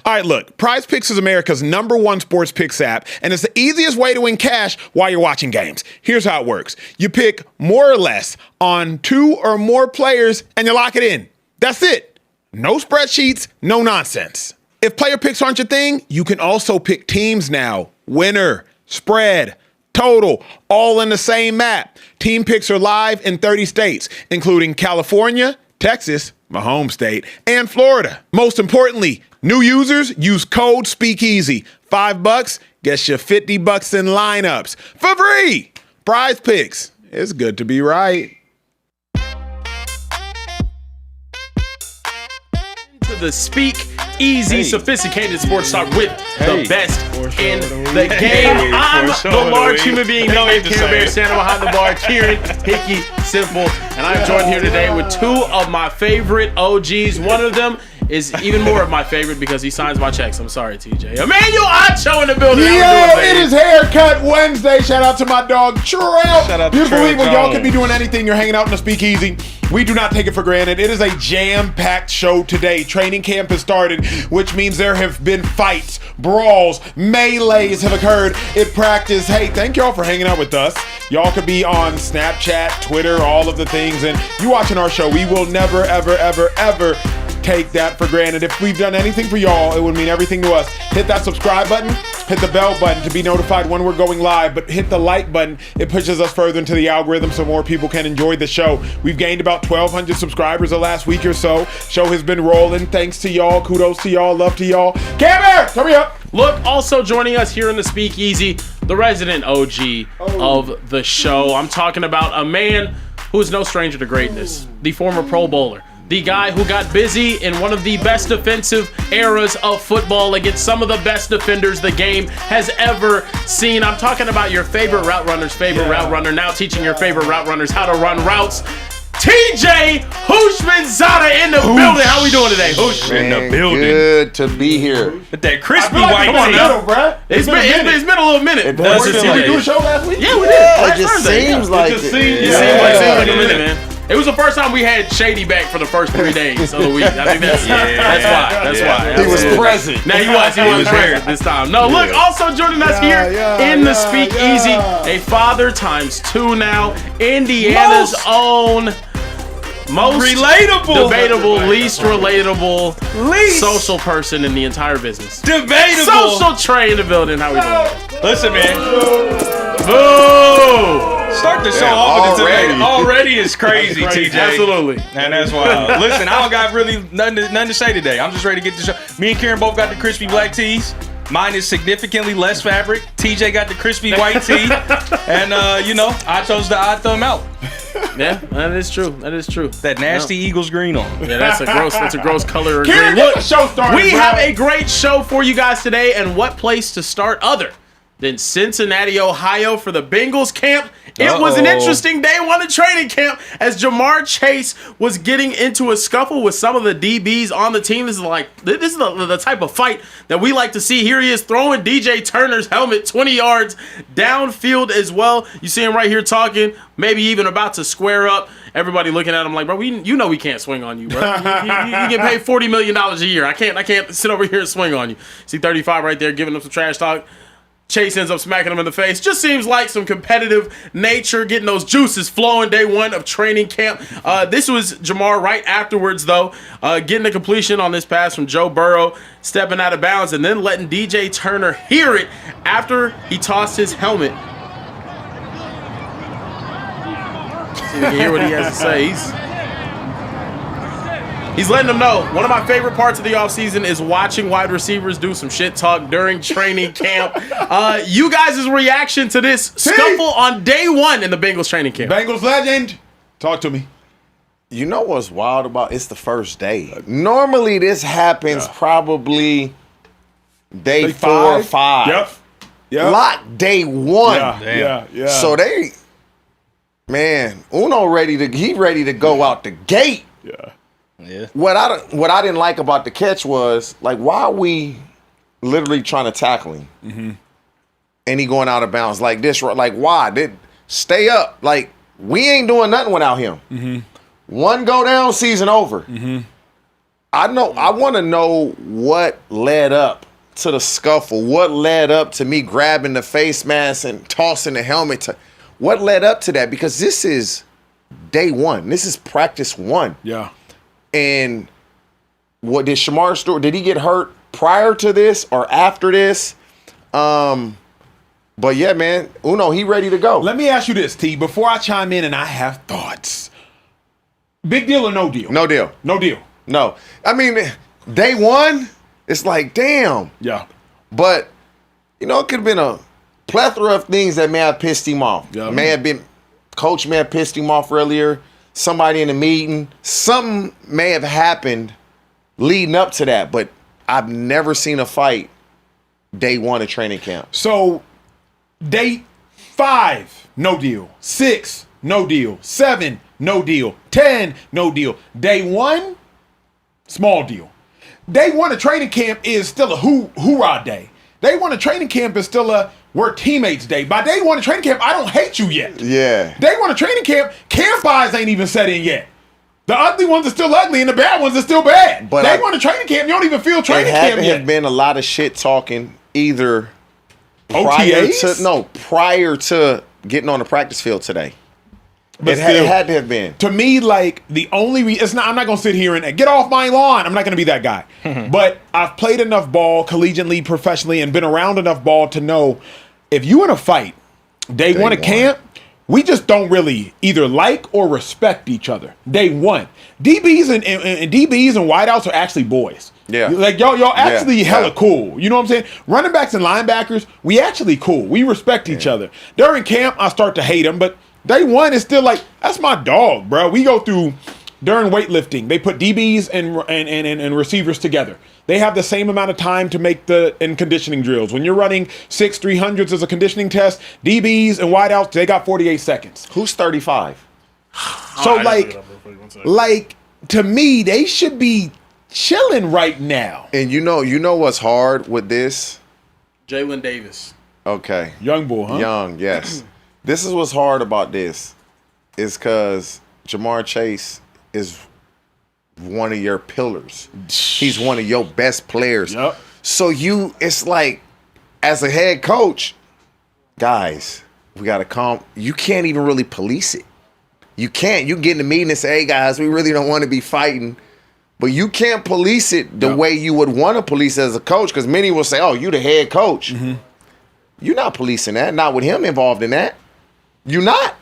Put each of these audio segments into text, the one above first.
All right, look, PrizePicks is America's #1 sports picks app, and it's the easiest way to win cash while you're watching games. Here's how it works. You pick more or less on 2 or more players, and you lock it in. That's it. No spreadsheets, no nonsense. If player picks aren't your thing, you can also pick teams now. Winner, spread, total, all in the same map. Team picks are live in 30 states, including California, Texas, my home state, and Florida. Most importantly, new users use code Speakeasy. $5 gets you $50 in lineups for free. PrizePicks. It's good to be right. To the Speakeasy sophisticated sports talk with the best in the game. I'm the large human being named Carebear, standing behind the bar, Kieran, Hickey, Simple, and I'm joined here today with 2 of my favorite OGs. One of them is even more of my favorite because he signs my checks. I'm sorry, TJ. Emmanuel Acho in the building. It is Haircut Wednesday. Shout out to my dog, Trail. Shout out to Beautiful Trail people. Jones. Y'all could be doing anything. You're hanging out in the Speakeasy. We do not take it for granted. It is a jam-packed show today. Training camp has started, which means there have been fights, brawls, melees have occurred in practice. Hey, thank y'all for hanging out with us. Y'all could be on Snapchat, Twitter, all of the things, and you watching our show. We will never, ever, ever, ever take that for granted. If we've done anything for y'all, it would mean everything to us. Hit that subscribe button, hit the bell button to be notified when we're going live, but hit the like button. It pushes us further into the algorithm so more people can enjoy the show. We've gained about 1,200 subscribers the last week or so. Show has been rolling. Thanks to y'all. Kudos to y'all. Love to y'all. Carebear, hurry up. Look, also joining us here in the Speakeasy, the resident OG of the show. I'm talking about a man who is no stranger to greatness, the former Pro Bowler. The guy who got busy in one of the best defensive eras of football against some of the best defenders the game has ever seen. I'm talking about your favorite route runner's favorite route runner, now teaching your favorite route runners how to run routes. TJ Hooshmanzada in the building. How we doing today, Hoosh? In the building. Good to be here. With that crispy Come white on tee. now, bruh. It's been a little minute. It does Did feel we like do a show last week? Yeah, we did. it Last just Thursday, seems like just it. seems- It seemed like a minute, man. It was the first time we had Shady back for the first 3 days of the week. I think that's why. That's why. He was present. Now he was present this time. No, look, also joining us here in the Speakeasy, a father ×2 now, Indiana's own most relatable, debatable, least relatable, social person in the entire business. debatable. Social Trey in the building. How we doing? Listen, man. Boo! Start the show Yeah, off with already. it. Already is crazy, TJ. Absolutely. And that's wild. Listen, I don't got really nothing to say today. I'm just ready to get the show. Me and Kieran both got the crispy black tees. Mine is significantly less fabric. TJ got the crispy white tee. And, I chose the odd thumb out. Yeah, that is true. That is true. That nasty Eagles green on. Yeah, that's a gross color. Kieran, get the show started, We bro. have a great show for you guys today, and what place to start other than Cincinnati, Ohio for the Bengals camp. It was an interesting day one of training camp as Jamar Chase was getting into a scuffle with some of the DBs on the team. This is the type of fight that we like to see. Here he is throwing DJ Turner's helmet 20 yards downfield as well. You see him right here talking, maybe even about to square up. Everybody looking at him like, bro, we can't swing on you, bro. You get paid $40 million a year. I can't sit over here and swing on you. See 35 right there giving him some trash talk. Chase ends up smacking him in the face. Just seems like some competitive nature, getting those juices flowing day one of training camp. This was Jamar right afterwards, though, getting a completion on this pass from Joe Burrow, stepping out of bounds, and then letting DJ Turner hear it after he tossed his helmet. See if we can hear what he has to say. He's letting them know. One of my favorite parts of the offseason is watching wide receivers do some shit talk during training camp. You guys' reaction to this scuffle on day one in the Bengals training camp? Bengals legend. Talk to me. You know what's wild about it's the first day. Normally this happens probably day 4 or 5. Yep. Lock day 1. Yeah. So Uno ready to go out the gate. Yeah. What I didn't like about the catch was, like, why are we literally trying to tackle him? Mm-hmm. And he going out of bounds like this? Like, why? Stay up. Like, we ain't doing nothing without him. Mm-hmm. One go down, season over. Mm-hmm. I want to know what led up to the scuffle. What led up to me grabbing the face mask and tossing the helmet? What led up to that? Because this is day one. This is practice one. Yeah. And what did Shamar Stewart? Did he get hurt prior to this or after this? But yeah, man, Uno, he ready to go. Let me ask you this, T, before I chime in and I have thoughts. Big deal or no deal? No deal. No deal. No. I mean, day one, it's like, damn. Yeah. But, it could have been a plethora of things that may have pissed him off. Yeah. Coach may have pissed him off earlier. Somebody in a meeting. Something may have happened leading up to that. But I've never seen a fight day one of training camp. So, day 5, no deal. 6, no deal. 7, no deal. 10, no deal. Day 1, small deal. Day 1 of training camp is still a hoorah day. Day 1 of training camp is still a we're teammates day. By day 1 of training camp, I don't hate you yet. Yeah. Day 1 of training camp, camp eyes ain't even set in yet. The ugly ones are still ugly and the bad ones are still bad. But day 1 of training camp, you don't even feel training camp There yet. have been a lot of shit talking either OTAs? prior to getting on the practice field today. But It still, had to have been. to me, like the only I'm not gonna sit here and get off my lawn. I'm not gonna be that guy. But I've played enough ball collegiately, professionally, and been around enough ball to know if you in a fight, day one of camp, we just don't really either like or respect each other. Day one, DBs and DBs and wideouts are actually boys. Yeah. Like y'all actually hella cool. You know what I'm saying? Running backs and linebackers, we actually cool. We respect each other. During camp, I start to hate them, but day one is still like, that's my dog, bro. We go through during weightlifting. They put DBs and receivers together. They have the same amount of time to make in conditioning drills. When you're running 6 300s as a conditioning test, DBs and wideouts, they got 48 seconds. Who's 35? So like to me, they should be chilling right now. And you know what's hard with this? Jalen Davis. Okay. Young boy, huh? Young, yes. This is what's hard about this is because Jamar Chase is one of your pillars. He's one of your best players. Yep. So it's like, as a head coach, guys, we got to calm. You can't even really police it. You can't. You get in the meeting and say, hey, guys, we really don't want to be fighting. But you can't police it the way you would want to police it as a coach, because many will say, oh, you the head coach. Mm-hmm. You're not policing that. Not with him involved in that. You not.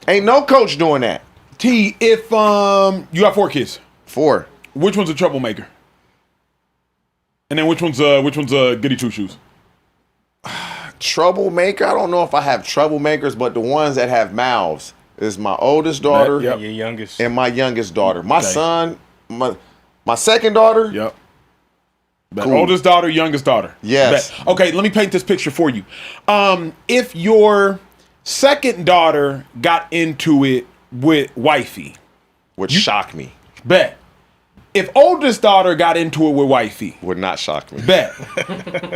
Ain't no coach doing that. T, if you got 4 kids. 4. Which one's a troublemaker? And then which one's a goody two shoes? Troublemaker? I don't know if I have troublemakers, but the ones that have mouths is my oldest daughter Your youngest. and my youngest daughter. My son, my second daughter. Yep. Cool. Oldest daughter, youngest daughter. Yes. Bet. Okay, let me paint this picture for you. If your second daughter got into it with wifey, Would shock me. bet. If oldest daughter got into it with wifey, Would not shock me. bet.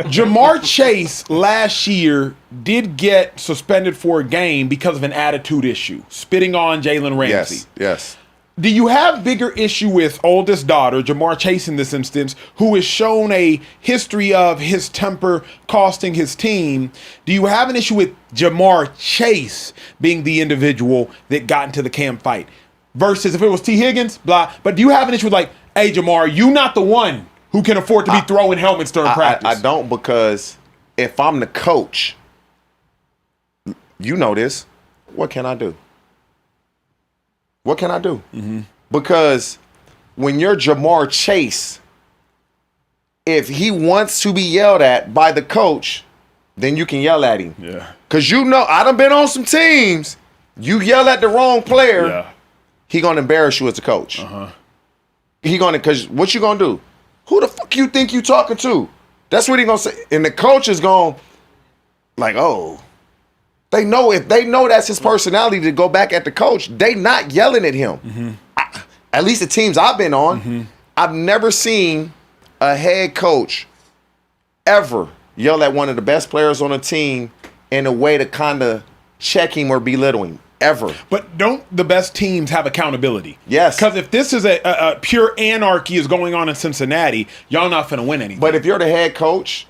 Jamar Chase last year did get suspended for a game because of an attitude issue, spitting on Jalen Ramsey. Yes. Do you have bigger issue with oldest daughter, Jamar Chase in this instance, who has shown a history of his temper costing his team? Do you have an issue with Jamar Chase being the individual that got into the camp fight? Versus if it was T. Higgins, blah. But do you have an issue with like, hey, Jamar, you not the one who can afford to be throwing helmets during practice? I don't, because if I'm the coach, you know this, what can I do? What can I do? Mm-hmm. Because when you're Jamar Chase, if he wants to be yelled at by the coach, then you can yell at him. Yeah. Because I done been on some teams, you yell at the wrong player, Yeah. he going to embarrass you as a coach. Uh-huh. Because what you going to do? Who the fuck you think you talking to? That's what he going to say. And the coach is going like, oh. If they know that's his personality to go back at the coach, they not yelling at him. Mm-hmm. At least the teams I've been on, I've never seen a head coach ever yell at one of the best players on a team in a way to kind of check him or belittle him. ever. But don't the best teams have accountability? Yes. Because if this is a pure anarchy is going on in Cincinnati, y'all not finna win anything. But if you're the head coach,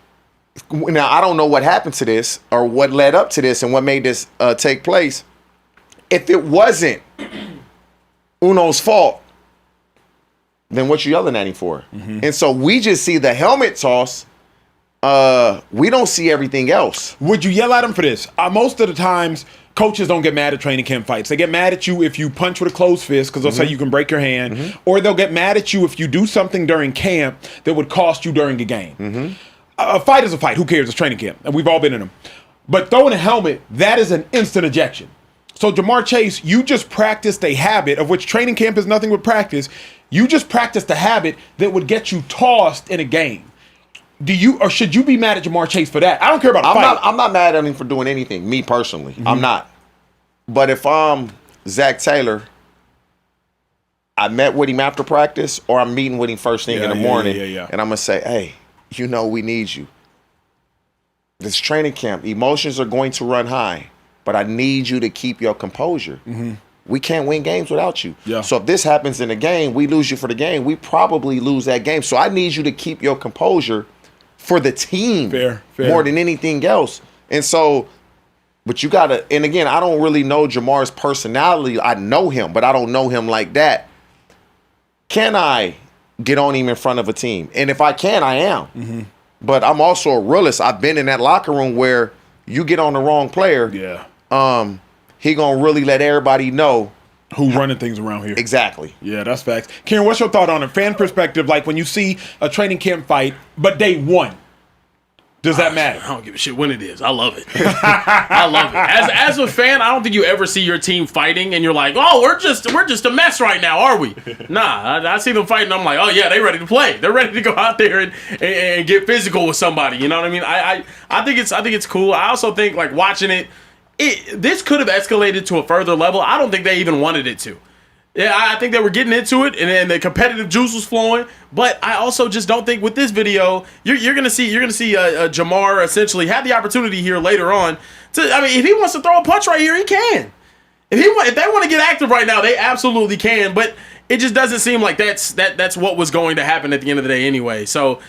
now I don't know what happened to this or what led up to this and what made this take place. If it wasn't Uno's fault, then what you yelling at him for? And so we just see the helmet toss. We don't see everything else. Would you yell at him for this? Most of the times, coaches don't get mad at training camp fights. They get mad at you if you punch with a closed fist because they'll say you can break your hand, or they'll get mad at you if you do something during camp that would cost you during a game. A fight is a fight. Who cares? It's training camp, and we've all been in them. But throwing a helmet, that is an instant ejection. So Jamar Chase, you just practiced a habit of which training camp is nothing but practice. You just practiced a habit that would get you tossed in a game. Do you or should you be mad at Jamar Chase for that? I don't care about the fight. I'm not mad at him for doing anything, me personally. I'm not. But if I'm Zach Taylor, I met with him after practice or I'm meeting with him first thing in the morning, and I'm going to say, hey, we need you. This training camp, emotions are going to run high, but I need you to keep your composure. We can't win games without you. So if this happens in a game, we lose you for the game, we probably lose that game. So I need you to keep your composure for the team more than anything else. And so, but you got to, and again, I don't really know Jamar's personality. I know him, but I don't know him like that. Can I get on him in front of a team? And if I can, I am. But I'm also a realist. I've been in that locker room where you get on the wrong player. He gonna really let everybody know who running things around here. Exactly. Yeah, that's facts. Karen, what's your thought on a fan perspective? Like when you see a training camp fight, but day one, does that matter? I don't give a shit when it is. I love it. I love it. As a fan, I don't think you ever see your team fighting and you're like, oh, we're just a mess right now, are we? Nah, I see them fighting. I'm like, oh yeah, they ready to play. They're ready to go out there and get physical with somebody. You know what I mean? I think it's cool. I also think like watching it. This could have escalated to a further level. I don't think they even wanted it to. Yeah, I think they were getting into it, and then the competitive juice was flowing. But I also just don't think with this video, you're gonna see Jamar essentially have the opportunity here later on. If he wants to throw a punch right here, he can. If they want to get active right now, they absolutely can. But it just doesn't seem like that's what was going to happen at the end of the day anyway. So.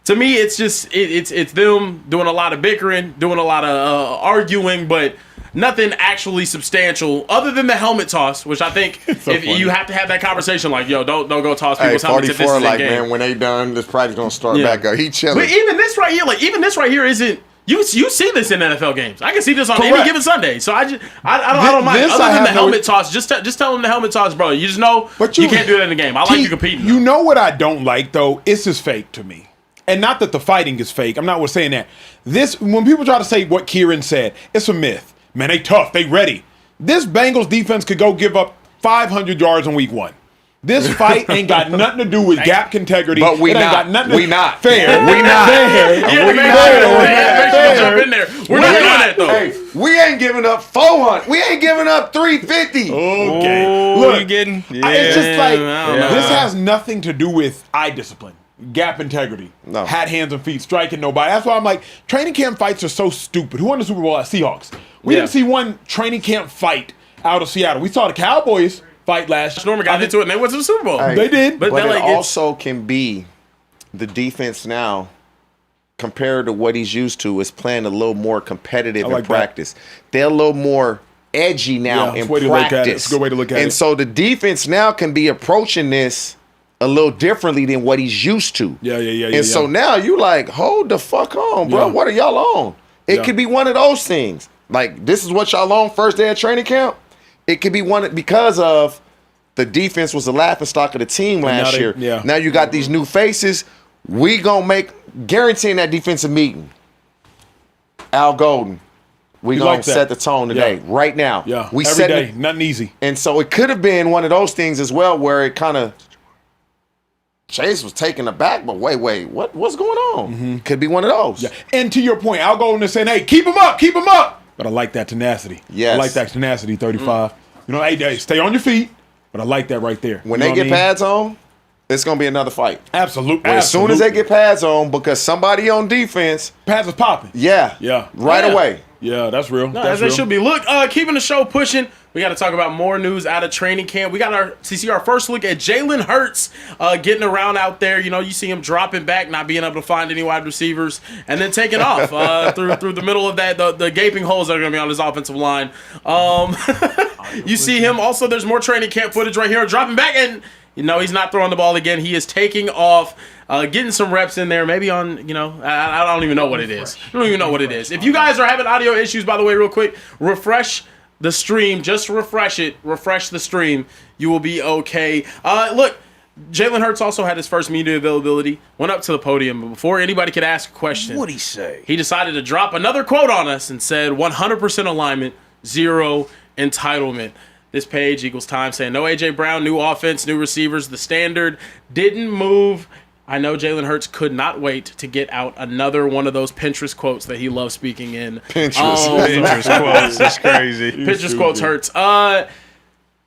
To me, it's just it's them doing a lot of bickering, doing a lot of arguing, but nothing actually substantial other than the helmet toss, which I think you have to have that conversation like, yo, don't go toss people's helmets if this is a game. Man, when they done, this practice gonna start back up. He chilling. But even this right here isn't. You see this in NFL games. I can see this on any given Sunday. So I don't mind. Other than the helmet toss, just tell them the helmet toss, bro. You just know you can't do that in the game. I like you competing. You know what I don't like though? It's just fake to me. And not that the fighting is fake. I'm not saying that. When people try to say what Kieran said, it's a myth. Man, they tough. They ready. This Bengals defense could go give up 500 yards in week one. This fight ain't got nothing to do with gap integrity. But we not. We not. Fair. We not. Yeah, we not. Jump in there. We're not doing that though. Hey, we ain't giving up 400. We ain't giving up 350. Okay. Look, you getting? Yeah. It's just like this has nothing to do with eye discipline. Gap integrity, hat, hands, and feet, striking nobody. That's why I'm like, training camp fights are so stupid. Who won the Super Bowl? Seahawks. We didn't see one training camp fight out of Seattle. We saw the Cowboys fight last. Norman got into it, and they went to the Super Bowl. They did, but it also can be the defense now compared to what he's used to is playing a little more competitive in practice. They're a little more edgy now in practice. It's a good way to look at it. And so the defense now can be approaching this a little differently than what he's used to. And so now you like, hold the fuck on, bro. What are y'all on? It could be one of those things. Like, this is what y'all on first day of training camp. It could be one because of the defense was the laughingstock of the team last year. Now you got these new faces. We gonna guaranteeing that defensive meeting. Al Golden. We gonna set the tone today, right now. We every day, nothing easy. And so it could have been one of those things as well where it kind of Chase was taken aback, but wait, what's going on? Could be one of those. And to your point, I'll go in and say, hey, keep him up. But I like that tenacity. Yes. I like that tenacity, 35. You know, hey, stay on your feet, but I like that right there. When they get pads on, it's going to be another fight. Absolutely. As soon as they get pads on, because somebody on defense. Pads is popping. Yeah. Right away. Yeah, that's real. No, that's as they real. should be. Look, keeping the show pushing. We got to talk about more news out of training camp. We got to see our first look at Jalen Hurts getting around out there. You know, you see him dropping back, not being able to find any wide receivers, and then taking off through the middle of that, the gaping holes that are going to be on his offensive line. You see him also. There's more training camp footage right here, dropping back, and he's not throwing the ball again. He is taking off. Getting some reps in there, maybe on, I don't even know what it is. I don't even know what it is. If you guys are having audio issues, by the way, real quick, refresh the stream. Just refresh it. Refresh the stream. You will be okay. Look, Jalen Hurts also had his first media availability, went up to the podium, but before anybody could ask a question, What'd he say? he decided to drop another quote on us and said 100% alignment, 0 entitlement. This page equals time saying no A.J. Brown, new offense, new receivers. The standard didn't move. I know Jalen Hurts could not wait to get out another one of those Pinterest quotes that he loves speaking in. Pinterest quotes. That's crazy. Pinterest quotes hurts.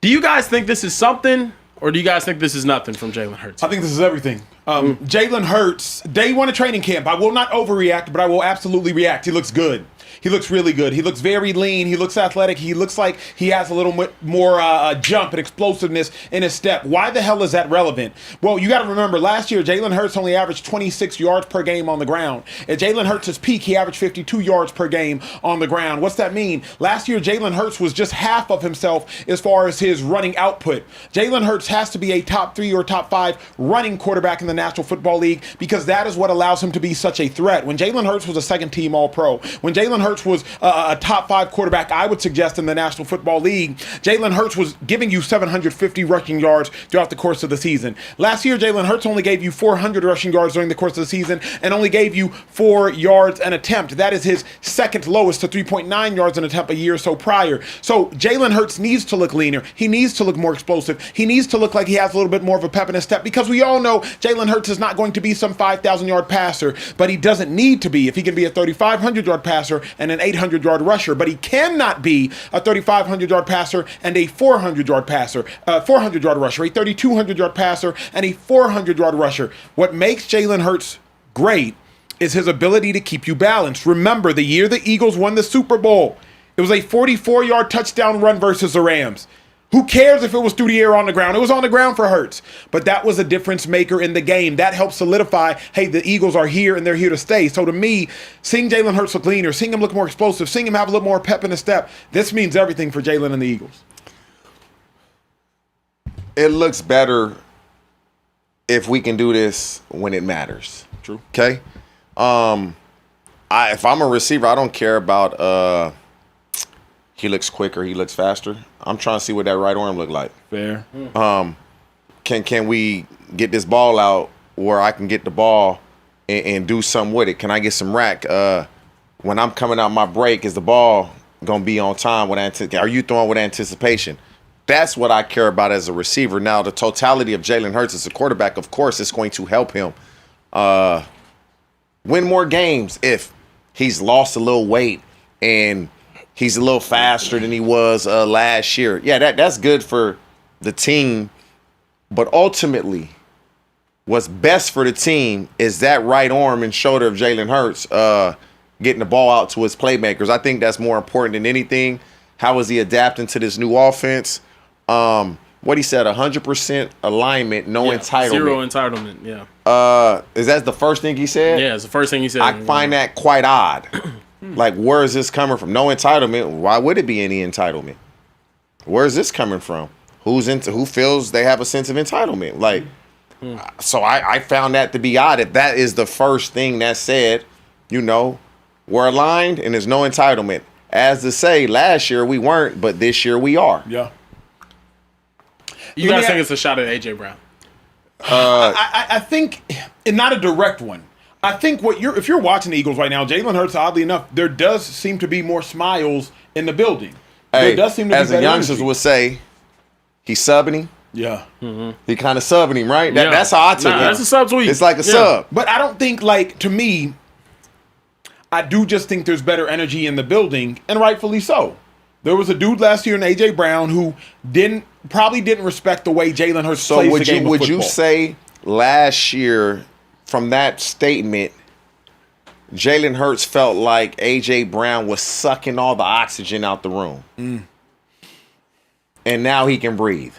Do you guys think this is something, or do you guys think this is nothing from Jalen Hurts? I think this is everything. Jalen Hurts, day one of training camp. I will not overreact, but I will absolutely react. He looks good. He looks really good. He looks very lean. He looks athletic. He looks like he has a little bit more jump and explosiveness in his step. Why the hell is that relevant? Well, you got to remember, last year, Jalen Hurts only averaged 26 yards per game on the ground. At Jalen Hurts' peak, he averaged 52 yards per game on the ground. What's that mean? Last year, Jalen Hurts was just half of himself as far as his running output. Jalen Hurts has to be a top 3 or top 5 running quarterback in the National Football League because that is what allows him to be such a threat. When Jalen Hurts was a second-team All-Pro, when Jalen Hurts was a top 5 quarterback, I would suggest, in the National Football League, Jalen Hurts was giving you 750 rushing yards throughout the course of the season. Last year, Jalen Hurts only gave you 400 rushing yards during the course of the season and only gave you 4 yards an attempt. That is his second lowest to 3.9 yards an attempt a year or so prior. So Jalen Hurts needs to look leaner. He needs to look more explosive. He needs to look like he has a little bit more of a pep in his step because we all know Jalen Hurts is not going to be some 5,000-yard passer, but he doesn't need to be if he can be a 3,500-yard passer and an 800-yard rusher, but he cannot be a 3,500-yard passer and a 400-yard passer, 400-yard rusher, a 3,200-yard passer and a 400-yard rusher. What makes Jalen Hurts great is his ability to keep you balanced. Remember, the year the Eagles won the Super Bowl, it was a 44-yard touchdown run versus the Rams. Who cares if it was through the air or on the ground? It was on the ground for Hurts. But that was a difference maker in the game. That helped solidify, hey, the Eagles are here and they're here to stay. So to me, seeing Jalen Hurts look leaner, seeing him look more explosive, seeing him have a little more pep in his step, this means everything for Jalen and the Eagles. It looks better if we can do this when it matters. True. Okay? If I'm a receiver, I don't care about he looks quicker, he looks faster. I'm trying to see what that right arm look like. Fair. Can we get this ball out where I can get the ball and do something with it? Can I get some rack? When I'm coming out my break, is the ball going to be on time? Are you throwing with anticipation? That's what I care about as a receiver. Now, the totality of Jalen Hurts as a quarterback, of course, is going to help him win more games if he's lost a little weight and he's a little faster than he was last year. Yeah, that's good for the team. But ultimately, what's best for the team is that right arm and shoulder of Jalen Hurts getting the ball out to his playmakers. I think that's more important than anything. How is he adapting to this new offense? What he said, 100% alignment, no entitlement. 0 entitlement, yeah. Is that the first thing he said? Yeah, it's the first thing he said. I find that quite odd. Like, where is this coming from? No entitlement. Why would it be any entitlement? Where is this coming from? Who feels they have a sense of entitlement? Like, so I found that to be odd. If that is the first thing that said, we're aligned and there's no entitlement. As to say, last year we weren't, but this year we are. Yeah. You guys think it's a shot at A.J. Brown? I think, and not a direct one. I think if you're watching the Eagles right now, Jalen Hurts, oddly enough, there does seem to be more smiles in the building. There does seem to be as better the youngsters energy. would say, he's subbing him. Yeah. He kind of subbing him, right? That's how I took it. That's a sub tweet. It's like a sub. But I don't think, to me, I do just think there's better energy in the building, and rightfully so. There was a dude last year in A.J. Brown who probably didn't respect the way Jalen Hurts plays the game of football. Would you say last year, from that statement, Jalen Hurts felt like A.J. Brown was sucking all the oxygen out the room. And now he can breathe.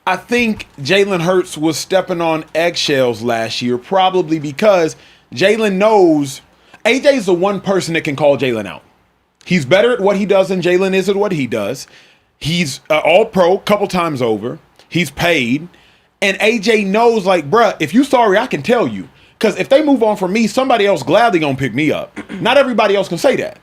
I think Jalen Hurts was stepping on eggshells last year, probably because Jalen knows AJ's the one person that can call Jalen out. He's better at what he does than Jalen is at what he does. He's all-pro a couple times over. He's paid. And AJ knows, like, bruh, if you sorry, I can tell you. Because if they move on from me, somebody else gladly gonna pick me up. Not everybody else can say that.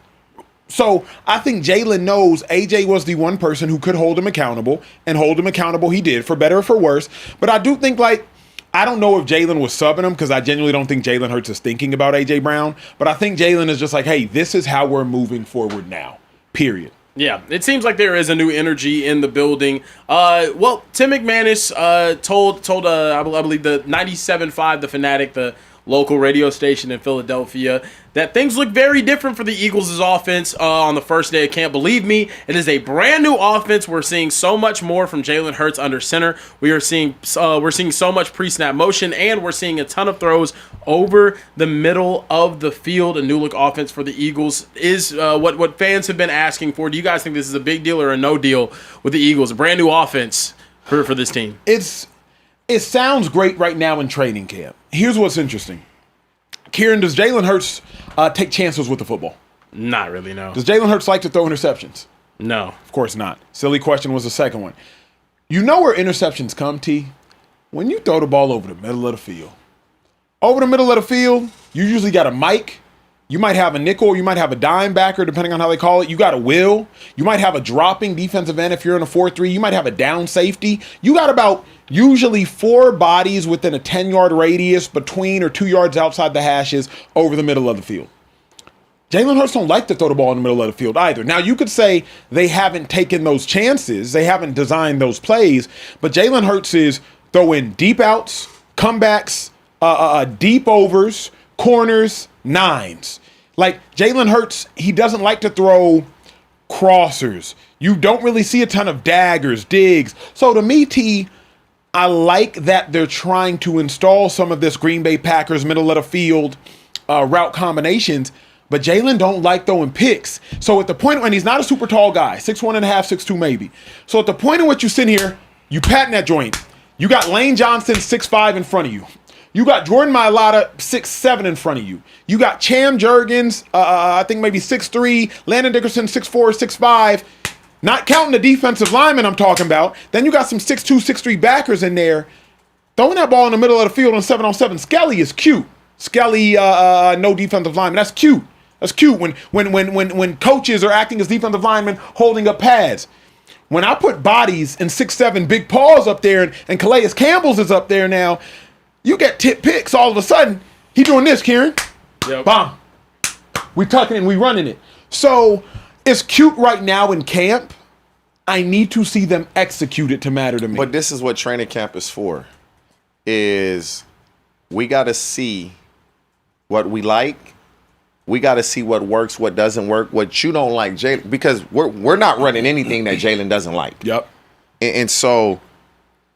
So I think Jalen knows AJ was the one person who could hold him accountable, and hold him accountable he did, for better or for worse. But I do think, like, I don't know if Jalen was subbing him, because I genuinely don't think Jalen Hurts is thinking about AJ Brown. But I think Jalen is just like, hey, this is how we're moving forward now, period. Yeah, it seems like there is a new energy in the building. Well, Tim McManus told I believe the 97.5 The Fanatic, the local radio station in Philadelphia, that things look very different for the Eagles' offense on the first day of camp. Believe me, it is a brand new offense. We're seeing so much more from Jalen Hurts under center. We're seeing so much pre-snap motion, and we're seeing a ton of throws over the middle of the field. A new look offense for the Eagles is what fans have been asking for. Do you guys think this is a big deal or a no deal with the Eagles? A brand new offense for this team. It sounds great right now in training camp. Here's what's interesting. Kieran, does Jalen Hurts take chances with the football? Not really, no. Does Jalen Hurts like to throw interceptions? No. Of course not. Silly question was the second one. You know where interceptions come, T? When you throw the ball over the middle of the field. Over the middle of the field, you usually got a mic. You might have a nickel, or you might have a dime backer, depending on how they call it. You got a will. You might have a dropping defensive end if you're in a 4-3. You might have a down safety. You got about usually 4 bodies within a 10-yard radius between or 2 yards outside the hashes over the middle of the field. Jalen Hurts don't like to throw the ball in the middle of the field either. Now, you could say they haven't taken those chances. They haven't designed those plays. But Jalen Hurts is throwing deep outs, comebacks, deep overs, corners, nines. Like, Jalen Hurts, he doesn't like to throw crossers. You don't really see a ton of daggers, digs. So to me, T, I like that they're trying to install some of this Green Bay Packers middle of the field route combinations, but Jalen don't like throwing picks. So at the point when he's not a super tall guy, 6'1.5", 6'2" maybe. So at the point in which you sit here, you patting that joint. You got Lane Johnson 6'5" in front of you. You got Jordan Mailata 6'7" in front of you. You got Cham Jurgens, I think maybe 6'3", Landon Dickerson 6'4", 6'5", not counting the defensive lineman I'm talking about. Then you got some 6'2", 6'3" backers in there. Throwing that ball in the middle of the field on 7-on-7, Skelly is cute. Skelly, no defensive lineman. That's cute. That's cute when coaches are acting as defensive linemen holding up pads. When I put bodies and 6'7" big paws up there and Calais Campbell's is up there now, you get tip picks all of a sudden. He doing this, Kieran. Yep. Bomb. We tucking and we running it. So it's cute right now in camp. I need to see them execute it to matter to me. But this is what training camp is for. Is we got to see what we like. We got to see what works, what doesn't work, what you don't like, Jalen. Because we're not running anything that Jalen doesn't like. Yep. And so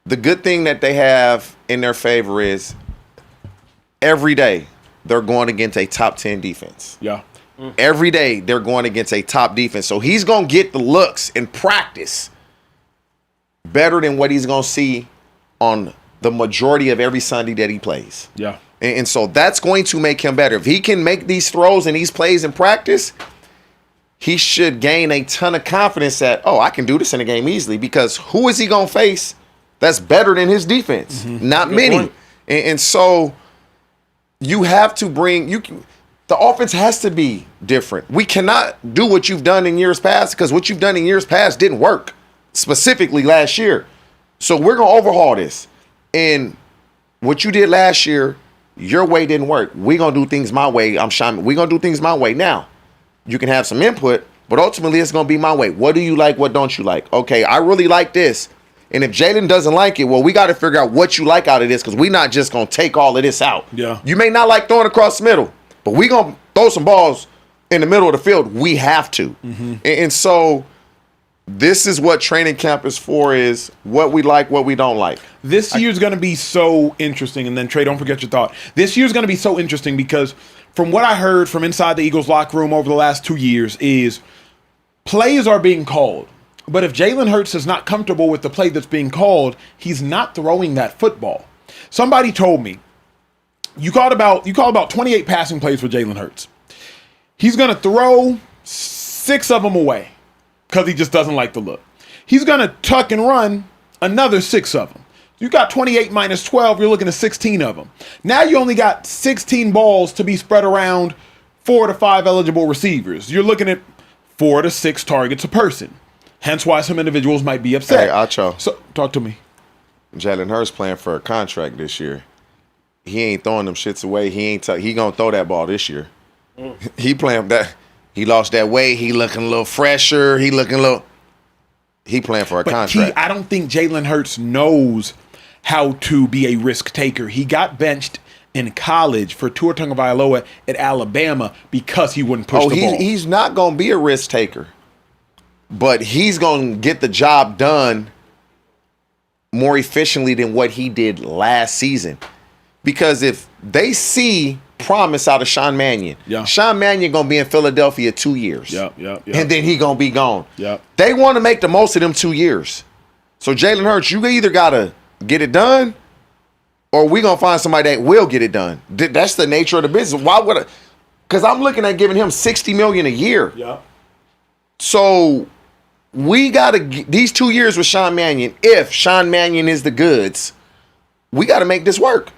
the good thing that they have in their favor is every day they're going against a top 10 defense. Yeah. Every day they're going against a top defense. So he's going to get the looks in practice better than what he's going to see on the majority of every Sunday that he plays. Yeah. And so that's going to make him better. If he can make these throws and these plays in practice, he should gain a ton of confidence that, oh, I can do this in a game easily, because who is he going to face that's better than his defense? Not Good many. point. And so you have to the offense has to be different. We cannot do what you've done in years past, because what you've done in years past didn't work, specifically last year. So we're going to overhaul this. And what you did last year, your way didn't work. We're going to do things my way. We're going to do things my way. Now, you can have some input, but ultimately it's going to be my way. What do you like? What don't you like? Okay, I really like this. And if Jalen doesn't like it, well, we got to figure out what you like out of this, because we're not just going to take all of this out. Yeah. You may not like throwing across the middle, but we're going to throw some balls in the middle of the field. We have to. And so this is what training camp is for, is what we like, what we don't like. This year's going to be so interesting. And then, Trey, don't forget your thought. This year's going to be so interesting because from what I heard from inside the Eagles locker room over the last 2 years is plays are being called. But if Jalen Hurts is not comfortable with the play that's being called, he's not throwing that football. Somebody told me, you called about 28 passing plays for Jalen Hurts. He's going to throw 6 of them away because he just doesn't like the look. He's going to tuck and run another 6 of them. You got 28 minus 12, you're looking at 16 of them. Now you only got 16 balls to be spread around 4 to 5 eligible receivers. You're looking at 4 to 6 targets a person. Hence why some individuals might be upset. Hey, Acho. So, talk to me. Jalen Hurts playing for a contract this year. He ain't throwing them shits away. He gonna throw that ball this year. He playing that. He lost that weight. He looking a little fresher. He playing for a contract. I don't think Jalen Hurts knows how to be a risk taker. He got benched in college for Tua Tagovailoa at Alabama because he wouldn't push the ball. He's not gonna be a risk taker, but he's gonna get the job done more efficiently than what he did last season. Because if they see promise out of Sean Mannion, Sean Mannion gonna be in Philadelphia 2 years. Yep. And then he gonna be gone. Yep. They want to make the most of them 2 years. So Jalen Hurts, you either gotta get it done, or we gonna find somebody that will get it done. That's the nature of the business. Why would I? Because I'm looking at giving him $60 million a year. Yep. So we gotta these 2 years with Sean Mannion. If Sean Mannion is the goods, we gotta make this work.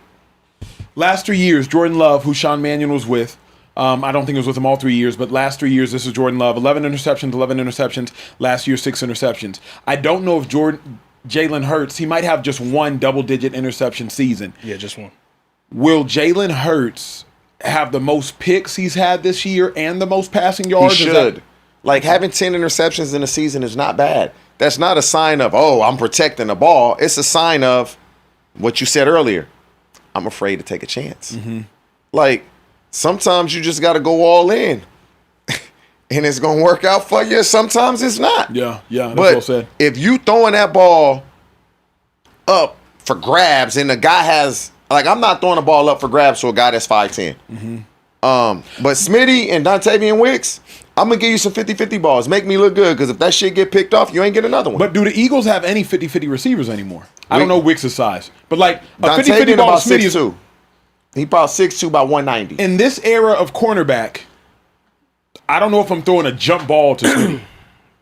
Last 3 years, Jordan Love, who Sean Mannion was with, I don't think it was with him all 3 years, but last 3 years, this is Jordan Love. 11 interceptions. Last year, 6 interceptions. I don't know if Jalen Hurts, he might have just one double-digit interception season. Yeah, just one. Will Jalen Hurts have the most picks he's had this year and the most passing yards? He should. Like, having 10 interceptions in a season is not bad. That's not a sign of, oh, I'm protecting the ball. It's a sign of what you said earlier. I'm afraid to take a chance. Mm-hmm. Like, sometimes you just got to go all in. And it's going to work out for you. Sometimes it's not. Yeah, that's but well said. If you throwing that ball up for grabs and the guy has, like, I'm not throwing the ball up for grabs to a guy that's 5'10". Mm-hmm. But Smitty and Dontavian Wicks, I'm going to give you some 50-50 balls. Make me look good, because if that shit get picked off, you ain't get another one. But do the Eagles have any 50-50 receivers anymore? I don't know Wicks' size. But like a Dontavian 50-50 ball about to Smitty is 6'2". He about 6'2", about 190. in this era of cornerback. I don't know if I'm throwing a jump ball to Smitty.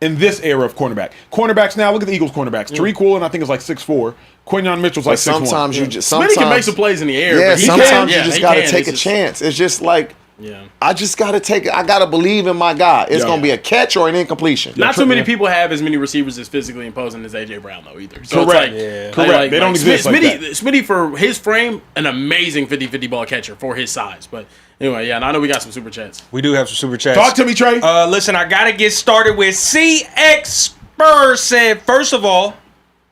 In this era of cornerbacks now, look at the Eagles cornerbacks. Tariq Woolen, I think, is like 6'4". Quinyon Mitchell's like 6'1". Sometimes you just Smitty can make some plays in the air. Yeah, but sometimes you just got to take a chance. It's just like, yeah. I just got to take it. I got to believe in my guy. It's going to be a catch or an incompletion. Not too many people have as many receivers as physically imposing as A.J. Brown, though, either. So Correct. It's Correct. They don't exist like that. Smitty, for his frame, an amazing 50-50 ball catcher for his size. But anyway, yeah, and I know we got some super chats. We do have some super chats. Talk to me, Trey. Listen, I got to get started with CX Spurs said, first of all,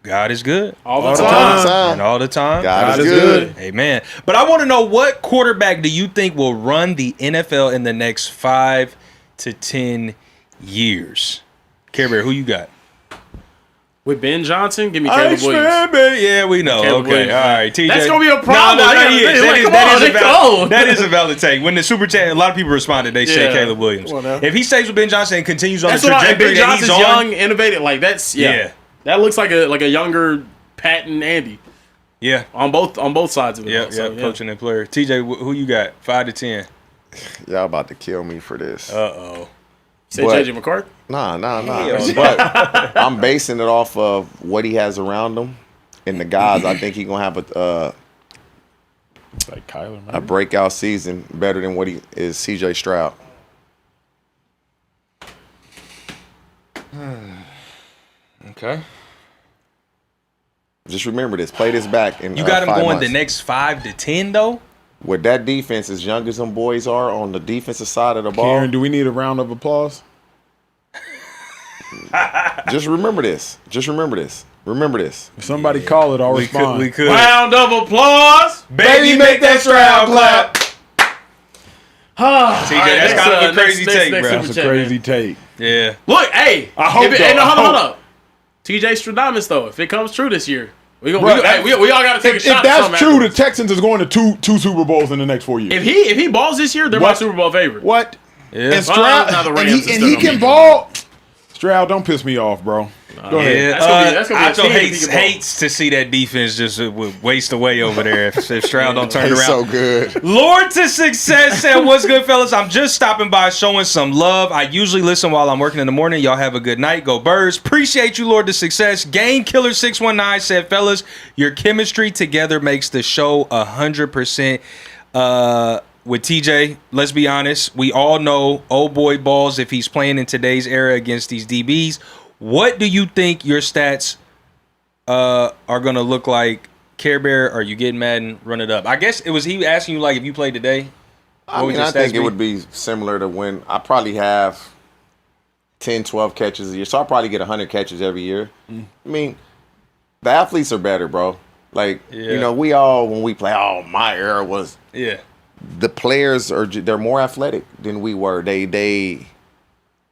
God is good. All the time. And all the time. God is good. Amen. But I want to know, what quarterback do you think will run the NFL in the next 5 to 10 years? Carebear, who you got? With Ben Johnson, give me Caleb Williams. Yeah, we know. Caleb Okay, Williams. all right. TJ. That's gonna be a problem. No, Like, that is a valid take. When the super chat, a lot of people responded. They said Caleb Williams. If he stays with Ben Johnson and continues on the trajectory Ben that he's Johnson's on, young, innovative. Like that's that looks like a younger Pat and Andy. Yeah, on both sides of it. Yeah, coaching and player. TJ, who you got? 5 to 10. Y'all about to kill me for this. You say JJ McCarthy? Nah. But I'm basing it off of what he has around him and the guys. I think he's gonna have like Kyler, a breakout season better than what he is. CJ Stroud. Okay. Just remember this. Play this back. You got him going the next 5 to 10 though. With that defense, as young as them boys are on the defensive side of the ball. Karen, do we need a round of applause? Just remember this. Remember this. If somebody call it, I'll respond. We could. Round of applause, baby, make that Stroud clap. TJ, that's kind of a crazy take, bro. That's a crazy take. Yeah. Look, hey. I hope. Hold up. TJ Stradamus, though, if it comes true this year, We all got to take a shot. If that's true, the Texans is going to two Super Bowls in the next 4 years. If he balls this year, they're my Super Bowl favorite. What? Yeah. And Stroud, and he can ball. Stroud, don't piss me off, bro. Go ahead. That's gonna be Acho hates to see that defense just waste away over there if Stroud don't turn around. So good. Lord to Success said, what's good, fellas? I'm just stopping by showing some love. I usually listen while I'm working in the morning. Y'all have a good night. Go Birds. Appreciate you, Lord to Success. Game Killer 619 said, fellas, your chemistry together makes the show 100%. With TJ, let's be honest. We all know old boy balls if he's playing in today's era against these DBs. What do you think your stats are going to look like? Carebear, are you getting Madden? Run it up. I guess it was he asking you, like, if you played today. I think it would be similar to when I probably have 10, 12 catches a year. So I'll probably get 100 catches every year. I mean, the athletes are better, bro. Like, we all, when we play, my era was. Yeah. The players they're more athletic than we were.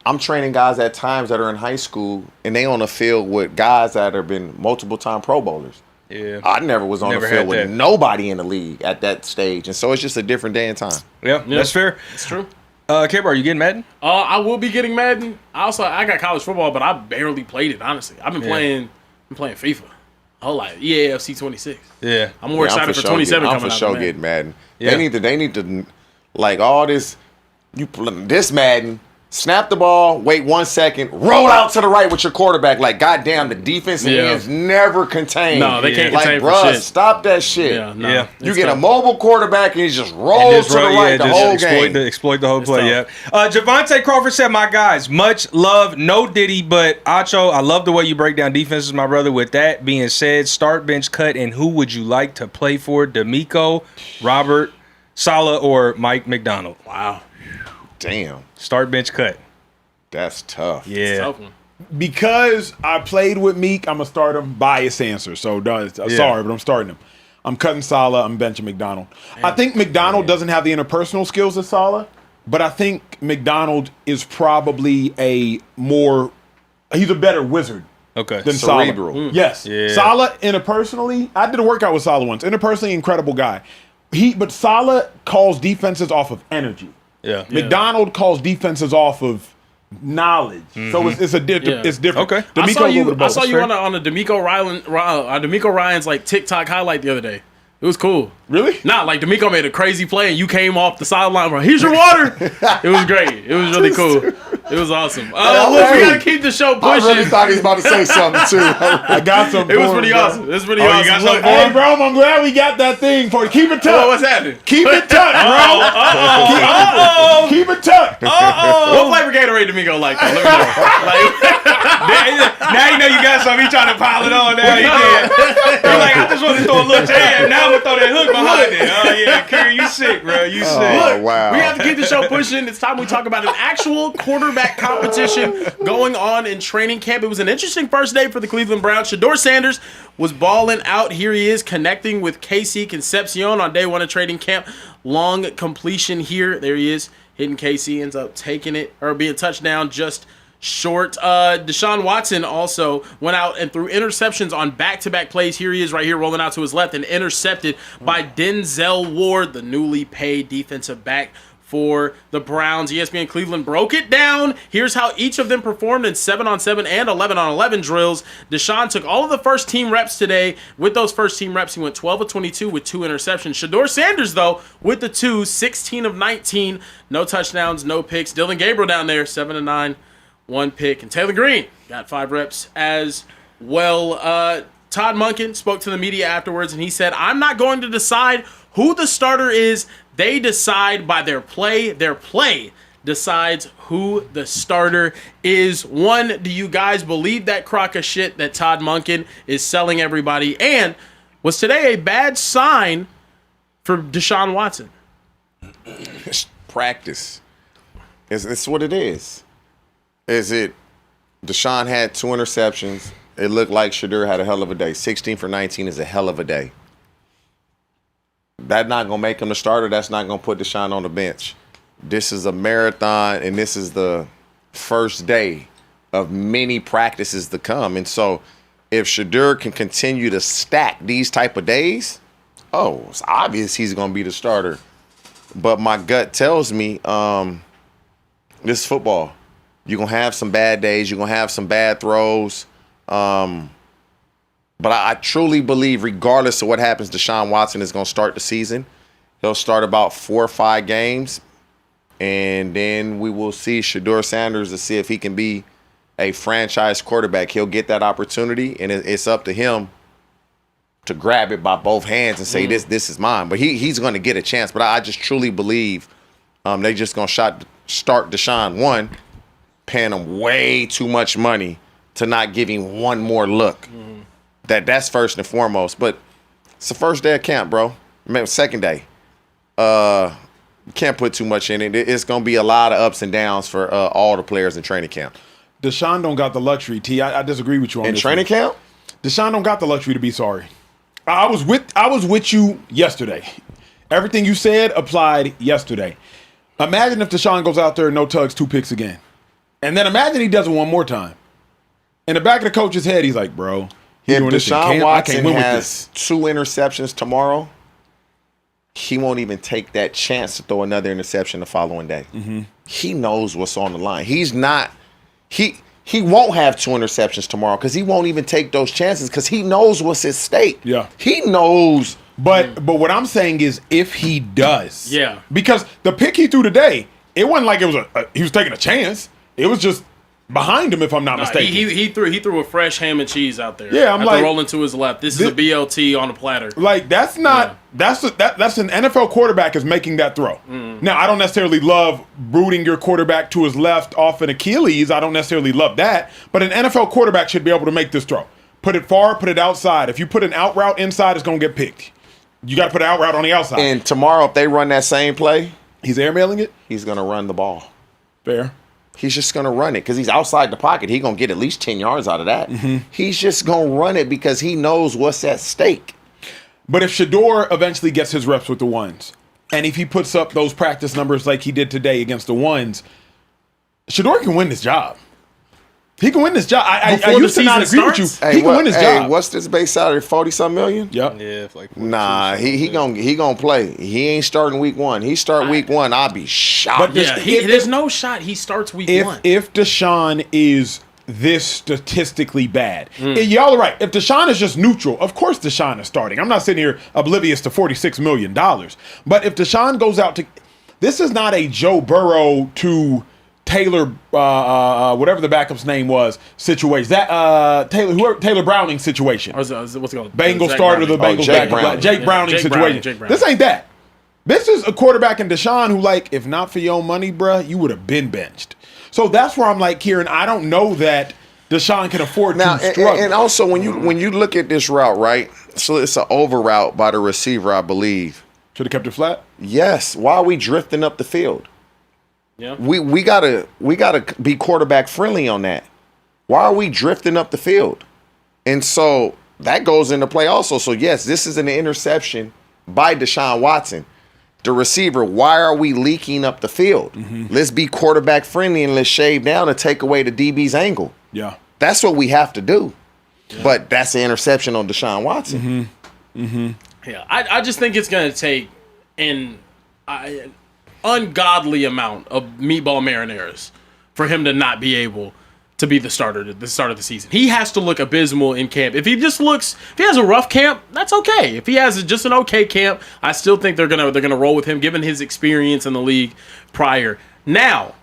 I'm training guys at times that are in high school and they on the field with guys that have been multiple time Pro Bowlers. Yeah. I never was on the field with nobody in the league at that stage. And so it's just a different day and time. Yeah, that's fair. It's true. Carebear, are you getting Madden? I will be getting Madden. I got college football, but I barely played it, honestly. I've been playing FIFA. Oh, like EAFC 26. Yeah. I'm more excited for 27 coming out. I'm for sure getting Madden. Yeah. They need to like all this. This Madden, snap the ball, wait 1 second, roll out to the right with your quarterback. Like, goddamn, the defense ends never contained. No, they can't contain bruh, for shit. Stop that shit. Yeah, You get a mobile quarterback and he just rolls to the right the whole game. Exploit the whole play, yeah. Javante Crawford said, my guys, much love, no Diddy, but Acho, I love the way you break down defenses, my brother. With that being said, start, bench, cut, and who would you like to play for? D'Amico, Robert, Saleh, or Mike McDonald? Wow. Damn. Start, bench, cut. That's tough. Yeah. Because I played with Meek, I'm going to start him. Biased answer. So, sorry, but I'm starting him. I'm cutting Saleh. I'm benching McDonald. I think McDonald doesn't have the interpersonal skills of Saleh, but I think McDonald is probably he's a better wizard than Cerebral. Saleh. Yes. Yeah. Saleh, interpersonally, I did a workout with Saleh once. Interpersonally, incredible guy. But Saleh calls defenses off of energy. Yeah. McDonald calls defenses off of knowledge. So it's different. Okay. I saw you on a D'Amico Ryan's like TikTok highlight the other day. It was cool. Really? Nah, like D'Amico made a crazy play and you came off the sideline. Bro, here's your water. It was great. It was really cool. It was awesome. Look, we gotta keep the show pushing. I really thought he was about to say something too. I got some. It was pretty awesome. It was pretty awesome. You got something Hey, bro, I'm glad we got that thing for you. Keep it tucked. What's happening? Keep it tucked, bro. Keep it tucked. What flavor Gatorade D'Amico like? Let me know. Now you know you got something. He trying to pile it on now. He did. He's like, I just want to throw a little jab. Now I'm going to throw that hook behind it. Oh, yeah. Curry, you sick, bro. You sick. Oh, wow. We have to keep the show pushing. It's time we talk about an actual quarterback competition going on in training camp. It was an interesting first day for the Cleveland Browns. Shedeur Sanders was balling out. Here he is connecting with KC Concepcion on day one of training camp. Long completion here. There he is. Hitting KC, ends up taking it, or being touchdown just short. Deshaun Watson also went out and threw interceptions on back-to-back plays. Here he is right here rolling out to his left and intercepted by Denzel Ward, the newly paid defensive back for the Browns. ESPN Cleveland broke it down. Here's how each of them performed in 7-on-7 and 11-on-11 drills. Deshaun took all of the first-team reps today. With those first-team reps, he went 12 of 22 with 2 interceptions. Shedeur Sanders, though, with the 2, 16 of 19. No touchdowns, no picks. Dylan Gabriel down there, 7 of 9, 1 pick. And Taylor Green got 5 reps as well. Todd Monken spoke to the media afterwards, and he said, I'm not going to decide who the starter is. They decide by their play. Their play decides who the starter is. One, do you guys believe that crock of shit that Todd Monken is selling everybody? And was today a bad sign for Deshaun Watson? Practice. It's what it is. Deshaun had 2 interceptions. It looked like Shedeur had a hell of a day. 16 for 19 is a hell of a day. That's not going to make him the starter. That's not going to put Deshaun on the bench. This is a marathon, and this is the first day of many practices to come. And so if Shedeur can continue to stack these type of days, it's obvious he's going to be the starter. But my gut tells me this is football. You're going to have some bad days. You're going to have some bad throws. But I truly believe regardless of what happens, Deshaun Watson is going to start the season. He'll start about 4 or 5 games. And then we will see Shedeur Sanders to see if he can be a franchise quarterback. He'll get that opportunity, and it's up to him to grab it by both hands and say, this is mine. But he's going to get a chance. But I just truly believe they just going to start Deshaun, one, paying him way too much money to not give him one more look. That's first and foremost. But it's the first day of camp, bro. Maybe second day. Can't put too much in it. It's going to be a lot of ups and downs for all the players in training camp. Deshaun don't got the luxury, T. I disagree with you on in this. Training camp? Deshaun don't got the luxury to be sorry. I was with you yesterday. Everything you said applied yesterday. Imagine if Deshaun goes out there and no tugs, 2 picks again. And then imagine he does it one more time. In the back of the coach's head, he's like, bro, if doing this in Deshaun camp, Watson I can't win with has this. 2 interceptions tomorrow, he won't even take that chance to throw another interception the following day. He knows what's on the line. He's not – he won't have 2 interceptions tomorrow because he won't even take those chances because he knows what's at stake. Yeah. He knows. But what I'm saying is if he does. Yeah. Because the pick he threw today, it wasn't like it was he was taking a chance. It was just behind him, if I'm not mistaken. He threw a fresh ham and cheese out there. Yeah, I'm like, rolling to his left. This is a BLT on a platter. Like that's not that's an NFL quarterback is making that throw. Now I don't necessarily love rooting your quarterback to his left off an Achilles. I don't necessarily love that, but an NFL quarterback should be able to make this throw. Put it far, put it outside. If you put an out route inside, it's gonna get picked. You got to put an out route on the outside. And tomorrow, if they run that same play, he's airmailing it. he's going to run the ball. Fair. He's just going to run it because he's outside the pocket. He's going to get at least 10 yards out of that. He's just going to run it because he knows what's at stake. But if Shedeur eventually gets his reps with the ones, and if he puts up those practice numbers like he did today against the ones, Shedeur can win this job. He can win this job. I used to not agree with you. He can win this job. What's this base salary? 40-something million? Yep. Yeah, like Nah, he gonna play. He ain't starting week 1. He start week 1, I'll be shocked. But There's no shot he starts week 1. If Deshaun is this statistically bad, y'all are right. If Deshaun is just neutral, of course Deshaun is starting. I'm not sitting here oblivious to $46 million. But if Deshaun goes out to, this is not a Joe Burrow to Taylor, whatever the backup's name was, situation. That Taylor Browning situation. What's it called? Bengals starter, the Bengals backup. Jake Browning situation. Jake Browning. This ain't that. This is a quarterback in Deshaun who, like, if not for your money, bruh, you would have been benched. So that's where I'm like, Kieran, I don't know that Deshaun can afford now, to struggle. and also when you look at this route, right? So it's an over route by the receiver, I believe. Should have kept it flat. Yes. Why are we drifting up the field? Yeah. We gotta be quarterback friendly on that. Why are we drifting up the field? And so that goes into play also. So yes, this is an interception by Deshaun Watson. The receiver, why are we leaking up the field? Let's be quarterback friendly and let's shave down and take away the DB's angle. Yeah. That's what we have to do. Yeah. But that's an interception on Deshaun Watson. Yeah, I just think it's going to take an ungodly amount of meatball marinaras for him to not be able to be the starter at the start of the season. He has to look abysmal in camp. If he has a rough camp, that's okay. If he has just an okay camp, I still think they're gonna roll with him given his experience in the league prior. Now,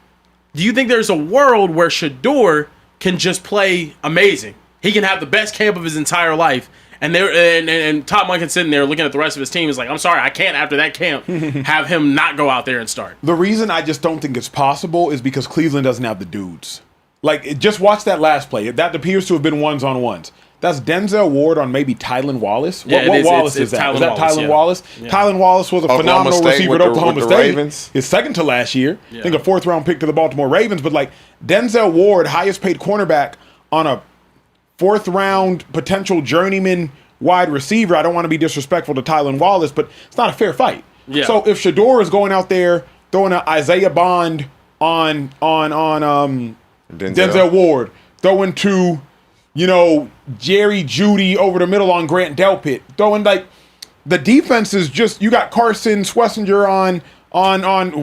do you think there's a world where Shedeur can just play amazing? He can have the best camp of his entire life. And Todd Monken sitting there looking at the rest of his team is like, I'm sorry, I can't after that camp have him not go out there and start. The reason I just don't think it's possible is because Cleveland doesn't have the dudes. Like, just watch that last play. That appears to have been ones-on-ones. That's Denzel Ward on maybe Tylan Wallace. Yeah, what Wallace is that? Is that Tylan Wallace? Yeah. Tylan Wallace was a phenomenal receiver at Oklahoma State. Ravens. His second to last year. Yeah. I think a 4th-round pick to the Baltimore Ravens. But, like, Denzel Ward, highest-paid cornerback on a 4th-round potential journeyman wide receiver. I don't want to be disrespectful to Tylan Wallace, but it's not a fair fight. Yeah. So if Shedeur is going out there throwing an Isaiah Bond on Denzel Ward, throwing to Jerry Jeudy over the middle on Grant Delpit. Throwing like the defense is just, you got Carson Schlesinger on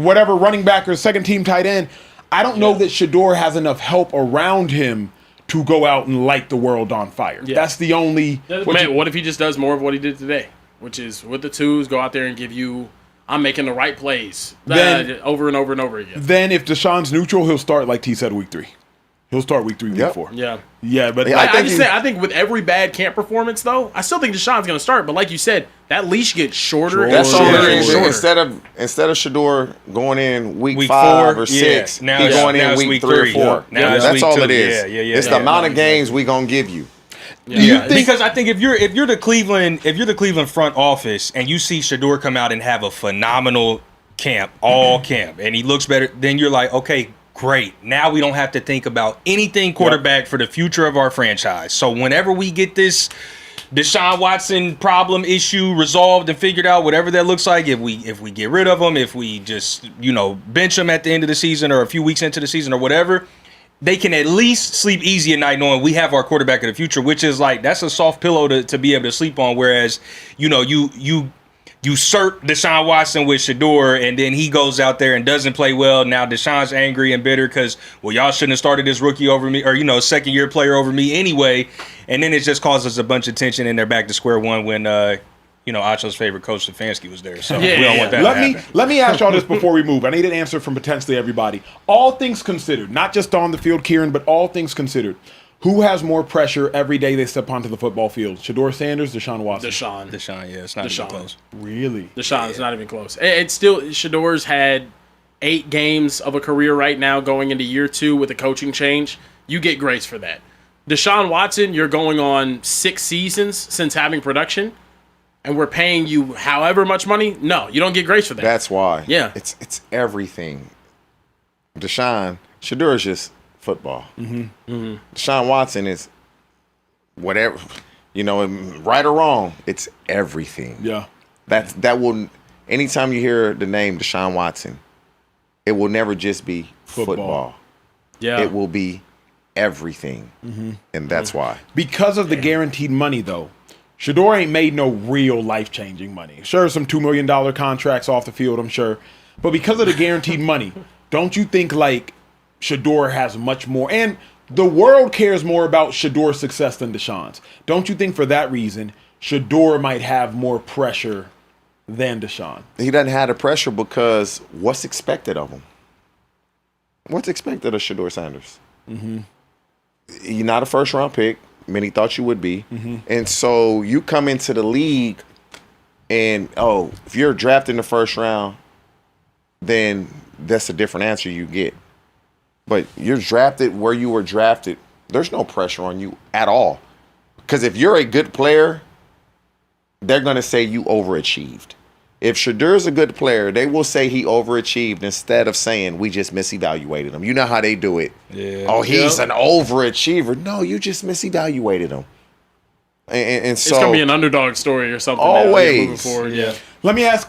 whatever running back or second team tight end. I don't know that Shedeur has enough help around him to go out and light the world on fire. Yeah. That's the only. What if he just does more of what he did today, which is with the twos, go out there and give you, I'm making the right plays over and over and over again. Then if Deshaun's neutral, he'll start like T said week 3. He'll start week 3, week 4. Yeah, but I think with every bad camp performance, though, I still think Deshaun's going to start. But like you said, that leash gets shorter and shorter and shorter. Instead of Shedeur going in week 5 or 6, now he's going in week 3 or 4. Now that's all 2. it is. It's the amount of games we gonna give you. Because I think if you're the Cleveland front office and you see Shedeur come out and have a phenomenal camp, all camp, and he looks better, then you're like, okay, great. Now we don't have to think about anything quarterback for the future of our franchise. So whenever we get this Deshaun Watson problem issue resolved and figured out, whatever that looks like, if we get rid of him, if we just, bench him at the end of the season or a few weeks into the season or whatever, they can at least sleep easy at night knowing we have our quarterback of the future, which is like, that's a soft pillow to be able to sleep on. Whereas, you usurp Deshaun Watson with Shedeur, and then he goes out there and doesn't play well. Now Deshaun's angry and bitter because, y'all shouldn't have started this rookie over me, or, second-year player over me anyway. And then it just causes a bunch of tension, and they're back to square one when, Acho's favorite coach, Stefanski, was there. So we don't want that to happen. Let me ask y'all this before we move. I need an answer from potentially everybody. All things considered, not just on the field, Kieran, but all things considered, who has more pressure every day they step onto the football field? Shedeur Sanders, Deshaun Watson? Deshaun, yeah. It's not even close. Really? Deshaun is not even close. It's still, Shedeur's had 8 games of a career right now going into year 2 with a coaching change. You get grace for that. Deshaun Watson, you're going on 6 seasons since having production, and we're paying you however much money. No, you don't get grace for that. That's why. Yeah. It's everything. Shedeur is just football. Deshaun Watson is whatever, right or wrong, it's everything. Yeah. That will, anytime you hear the name Deshaun Watson, it will never just be football. Yeah. It will be everything. And that's why. Because of the guaranteed money, though, Shedeur ain't made no real life-changing money. Sure, some $2 million contracts off the field, I'm sure. But because of the guaranteed money, don't you think, like, Shedeur has much more, and the world cares more about Shedeur's success than Deshaun's. Don't you think for that reason, Shedeur might have more pressure than Deshaun? He doesn't have the pressure because what's expected of him? What's expected of Shedeur Sanders? You're not a first-round pick. Many thought you would be. And so you come into the league and, if you're drafted in the first round, then that's a different answer you get. But you're drafted where you were drafted. There's no pressure on you at all. Because if you're a good player, they're going to say you overachieved. If Shedeur's a good player, they will say he overachieved instead of saying we just misevaluated him. You know how they do it. Yeah. Oh, he's an overachiever. No, you just misevaluated him. And so it's gonna be an underdog story or something. Always. Moving forward. Yeah. Let me ask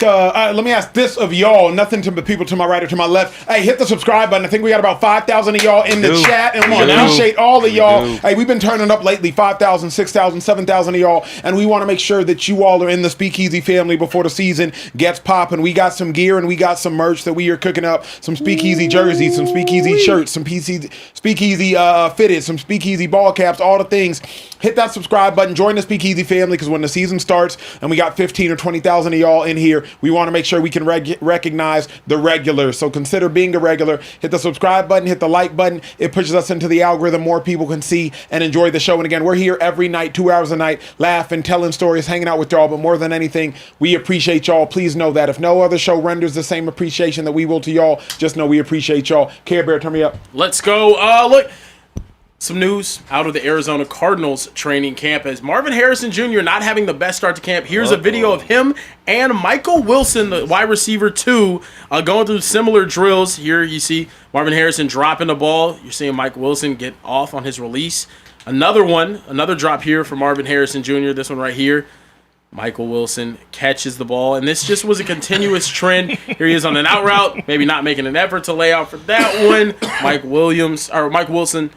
this of y'all. Nothing to the people to my right or to my left. Hey, hit the subscribe button. I think we got about 5,000 of y'all in the chat, and we appreciate all of y'all. Hey, we've been turning up lately. 5,000, 6,000, 7,000 of y'all, and we want to make sure that you all are in the Speakeasy family before the season gets popping. We got some gear and we got some merch that we are cooking up. Some Speakeasy jerseys, some Speakeasy shirts, some Speakeasy fitted, some Speakeasy ball caps, all the things. Hit that subscribe button. Join the Speakeasy family, because when the season starts and we got 15 or 20,000 of y'all in here, we want to make sure we can recognize the regulars. So consider being a regular. Hit the subscribe button, hit the like button. It pushes us into the algorithm. More people can see and enjoy the show. And again, we're here every night, 2 hours a night, laughing, telling stories, hanging out with y'all. But more than anything, we appreciate y'all. Please know that if no other show renders the same appreciation that we will to y'all, just know we appreciate y'all. Carebear, turn me up. Let's go. Look. Some news out of the Arizona Cardinals training camp as Marvin Harrison Jr. not having the best start to camp. Here's a video of him and Michael Wilson, the wide receiver 2, going through similar drills. Here you see Marvin Harrison dropping the ball. You're seeing Mike Wilson get off on his release. Another drop here for Marvin Harrison Jr., this one right here. Michael Wilson catches the ball, and this just was a continuous trend. Here he is on an out route, maybe not making an effort to lay out for that one. Mike Wilson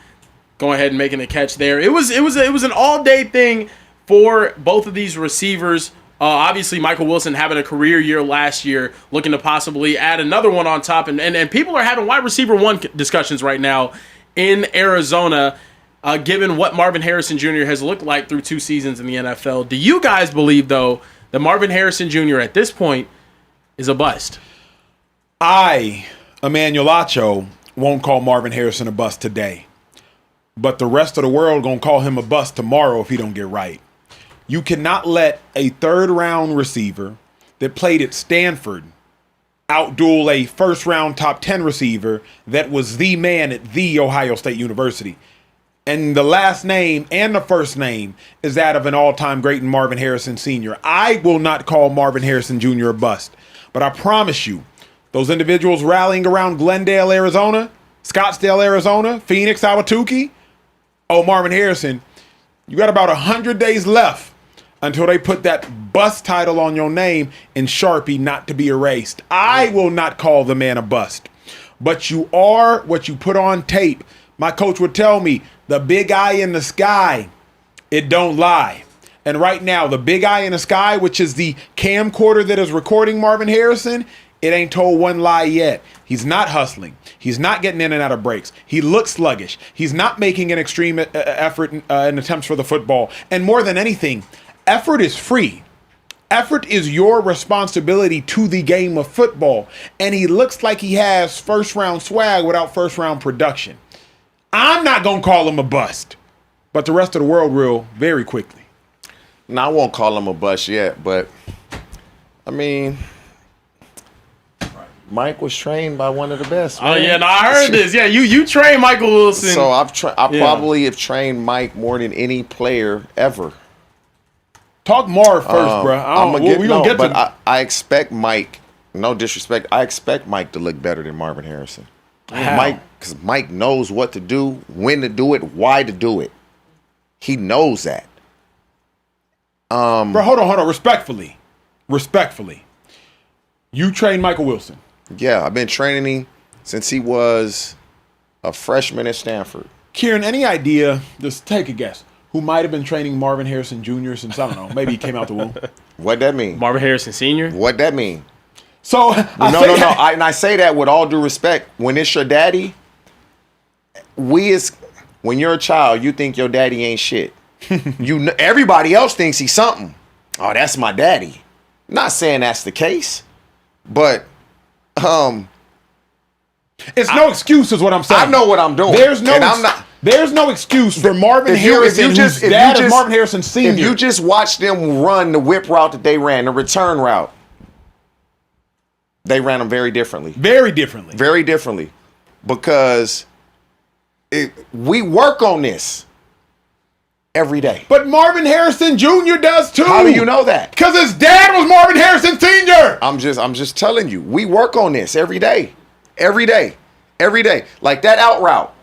going ahead and making a catch there. It was an all-day thing for both of these receivers. Obviously, Michael Wilson having a career year last year, looking to possibly add another one on top. And people are having wide receiver one discussions right now in Arizona, given what Marvin Harrison Jr. has looked like through 2 seasons in the NFL. Do you guys believe, though, that Marvin Harrison Jr. at this point is a bust? Emmanuel Acho, won't call Marvin Harrison a bust today. But the rest of the world gonna call him a bust tomorrow if he don't get right. You cannot let a third-round receiver that played at Stanford outduel a first-round top 10 receiver that was the man at the Ohio State University. And the last name and the first name is that of an all-time great in Marvin Harrison Sr. I will not call Marvin Harrison Jr. a bust. But I promise you, those individuals rallying around Glendale, Arizona, Scottsdale, Arizona, Phoenix, Ahwatukee, Marvin Harrison, you got about 100 days left until they put that bust title on your name in Sharpie not to be erased. I will not call the man a bust. But you are what you put on tape. My coach would tell me, the big eye in the sky, it don't lie. And right now, the big eye in the sky, which is the camcorder that is recording Marvin Harrison, it ain't told one lie yet. He's not hustling. He's not getting in and out of breaks. He looks sluggish. He's not making an extreme effort in attempts for the football. And more than anything, effort is free. Effort is your responsibility to the game of football. And he looks like he has first-round swag without first-round production. I'm not going to call him a bust. But the rest of the world will very quickly. No, I won't call him a bust yet, but, I mean, Mike was trained by one of the best. Man. Oh, yeah, no, I heard this. Yeah, you trained Michael Wilson. So I probably have trained Mike more than any player ever. Talk Marv first, bro. I expect Mike, no disrespect, I expect Mike to look better than Marvin Harrison. How? Because Mike knows what to do, when to do it, why to do it. He knows that. Bro, hold on. Respectfully. You trained Michael Wilson. Yeah, I've been training him since he was a freshman at Stanford. Kieran, any idea, just take a guess, who might have been training Marvin Harrison Jr. since, I don't know, maybe he came out the womb? What'd that mean? Marvin Harrison Sr.? What'd that mean? So, I say that with all due respect. When it's your daddy, when you're a child, you think your daddy ain't shit. Everybody else thinks he's something. Oh, that's my daddy. Not saying that's the case, but it's no excuse, is what I'm saying. I know what I'm doing. There's no excuse for Marvin Harrison, whose dad is Marvin Harrison Sr. If you just watch them run the whip route that they ran, the return route, they ran them very differently. Very differently. Because we work on this every day. But Marvin Harrison Jr. does too. How do you know that? Because his dad was Marvin Harrison Sr. I'm just telling you, we work on this every day. Every day. Like that out route.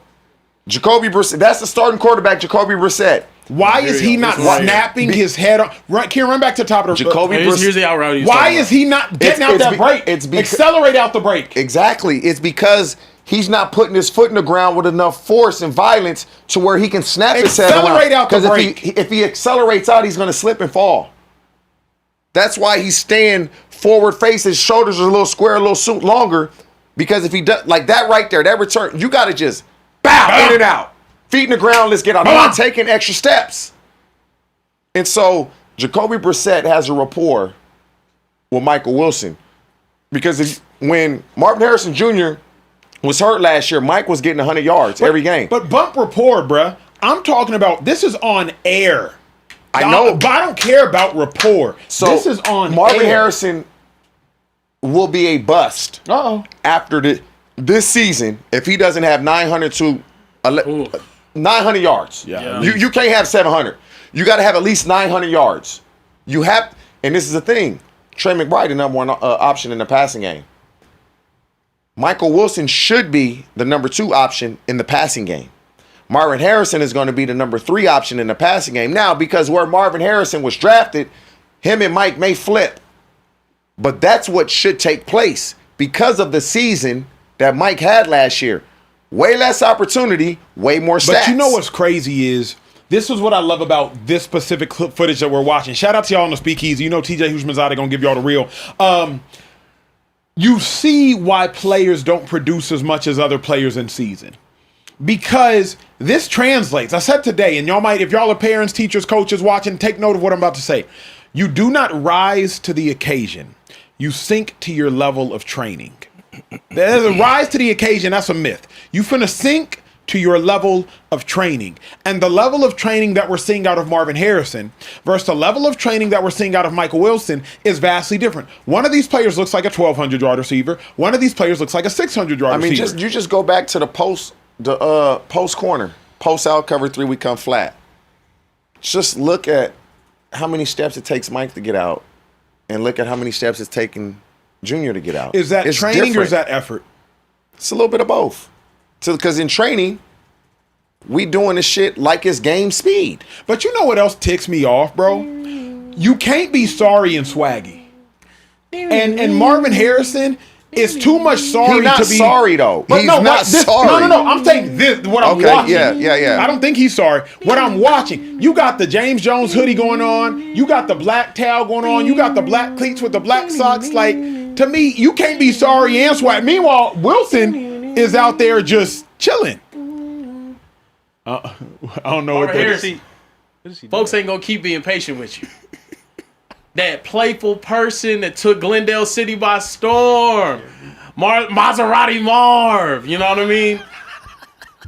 Jacoby Brissett, that's the starting quarterback, Jacoby Brissett. Why is he not snapping his head on? Can you run back to the top of the Jacoby Brissett? Here's the out route. Why is he not getting out that break? Accelerate out the break. Exactly. It's because he's not putting his foot in the ground with enough force and violence to where he can snap his head around. Accelerate out the break. Because if he accelerates out, he's going to slip and fall. That's why he's staying forward face. His shoulders are a little square, a little longer. Because if he does, like that right there, that return, you got to just bow in and out. Feet in the ground, let's get out. I'm not taking extra steps. And so Jacoby Brissett has a rapport with Michael Wilson. Because when Marvin Harrison Jr. was hurt last year, Mike was getting 100 yards every game. But bump rapport, bruh. I'm talking about, this is on air. I know. But I don't care about rapport. So this is on Marvin air. Harrison will be a bust after this season if he doesn't have 900 yards. Yeah. You can't have 700. You got to have at least 900 yards. You have, and this is the thing, Trey McBride, the number one option in the passing game. Michael Wilson should be the number 2 option in the passing game. Marvin Harrison is going to be the number 3 option in the passing game. Now, because where Marvin Harrison was drafted, him and Mike may flip. But that's what should take place because of the season that Mike had last year. Way less opportunity, way more stats. But you know what's crazy is this is what I love about this specific clip footage that we're watching. Shout out to y'all on the Speakeasy. You know TJ Hushmanzadeh gonna give y'all the real. You see why players don't produce as much as other players in season. Because this translates. I said today, and y'all might, if y'all are parents, teachers, coaches watching, take note of what I'm about to say. You do not rise to the occasion. You sink to your level of training. There's a rise to the occasion. That's a myth. You finna sink to your level of training. And the level of training that we're seeing out of Marvin Harrison versus the level of training that we're seeing out of Michael Wilson is vastly different. One of these players looks like a 1,200-yard receiver. One of these players looks like a 600-yard receiver. You just go back to the post corner. Post out, cover 3, we come flat. Just look at how many steps it takes Mike to get out and look at how many steps it's taking Junior to get out. Is that it's training different. or is that effort? It's a little bit of both. Because in training, we doing this shit like it's game speed. But you know what else ticks me off, bro? You can't be sorry and swaggy. And Marvin Harrison is too much sorry He's not to be sorry though. But He's no, not sorry. No. I'm saying this. What I'm watching. Yeah. I don't think he's sorry. What I'm watching, you got the James Jones hoodie going on. You got the black towel going on. You got the black cleats with the black socks. Like, to me, you can't be sorry and swag. Meanwhile, Wilson is out there just chilling. I don't know what that is. Folks ain't gonna keep being patient with you. That playful person that took Glendale City by storm. Maserati Marv, you know what I mean?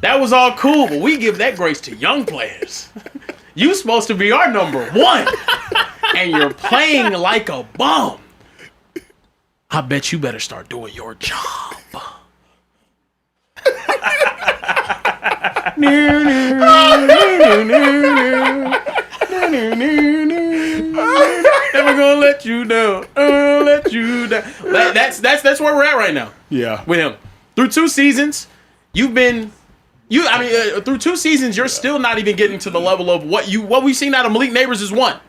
That was all cool, but we give that grace to young players. You supposed to be our number 1, and you're playing like a bum. I bet you better start doing your job. Never gonna let you down. Let you down. That's where we're at right now. Yeah. With him. Through 2 seasons, through 2 seasons, you're still not even getting to the level of what we've seen out of Malik Neighbors is 1.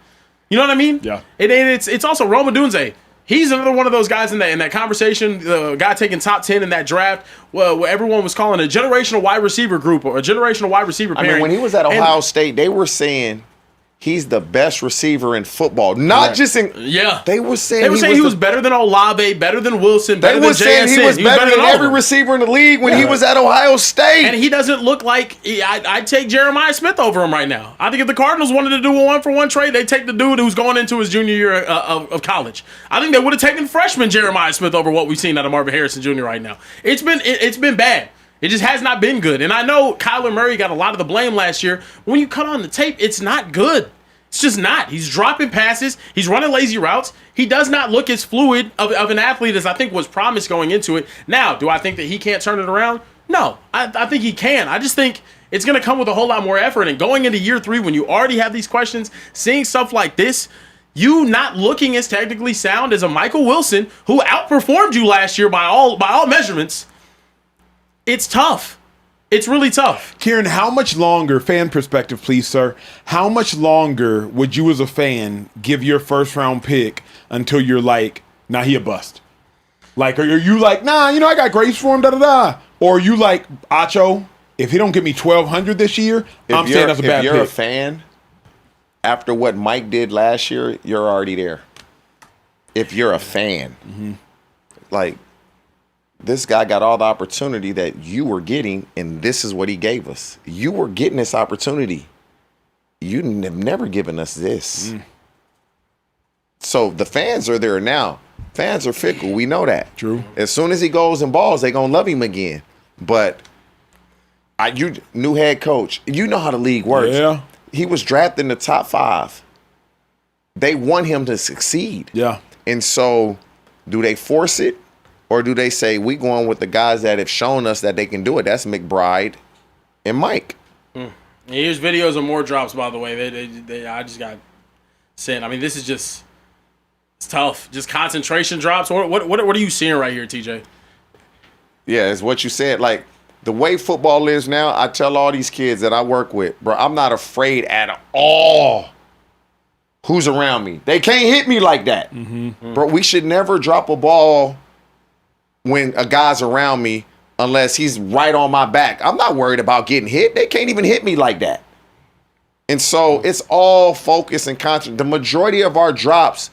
You know what I mean? Yeah. It's also Roma Dunze. He's another one of those guys in that conversation, the guy taking top 10 in that draft, where everyone was calling a generational wide receiver group or a generational wide receiver pairing. I mean, when he was at Ohio State, they were saying he's the best receiver in football. Not just in... Yeah. They were saying he was better than Olave, better than Wilson, better than JSN. They were saying he was better than every receiver in the league when he was at Ohio State. And he doesn't look like... I'd take Jeremiah Smith over him right now. I think if the Cardinals wanted to do a 1-for-1 trade, they'd take the dude who's going into his junior year of college. I think they would have taken freshman Jeremiah Smith over what we've seen out of Marvin Harrison Jr. right now. It's been bad. It just has not been good. And I know Kyler Murray got a lot of the blame last year. When you cut on the tape, it's not good. It's just not. He's dropping passes. He's running lazy routes. He does not look as fluid of an athlete as I think was promised going into it. Now, do I think that he can't turn it around? No, I think he can. I just think it's going to come with a whole lot more effort. And going into year 3, when you already have these questions, seeing stuff like this, you not looking as technically sound as a Michael Wilson, who outperformed you last year by all measurements, it's tough. It's really tough. Kieran, how much longer, fan perspective, please, sir, how much longer would you as a fan give your first-round pick until you're like, nah, he a bust? Like, are you like, nah, I got grace for him, da-da-da? Or are you like, Acho, if he don't give me 1,200 this year, I'm saying that's a bad pick. If you're a fan, after what Mike did last year, you're already there. If you're a fan. Like, this guy got all the opportunity that you were getting, and this is what he gave us. You were getting this opportunity. You have never given us this. So the fans are there now. Fans are fickle. We know that. True. As soon as he goes and balls, they're going to love him again. But you new head coach, you know how the league works. Yeah. He was drafted in the top 5. They want him to succeed. Yeah. And so do they force it? Or do they say, we going with the guys that have shown us that they can do it? That's McBride and Mike. Here's videos of more drops, by the way. I just got sent. I mean, this is just... It's tough. Just concentration drops. What are you seeing right here, TJ? Yeah, it's what you said. Like, the way football is now, I tell all these kids that I work with, bro, I'm not afraid at all who's around me. They can't hit me like that. Bro, we should never drop a ball when a guy's around me unless he's right on my back. I'm not worried about getting hit. They can't even hit me like that. And so it's all focus and concentrate. The majority of our drops,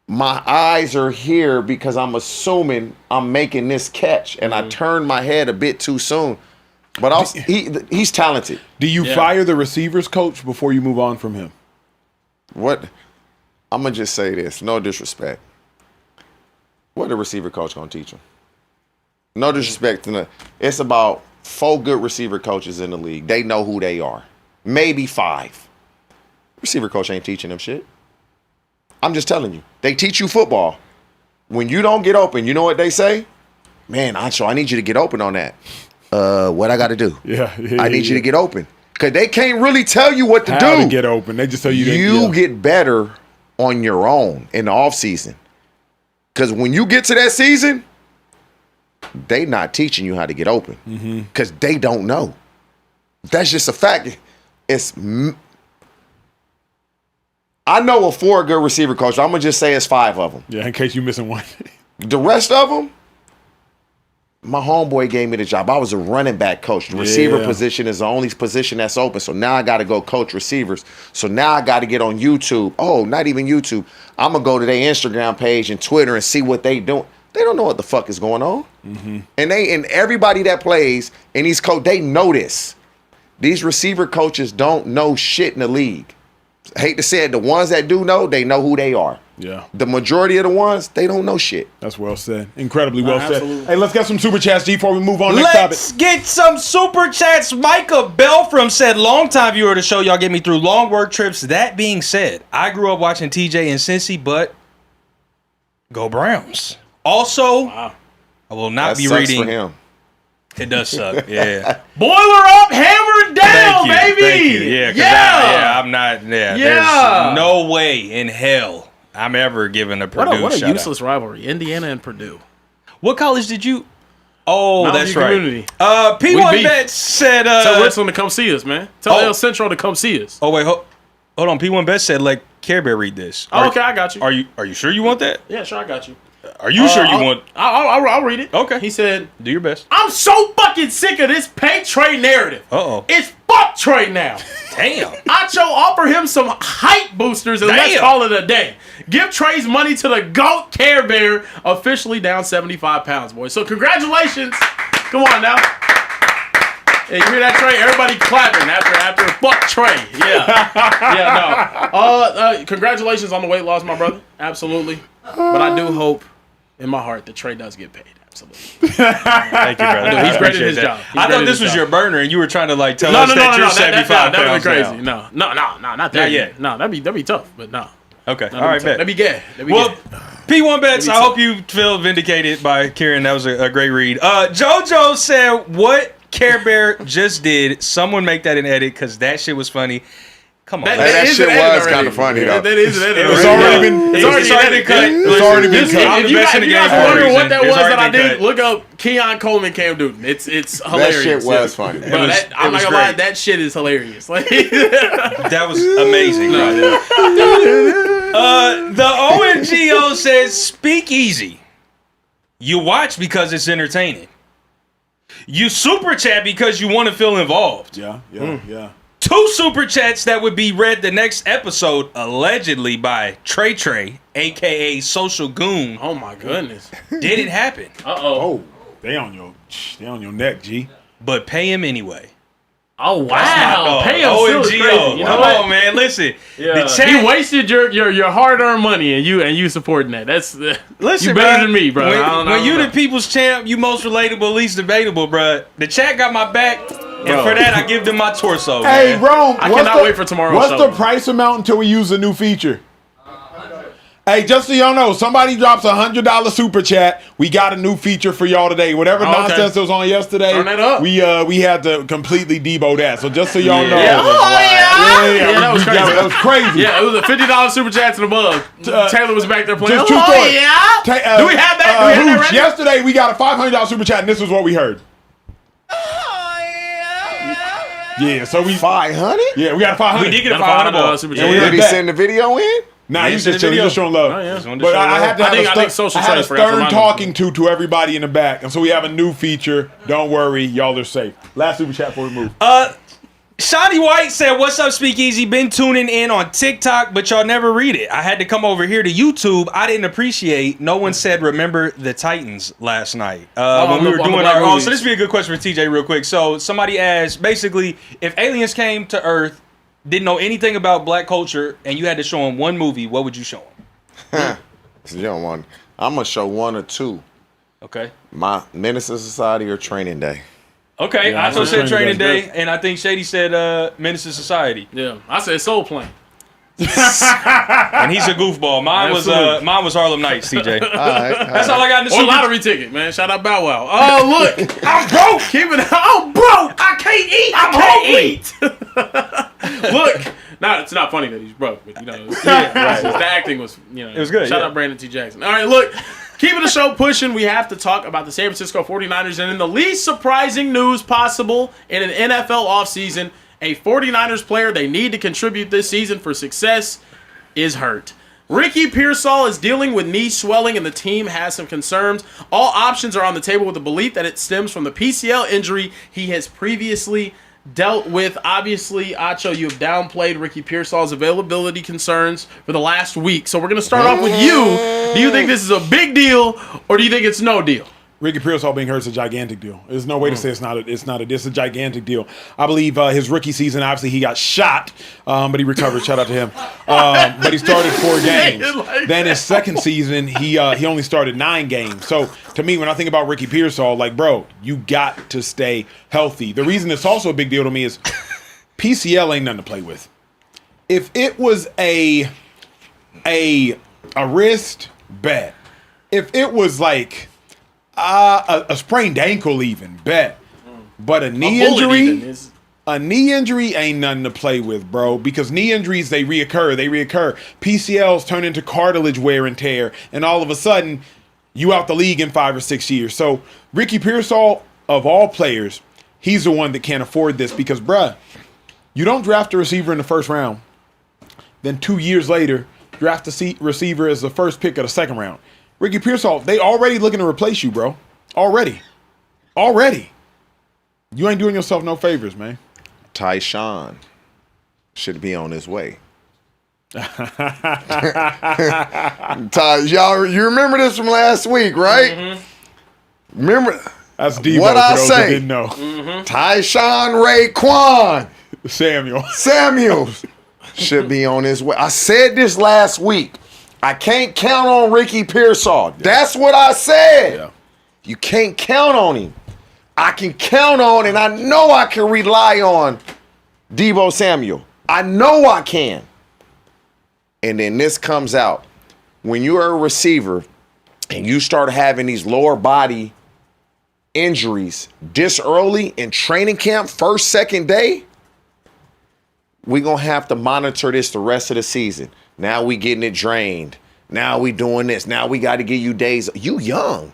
my eyes are here because I'm assuming I'm making this catch, and I turned my head a bit too soon. But he's talented. Do you fire the receivers coach before you move on from him? What? I'm going to just say this. No disrespect. What the receiver coach going to teach him? No disrespect. It's about 4 good receiver coaches in the league. They know who they are. Maybe 5. Receiver coach ain't teaching them shit. I'm just telling you. They teach you football. When you don't get open, you know what they say? Man, Acho, I need you to get open on that. What I got to do? I need you to get open. Because they can't really tell you what to do. How to get open. They just tell you. You get better on your own in the offseason. Because when you get to that season, they not teaching you how to get open. Because they don't know. That's just a fact. I know of 4 good receiver coaches. I'm going to just say it's 5 of them. Yeah, in case you're missing one. The rest of them, my homeboy gave me the job. I was a running back coach. The receiver position is the only position that's open. So now I got to go coach receivers. So now I got to get on YouTube. Oh, not even YouTube. I'm going to go to their Instagram page and Twitter and see what they doing. They don't know what the fuck is going on. And everybody that plays and these they know this. These receiver coaches don't know shit in the league. I hate to say it, the ones that do know, they know who they are. Yeah. The majority of the ones, they don't know shit. That's well said. Incredibly well absolutely. said. Hey, let's get some super chats, G, before we move on. Next Let's get some super chats. Micah Belfram said, long time viewer of the show. Y'all get me through long work trips. That being said, I grew up watching TJ and Cincy, but go Browns. Also, I will not be reading. For him. It does suck. Yeah. Boiler up, hammer down, baby. Thank you. Yeah. I'm not. Yeah. There's no way in hell I'm ever giving a Purdue What a shout useless rivalry, Indiana and Purdue. What college did you? Oh, Mountain that's View right. Community. P1 Bet said. Tell Richland to come see us, man. Tell El Centro to come see us. Oh wait, hold on. P1 Bet said let Carebear read this. Okay, I got you. Are you sure you want that? Yeah, sure, I got you. Are you sure you want? I'll read it. Okay. He said, do your best. I'm so fucking sick of this pay Trey narrative. Uh-oh. It's fuck Trey now. Damn. Acho offer him some hype boosters and let's call it a day. Give Trey's money to the GOAT Carebear, officially down 75 pounds, boys. So congratulations. Come on now. Hey, you hear that, Trey? Everybody clapping after fuck Trey. Yeah. Congratulations on the weight loss, my brother. Absolutely. But I do hope in my heart that Trey does get paid. Absolutely. Thank you, brother. He's great at his job. I thought this was your burner, and you were trying to tell us that you're 75 pounds. That'd be crazy. Now. No, not that yet. No, that'd be tough, but no. Okay. All right, bet. That'd be good. Well, P1 Bets, I hope you feel vindicated by Kieran. That was a great read. JoJo said, what Carebear just did, someone make that an edit, because that shit was funny. Come on. That shit was kind of funny, though. That is an edit. It's already been cut. It's already been cut. If you guys wondering what that was that I did, look up Keon Coleman Cam Newton. It's hilarious. That shit was funny. I'm not gonna lie, that shit is hilarious. That was amazing. The ONGO says, Speakeasy. You watch because it's entertaining. You super chat because you want to feel involved. Yeah. 2 super chats that would be read the next episode, allegedly by Trey, aka Social Goon. Oh my goodness. Did it happen? Oh, they on your neck, G. But pay him anyway. Oh wow. Pay him still is crazy. You know Come what? on, man. Listen. Yeah. The chat, he wasted your hard-earned money and you supporting that. That's listen, you better than me, bro. When you the people's champ, you most relatable, least debatable, bro. The chat got my back. And for that, I give them my torso. Hey, man. Rome, I cannot wait for tomorrow's What's show. the price amount until we use a new feature? Hey, just so y'all know, somebody drops a $100 super chat. We got a new feature for y'all today. Whatever nonsense that was on yesterday, turn that up. we had to completely debo that. So just so y'all know, Yeah, that was crazy. That was crazy. Yeah, it was a $50 super chats and above. Taylor was back there playing. Just true story. Do we have that? Ready? Yesterday we got a $500 super chat, and this is what we heard. Yeah, so we 500? Yeah, we got a 500. We did get a $500 super Yeah, chat. we Did heard he that. send the video in? Nah, Yeah, he's sent just the chilling. He's video. just showing love. Oh, yeah. Just wanted to But show I love. had to have I think social I had a trade forgot to stern remind talking him. to everybody in the back. And so we have a new feature. Don't worry, y'all are safe. Last super chat before we move. Shawnee White said, "What's up, Speakeasy? Been tuning in on TikTok, but y'all never read it. I had to come over here to YouTube. I didn't appreciate. No one said remember the Titans last night when we were doing our. Oh, so this would be a good question for TJ, real quick. So somebody asked, basically, if aliens came to Earth, didn't know anything about black culture, and you had to show them one movie, what would you show them? So you don't want. I'm gonna show one or two. Okay. My Menace to Society or Training Day. Okay, Yeah, I also said Training Day. Day, and I think Shady said Menace to Society. Yeah, I said Soul Plane. And he's a goofball. Mine was Harlem Nights, TJ. That's all I got in the Or super. lottery ticket, man. Shout out Bow Wow. Oh, look. I'm broke. Keep it. I'm broke. I can't eat. I'm hungry. Look. Nah, it's not funny that he's broke, but, you know. The acting was, you know. It was good, Shout yeah. out Brandon T. Jackson. All right, look. Keeping the show pushing, we have to talk about the San Francisco 49ers. And in the least surprising news possible in an NFL offseason, a 49ers player they need to contribute this season for success is hurt. Ricky Pearsall is dealing with knee swelling, and the team has some concerns. All options are on the table with the belief that it stems from the PCL injury he has previously dealt with. Obviously, Acho, you have downplayed Ricky Pearsall's availability concerns for the last week. So we're going to start off with you. Do you think this is a big deal, or do you think it's no deal? Ricky Pearsall being hurt is a gigantic deal. There's no way to say it's not. It's a gigantic deal. I believe his rookie season, obviously he got shot, but he recovered. Shout out to him. But he started 4 games. Then his second season, he only started 9 games. So to me, when I think about Ricky Pearsall, like, bro, you got to stay healthy. The reason it's also a big deal to me is PCL ain't nothing to play with. If it was a wrist, bet. If it was like a sprained ankle, even bet. But a knee injury ain't nothing to play with, bro. Because knee injuries, they reoccur. PCLs turn into cartilage wear and tear, and all of a sudden, you out the league in 5 or 6 years. So Ricky Pearsall, of all players, he's the one that can't afford this because, bruh, you don't draft a receiver in the first round, then 2 years later, draft a receiver as the first pick of the second round. Ricky Pearsall, they already looking to replace you, bro. Already. You ain't doing yourself no favors, man. Tyshawn should be on his way. Y'all, you remember this from last week, right? Mm-hmm. Remember that's Devo, what I say? Didn't know. Mm-hmm. Tyshawn Raekwon Samuels should be on his way. I said this last week. I can't count on Ricky Pearsall. Yeah. That's what I said. Yeah. You can't count on him. I can count on, and I know I can rely on Deebo Samuel. I know I can. And then this comes out. When you're a receiver and you start having these lower body injuries this early in training camp, first, second day, we're going to have to monitor this the rest of the season. Now we getting it drained. Now we doing this. Now we got to give you days. You young.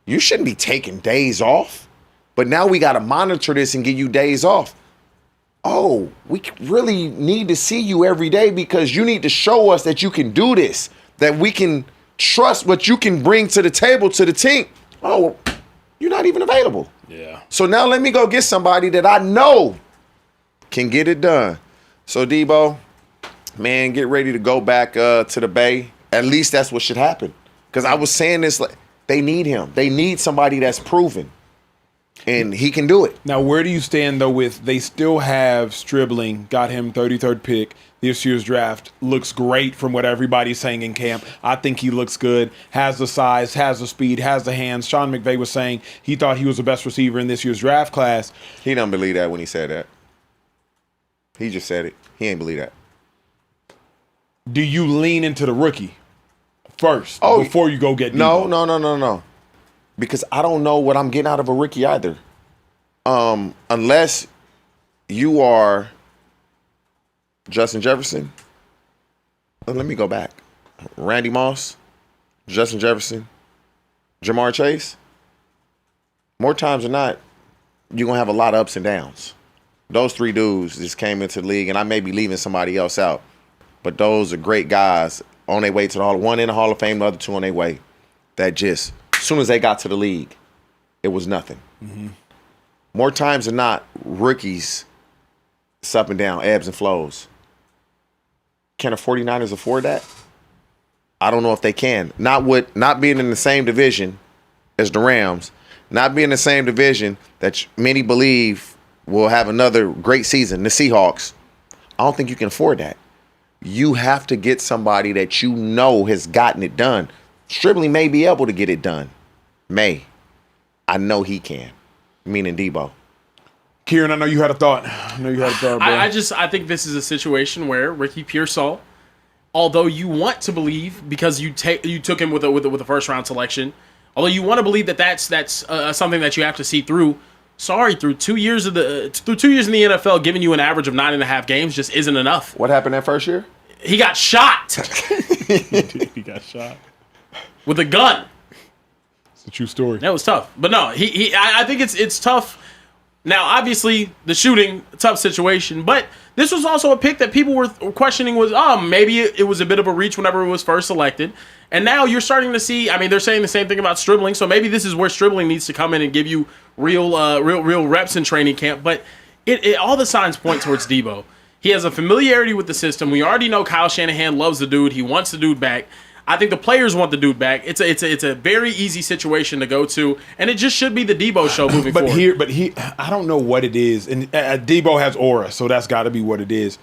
You shouldn't be taking days off. But now we got to monitor this and give you days off. Oh, we really need to see you every day because you need to show us that you can do this, that we can trust what you can bring to the table, to the team. Oh, you're not even available. Yeah. So now let me go get somebody that I know can get it done. So, Deebo, man, get ready to go back to the Bay. At least that's what should happen. Because I was saying this, like, they need him. They need somebody that's proven. And he can do it. Now, where do you stand, though, with they still have Stribling, got him 33rd pick this year's draft, looks great from what everybody's saying in camp. I think he looks good, has the size, has the speed, has the hands. Sean McVay was saying he thought he was the best receiver in this year's draft class. He don't believe that when he said that. He just said it. He ain't believe that. Do you lean into the rookie first before you go get Deebo? No. Because I don't know what I'm getting out of a rookie either. Unless you are Justin Jefferson. Let me go back. Randy Moss, Justin Jefferson, Jamar Chase. More times than not, you're going to have a lot of ups and downs. Those 3 dudes just came into the league, and I may be leaving somebody else out. But those are great guys on their way to the one in the Hall of Fame, the other two on their way. That just, as soon as they got to the league, it was nothing. More times than not, rookies, it's up and down, ebbs and flows. Can the 49ers afford that? I don't know if they can. Not being in the same division as the Rams, not being in the same division that many believe will have another great season, the Seahawks. I don't think you can afford that. You have to get somebody that you know has gotten it done. Stribling may be able to get it done. I know he can. Meaning Debo. Kieran, I know you had a thought. Bro. I think this is a situation where Ricky Pearsall, although you want to believe because you took him with a first round selection, although you want to believe that's something that you have to see through. Sorry, through 2 years in the NFL, giving you an average of 9.5 games just isn't enough. What happened that first year? He got shot. He got shot with a gun. It's a true story. That was tough, but no, I think it's tough. Now, obviously, the shooting, tough situation, but this was also a pick that people were questioning was, maybe it was a bit of a reach whenever it was first selected. And now you're starting to see, they're saying the same thing about Stribling, so maybe this is where Stribling needs to come in and give you real reps in training camp. But all the signs point towards Debo. He has a familiarity with the system. We already know Kyle Shanahan loves the dude. He wants the dude back. I think the players want the dude back. It's a very easy situation to go to, and it just should be the Debo show moving forward. I don't know what it is, and Debo has aura, so that's got to be what it is.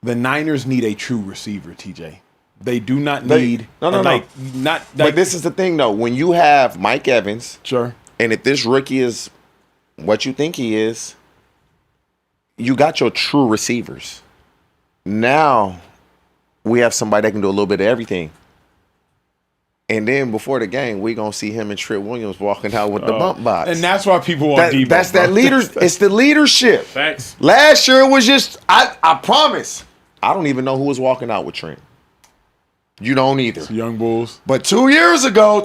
The Niners need a true receiver, TJ. They do not need. No. But this is the thing, though. When you have Mike Evans, sure, and if this rookie is what you think he is, you got your true receivers. Now we have somebody that can do a little bit of everything. And then before the game, we gonna see him and Trent Williams walking out with the bump box, and that's why people want Debo. That's that leader. It's the leadership. Thanks. Last year it was just I promise. I don't even know who was walking out with Trent. You don't either. It's young bulls. But 3 years ago,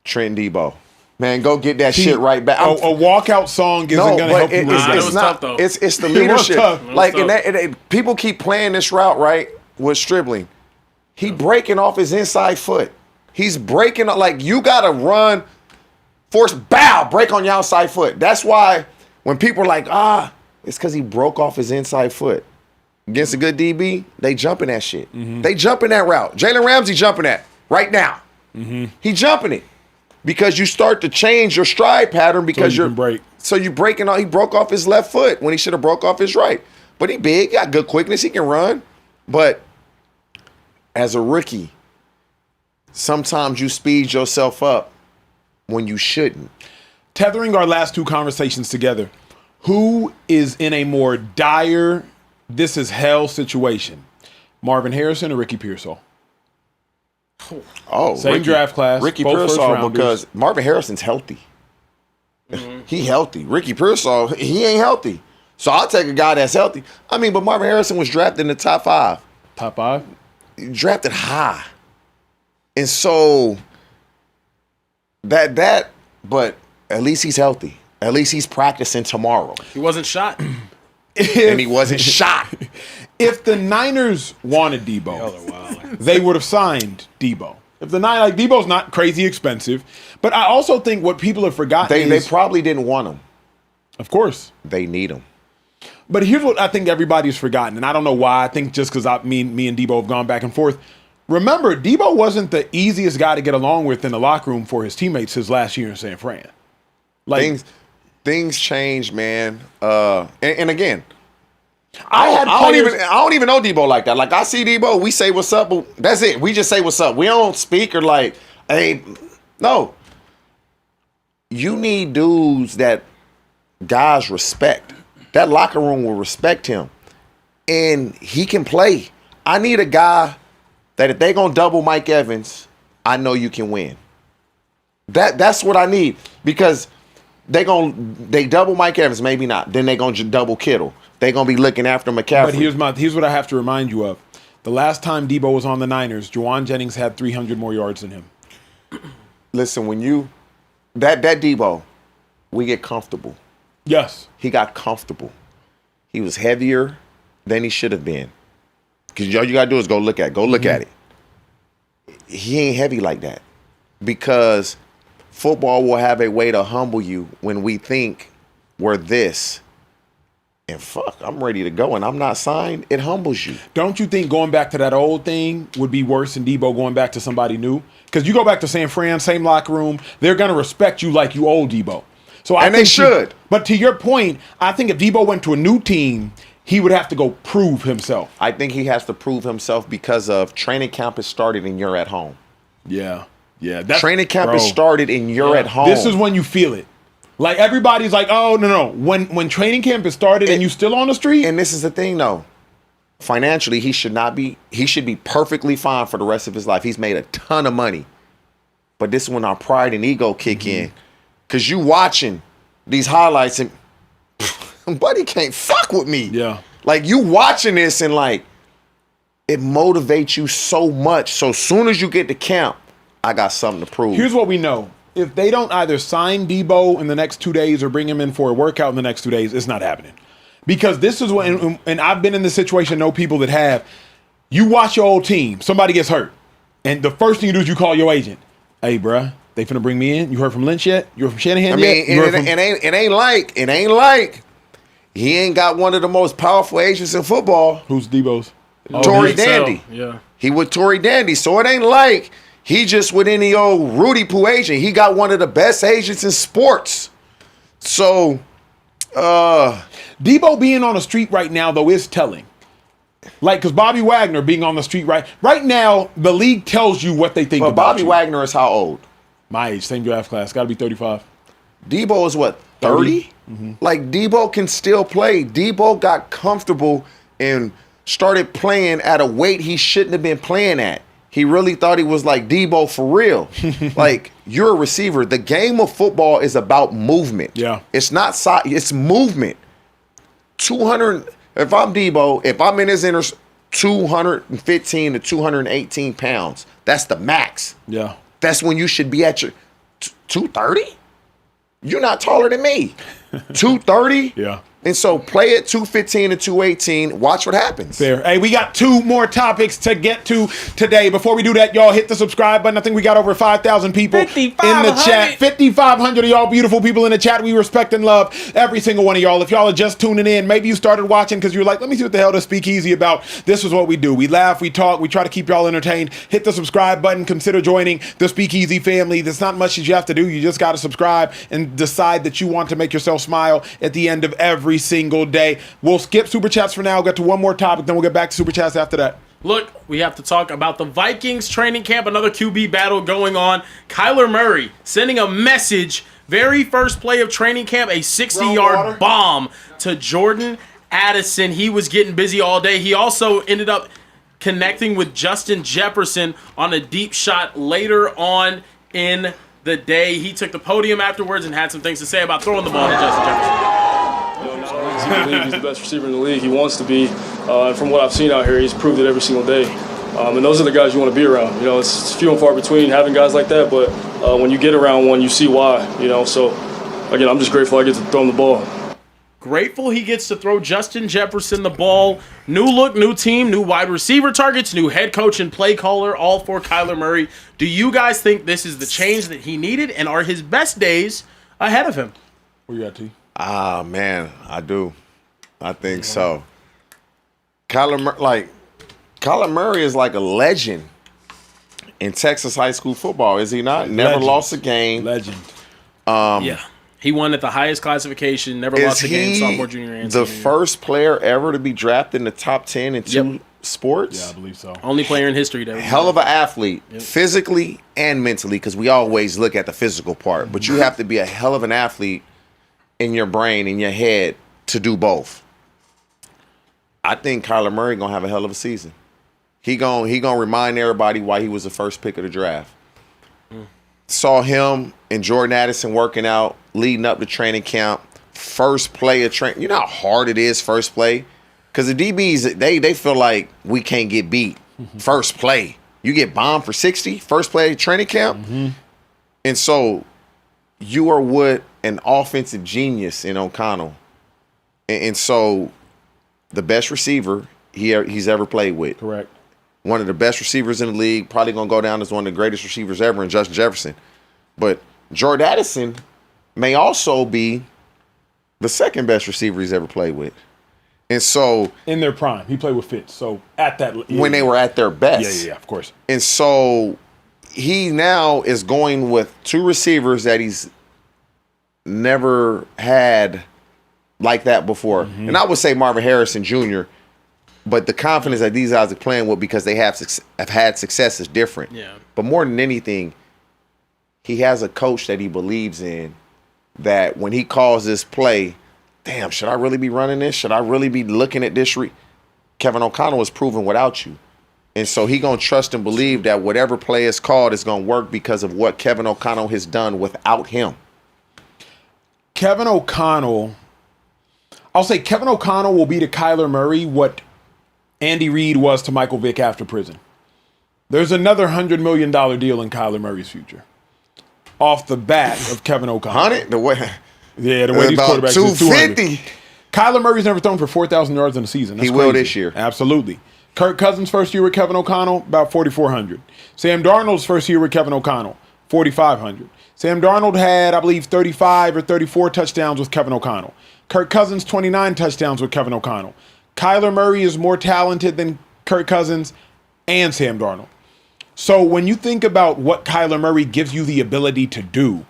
Trent and Debo. Man, go get that shit right back. A walkout song isn't gonna help you. It's not. Tough, it's the leadership. Like tough. People keep playing this route right with Stribling. He breaking off his inside foot. He's breaking, like, you got to run, force, break on your outside foot. That's why when people are like, it's because he broke off his inside foot. Against a good DB, they jumping that shit. Mm-hmm. They jumping that route. Jalen Ramsey jumping that right now. Mm-hmm. He jumping it because you start to change your stride pattern because you can break. So you breaking off. He broke off his left foot when he should have broke off his right. But he big, got good quickness. He can run. But as a rookie, sometimes you speed yourself up when you shouldn't. Tethering our last two conversations together, who is in a more dire, this is hell situation? Marvin Harrison or Ricky Pearsall? Oh, same draft class. Ricky both Pearsall, because Marvin Harrison's healthy. Mm-hmm. He healthy. Ricky Pearsall, he ain't healthy. So I'll take a guy that's healthy. But Marvin Harrison was drafted in the top 5. Top 5? Drafted high. And so but at least he's healthy. At least he's practicing tomorrow. He wasn't shot. And he wasn't shot. If the Niners wanted Debo, they would have signed Debo. If the Niners, Debo's not crazy expensive, but I also think what people have forgotten they probably didn't want him. Of course. They need him. But here's what I think everybody's forgotten, and I don't know why. I think just because me and Debo have gone back and forth. Remember, Debo wasn't the easiest guy to get along with in the locker room for his teammates his last year in San Fran. Like things change, man. And again, I don't even know Debo like that. Like, I see Debo, we say what's up, but that's it. We just say what's up. We don't speak or like, hey, no. You need dudes that guys respect. That locker room will respect him. And he can play. I need a guy that if they gonna double Mike Evans, I know you can win. That's what I need. Because they double Mike Evans, maybe not. Then they gonna double Kittle. They gonna be looking after McCaffrey. But here's what I have to remind you of. The last time Debo was on the Niners, Juwan Jennings had 300 more yards than him. Listen, when you that Debo, we get comfortable. Yes. He got comfortable. He was heavier than he should have been. because all you gotta do is go look at it. He ain't heavy like that, because football will have a way to humble you when we think we're this. And fuck, I'm ready to go and I'm not signed. It humbles you. Don't you think going back to that old thing would be worse than Debo going back to somebody new? Because you go back to San Fran, same locker room, they're going to respect you like you old Debo. So I And think they should. But to your point, I think if Debo went to a new team, he would have to go prove himself. I think he has to prove himself because of training camp has started and you're at home. Yeah. That's, Training camp has started and you're at home. This is when you feel it. Like, everybody's like, oh, no. When training camp has started and you still on the street. And this is the thing, though. Financially, he should be perfectly fine for the rest of his life. He's made a ton of money. But this is when our pride and ego kick in. Because you watching these highlights and buddy can't fuck with me. Yeah. Like, you watching this and, like, it motivates you so much. So as soon as you get to camp, I got something to prove. Here's what we know. If they don't either sign Debo in the next 2 days or bring him in for a workout in the next 2 days, it's not happening. Because this is when, and I've been in this situation, know people that have, you watch your old team, somebody gets hurt, and the first thing you do is you call your agent. Hey, bruh, they finna bring me in. You heard from Lynch yet? You heard from Shanahan yet? It ain't like he ain't got one of the most powerful agents in football. Who's Debo's? Tory Dandy. Yeah. He with Tory Dandy. So it ain't like he just with any old Rudy Poo agent. He got one of the best agents in sports. So, Debo being on the street right now, though, is telling. Like, because Bobby Wagner being on the street right now, the league tells you what they think but about Bobby you. Wagner is how old? My age, same draft class. Got to be 35. Debo is what, 30? Like, Debo can still play. Debo got comfortable and started playing at a weight he shouldn't have been playing at. He really thought he was like Debo for real. Like, you're a receiver. The game of football is about movement. Yeah. It's not size, it's movement. 200, if I'm Debo, if I'm in his 215 to 218 pounds, that's the max. Yeah. That's when you should be at your 230? You're not taller than me. 230? Yeah. And so play at 215 to 218. Watch what happens. Fair. Hey, we got 2 more topics to get to today. Before we do that, y'all hit the subscribe button. I think we got over 5,000 people in the chat. 5,500 of y'all beautiful people in the chat. We respect and love every single one of y'all. If y'all are just tuning in, maybe you started watching because you were like, let me see what the hell this Speakeasy about. This is what we do. We laugh, we talk, we try to keep y'all entertained. Hit the subscribe button. Consider joining the Speakeasy family. There's not much that you have to do. You just got to subscribe and decide that you want to make yourself smile at the end of every single day. We'll skip super chats for now. Get to one more topic, then we'll get back to super chats after that. Look, we have to talk about the Vikings training camp, another QB battle going on. Kyler Murray sending a message, very first play of training camp, a 60-yard bomb to Jordan Addison. He was getting busy all day. He also ended up connecting with Justin Jefferson on a deep shot later on in the day. He took the podium afterwards and had some things to say about throwing the ball to Justin Jefferson. He believes he's the best receiver in the league. He wants to be. And from what I've seen out here, he's proved it every single day. And those are the guys you want to be around. You know, it's few and far between having guys like that, but when you get around one, you see why. You know, so again, I'm just grateful I get to throw him the ball. Grateful he gets to throw Justin Jefferson the ball. New look, new team, new wide receiver targets, new head coach and play caller, all for Kyler Murray. Do you guys think this is the change that he needed, and are his best days ahead of him? Where you at, T? Ah, man, I do. I think so. Kyler Murray is like a legend in Texas high school football, is he not? Never lost a game. Legend. Yeah. He won at the highest classification, never lost a game, sophomore, junior, and the senior year. first player ever to be drafted in the top 10 in two sports? Yeah, I believe so. Only player in history that Hell of an athlete, physically and mentally, because we always look at the physical part. But you have to be a hell of an athlete in your brain, in your head, to do both. I think Kyler Murray gonna have a hell of a season. He gonna remind everybody why he was the first pick of the draft. Saw him and Jordan Addison working out, leading up to training camp. First play of training. You know how hard it is first play? Because the DBs, they feel like we can't get beat. First play. You get bombed for 60, first play of training camp. And so you are with an offensive genius in O'Connell. And so the best receiver, he's ever played with. Correct. One of the best receivers in the league, probably going to go down as one of the greatest receivers ever in Justin Jefferson. But Jordan Addison may also be the second best receiver he's ever played with. And so In their prime. He played with Fitz. So at that when they were at their best. Yeah, of course. And so he now is going with two receivers that he's never had like that before. And I would say Marvin Harrison Jr., but the confidence that these guys are playing with because they have had success is different. Yeah. But more than anything, he has a coach that he believes in, that when he calls this play, damn, should I really be running this? Should I really be looking at this? Kevin O'Connell is proven without you. And so he going to trust and believe that whatever play is called is going to work because of what Kevin O'Connell has done without him. Kevin O'Connell will be to Kyler Murray what Andy Reid was to Michael Vick after prison. There's another $100 million deal in Kyler Murray's future. Off the back of Kevin O'Connell. 100? The way these about quarterbacks 250. Kyler Murray's never thrown for 4,000 yards in a season. That's He will crazy. this year. Absolutely. Kirk Cousins' first year with Kevin O'Connell, about 4,400. Sam Darnold's first year with Kevin O'Connell, 4,500. Sam Darnold had, I believe, 35 or 34 touchdowns with Kevin O'Connell. Kirk Cousins, 29 touchdowns with Kevin O'Connell. Kyler Murray is more talented than Kirk Cousins and Sam Darnold. So when you think about what Kyler Murray gives you the ability to do,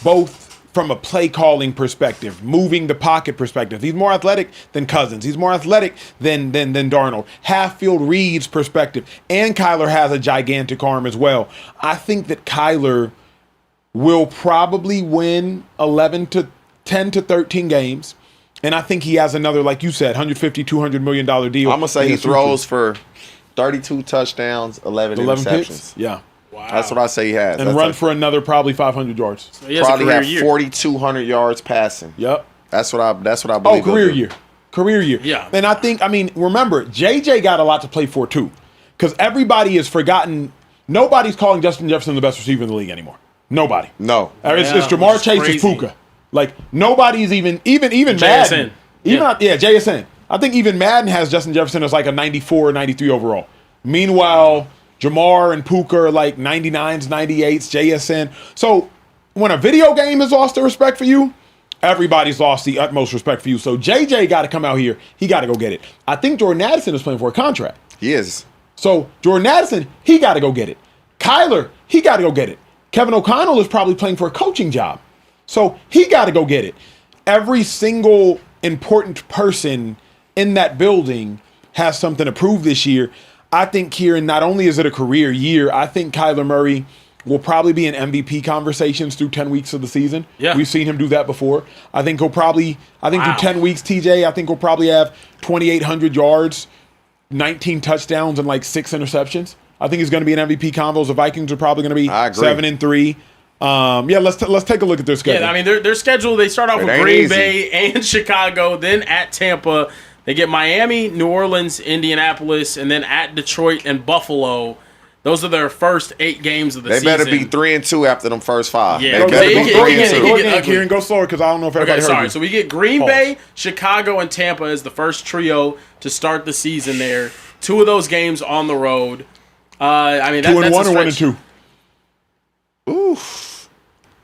both from a play calling perspective, moving the pocket perspective, he's more athletic than Cousins. He's more athletic than Darnold. Half-field reads perspective. And Kyler has a gigantic arm as well. I think that Kyler will probably win 10 to 13 games. And I think he has another, like you said, $150, $200 million deal. I'm going to say he throws for 32 touchdowns, 11 interceptions. Picks? Yeah. Wow. That's what I say he has. And run for another probably 500 yards. So he has probably a career have year. 4,200 yards passing. Yep. That's what I believe. Oh, career he'll do. year. Career year. Yeah. And I think, remember, JJ got a lot to play for too. Because everybody has forgotten, nobody's calling Justin Jefferson the best receiver in the league anymore. Nobody. No. It's Yeah, Jamar which is Chase, it's crazy. Puka. Like, nobody's even JSN. Madden. Yeah. JSN. I think even Madden has Justin Jefferson as like a 94 or 93 overall. Meanwhile, Jamar and Puka are like 99s, 98s, JSN. So when a video game has lost their respect for you, everybody's lost the utmost respect for you. So JJ got to come out here. He got to go get it. I think Jordan Addison is playing for a contract. He is. So Jordan Addison, he got to go get it. Kyler, he got to go get it. Kevin O'Connell is probably playing for a coaching job. So he got to go get it. Every single important person in that building has something to prove this year. I think, Kieran, not only is it a career year, I think Kyler Murray will probably be in MVP conversations through 10 weeks of the season. Yeah. We've seen him do that before. I think through 10 weeks, TJ, I think he'll probably have 2,800 yards, 19 touchdowns, and like 6 interceptions. I think he's going to be an MVP convo. The Vikings are probably going to be I agree. 7-3. Let's take a look at their schedule. Yeah, their schedule, they start off with ain't Green easy. Bay and Chicago, then at Tampa. They get Miami, New Orleans, Indianapolis, and then at Detroit and Buffalo. Those are their first 8 games of the They season. better be 3-2 after them first 5. Yeah. They better They be get- 3-2. they Go get again, ugly. Kieran, go slower because I don't know if everybody Okay, heard sorry. you. So we get Green Pause. Bay, Chicago, and Tampa as the first trio to start the season there. 2 of those games on the road. That's 2-1 a or stretch. 1-2? Oof.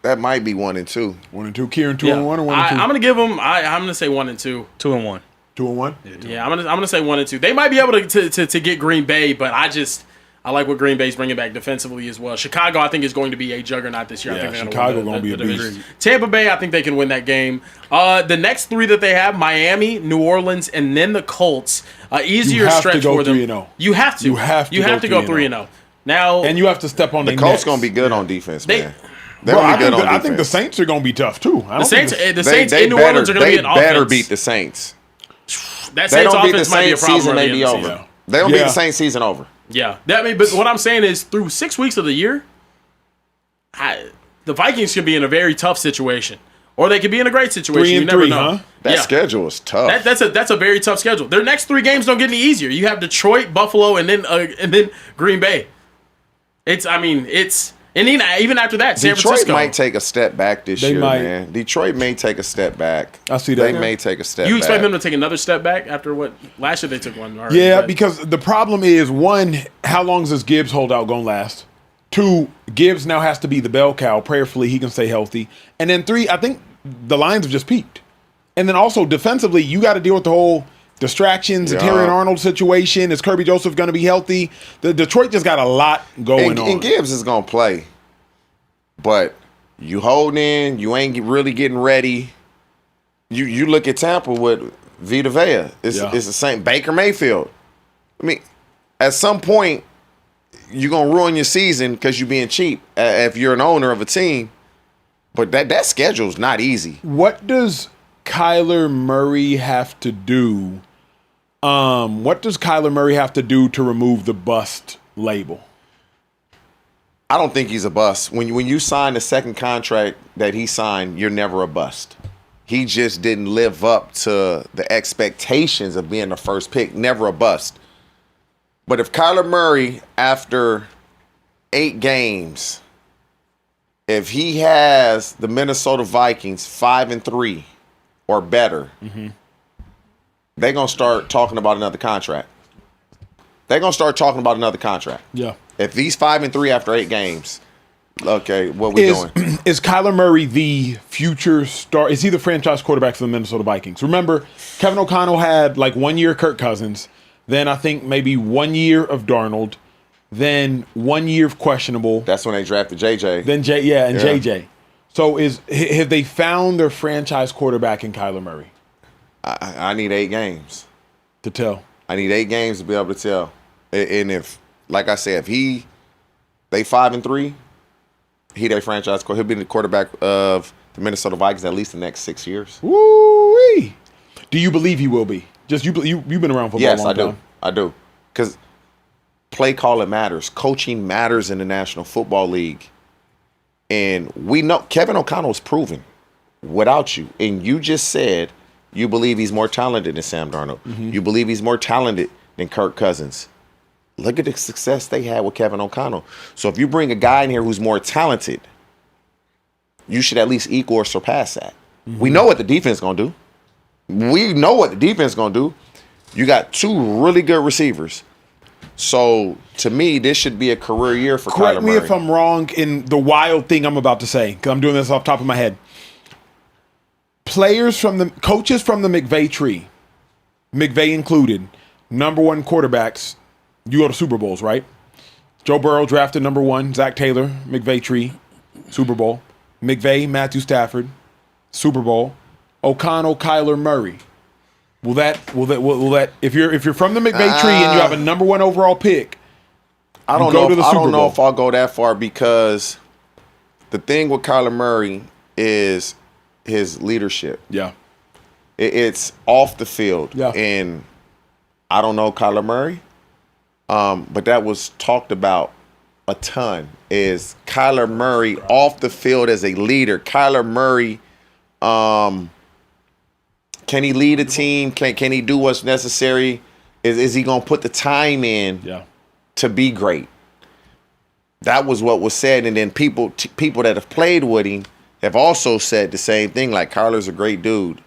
That might be 1-2. 1-2. Kieran, 2-1 Yeah. or 1-2? I'm gonna give them. I'm gonna say 1-2. 2-1. 2-1. Yeah, I'm gonna say 1-2. They might be able to get Green Bay, but I like what Green Bay's bringing back defensively as well. Chicago, I think, is going to be a juggernaut this year. I Yeah, think they're Chicago win gonna be a division. beast. Tampa Bay, I think they can win that game. The next 3 that they have: Miami, New Orleans, and then the Colts. Easier You have to stretch go for them. 3-0. You have to. You have to go go 3-0. Now, And you have to step on The Colts going to be good on defense, man. They're Bro, going to be good on I defense. think the Saints are going to be tough too. the Saints in New Orleans are going to be an offense. They better beat the Saints. That They Saints don't beat the offense might be a Saints problem season, early they in be the over. season. They don't beat Yeah. the Saints season over. Yeah, but what I'm saying is, through 6 weeks of the year, the Vikings could be in a very tough situation, or they could be in a great situation. You never 3-3, know. huh? That Yeah. schedule is tough. That's a very tough schedule. Their next 3 games don't get any easier. You have Detroit, Buffalo, and then Green Bay. And even after that, San Detroit Francisco might take a step back this year, might. man. Detroit may take a step back. I see that. They may take a step back. You expect them to take another step back after what last year they took one? Already, Yeah, but- because the problem is, one, how long is this Gibbs holdout going to last? Two, Gibbs now has to be the bell cow. Prayerfully, he can stay healthy. And then three, I think the Lions have just peaked. And then also defensively, you got to deal with the whole distractions, the Terry Arnold situation. Is Kirby Joseph going to be healthy? The Detroit just got a lot going on. And Gibbs is going to play. But you holding in, you ain't really getting ready. You look at Tampa with Vita Vea. It's the same. Baker Mayfield. I mean, at some point, you're going to ruin your season because you're being cheap if you're an owner of a team. But that schedule's not easy. What does Kyler Murray have to do? What does Kyler Murray have to do to remove the bust label? I don't think he's a bust. When you sign the second contract that he signed, you're never a bust. He just didn't live up to the expectations of being the first pick. Never a bust. But if Kyler Murray, after 8 games, if he has the Minnesota Vikings 5-3 or better, they're going to start talking about another contract. Yeah. If he's 5-3 after 8 games, okay, what we doing? Is Kyler Murray the future star? Is he the franchise quarterback for the Minnesota Vikings? Remember, Kevin O'Connell had like 1 year Kirk Cousins, then I think maybe 1 year of Darnold, then 1 year of questionable. That's when they drafted JJ. Then JJ. So have they found their franchise quarterback in Kyler Murray? I need 8 games to tell. I need 8 games to be able to tell. And if, like I said, if they 5-3, he their franchise quarterback. He'll be the quarterback of the Minnesota Vikings at least the next 6 years. Woo-wee. Do you believe he will be? Just you've been around for a long time. Yes, I do. Because play calling matters. Coaching matters in the National Football League. And we know Kevin O'Connell is proven without you. And you just said you believe he's more talented than Sam Darnold. You believe he's more talented than Kirk Cousins. Look at the success they had with Kevin O'Connell. So if you bring a guy in here who's more talented, you should at least equal or surpass that. We know what the defense is going to do. You got 2 really good receivers. So to me, this should be a career year for Kyler Murray. Correct me if I'm wrong in the wild thing I'm about to say, because I'm doing this off the top of my head. Coaches from the McVay tree, McVay included, number 1 quarterbacks, you go to Super Bowls, right? Joe Burrow drafted number 1, Zach Taylor, McVay tree, Super Bowl. McVay, Matthew Stafford, Super Bowl. O'Connell, Kyler Murray. Will that if you're from the McVay tree and you have a number 1 overall pick, I don't know if I'll go that far, because the thing with Kyler Murray is his leadership. Yeah. It's off the field. Yeah. And I don't know Kyler Murray, but that was talked about a ton, is Kyler Murray off the field as a leader. Kyler Murray, can he lead a team? Can he do what's necessary? Is he going to put the time in to be great? That was what was said. And then people that have played with him have also said the same thing, like Kyler's a great dude.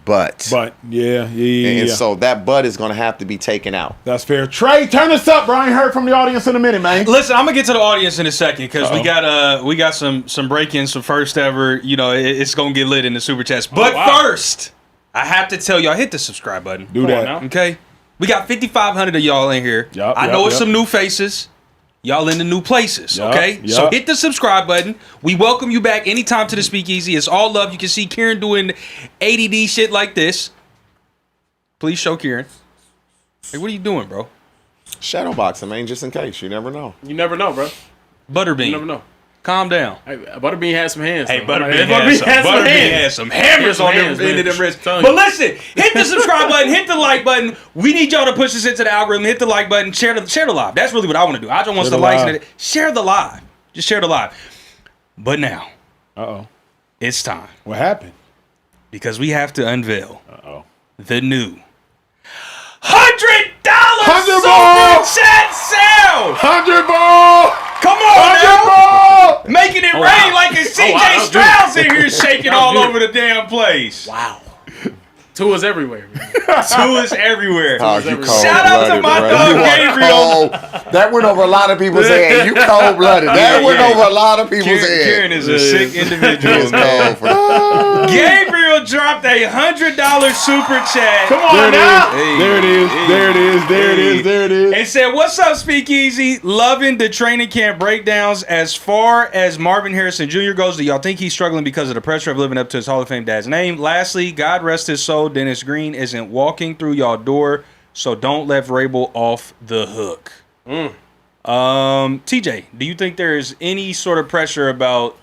But yeah. So that but is going to have to be taken out. That's fair. Trey, turn us up, Brian. Heard from the audience in a minute, man. Listen, I'm gonna get to the audience in a second, because we got some break-ins, some first ever. You know, it's gonna get lit in the super chats. But first, I have to tell y'all, hit the subscribe button. Do that. Okay, we got 5,500 of y'all in here. I know it's some new faces. Y'all in the new places, okay? So hit the subscribe button. We welcome you back anytime to the Speakeasy. It's all love. You can see Kieran doing ADD shit like this. Please show Kieran. Hey, what are you doing, bro? Shadow boxing, man, just in case. You never know. You never know, bro. Butterbean. You never know. Calm down. Hey, Butterbean has some hands. Hey, though. Butterbean has some hands. hammers on them end of them wrists. But listen, hit the subscribe button, hit the like button. We need y'all to push us into the algorithm. Hit the like button, share the live. That's really what I want to do. Acho wants the likes and share the live. Just share the live. But now, it's time. What happened? Because we have to unveil the new $100 $100 super chat sale. $100 ball. Come on now. Making it rain like it's CJ Stroud's in here shaking all over the damn place. Wow. Tua's everywhere. Tua's everywhere. Oh, you cold-blooded, Shout out to my bro. dog You are Gabriel. cold. That went over a lot of people's head. You cold-blooded. That went over a lot of people's head. Karen is a sick individual, It's man. cold for that. Gabriel dropped a $100 super chat. Come on now. There it is. There it is. There it is. There it is. And said, "What's up, Speakeasy? Loving the training camp breakdowns. As far as Marvin Harrison Jr. goes, do y'all think he's struggling because of the pressure of living up to his Hall of Fame dad's name? Lastly, God rest his soul, Dennis Green isn't walking through y'all door, so don't let Vrabel off the hook." TJ, do you think there is any sort of pressure about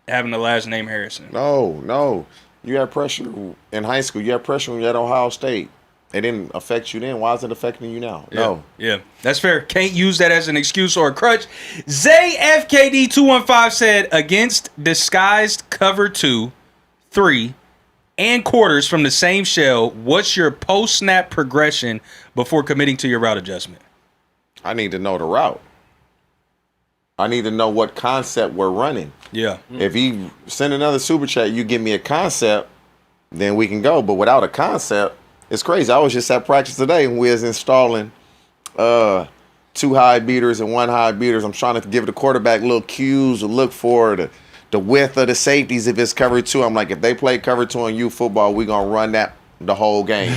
having the last name Harrison? No. You had pressure in high school. You had pressure when you had Ohio State. It didn't affect you then. Why is it affecting you now? No. Yeah, that's fair. Can't use that as an excuse or a crutch. ZayFKD215 said, against disguised cover 2, 3, and quarters from the same shell, what's your post-snap progression before committing to your route adjustment? I need to know the route. I need to know what concept we're running. Yeah. If you send another super chat, you give me a concept, then we can go. But without a concept, it's crazy. I was just at practice today and we was installing 2 high beaters and 1 high beaters. I'm trying to give the quarterback little cues to look for the width of the safeties if it's cover 2. I'm like, if they play cover 2 on youth football, we're going to run that the whole game.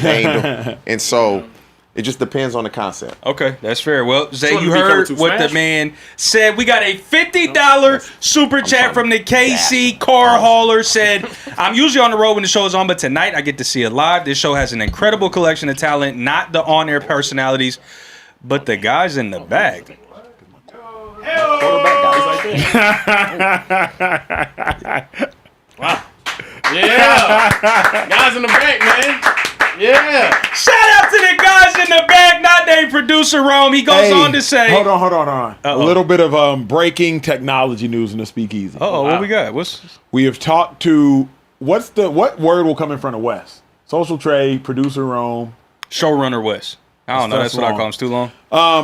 And so it just depends on the concept. Okay, that's fair. Well, Zay, wanna you be cover heard 2 what smash? the man said. We got a $50 super chat from the KC car hauler. Said, I'm usually on the road when the show is on, but tonight I get to see it live. This show has an incredible collection of talent, not the on-air personalities, but the guys in the back. Wow. Yeah. Guys in the back, man. Yeah. Shout out to the guys in the back, not named producer Rome. He goes on to say, Hold on. A little bit of breaking technology news in the Speakeasy. what we got? We have talked to what word will come in front of Wes? Social Trade, producer Rome. Showrunner West. I don't know. That's what I long. call him. It's too long.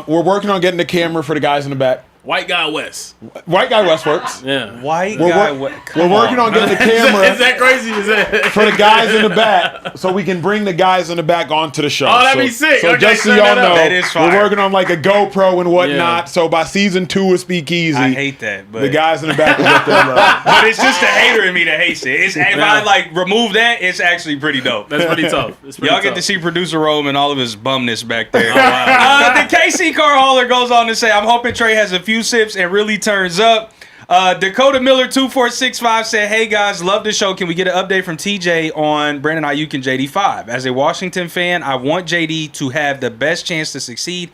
We're working on getting the camera for the guys in the back. White guy West. White guy Wes works. Yeah. White We're, guy. we're working on getting the camera Is that crazy? Is that? for the guys in the back, so we can bring the guys in the back onto the show. Oh, that'd be sick. So Okay, just so send y'all that up. know, That is fire. we're working on like a GoPro and whatnot. Yeah. So by season 2 of Speakeasy, I hate that, but the guys in the back will get their love. but it's just the hater in me that hates it. If I like remove that, it's actually pretty dope. That's pretty tough. It's pretty Y'all get tough. to see producer Rome and all of his bumness back there. The KC car hauler goes on to say, I'm hoping Trey has a few sips and really turns up. Dakota Miller 2465 said, hey guys, love the show. Can we get an update from TJ on Brandon Ayuk and JD5? As a Washington fan, I want JD to have the best chance to succeed.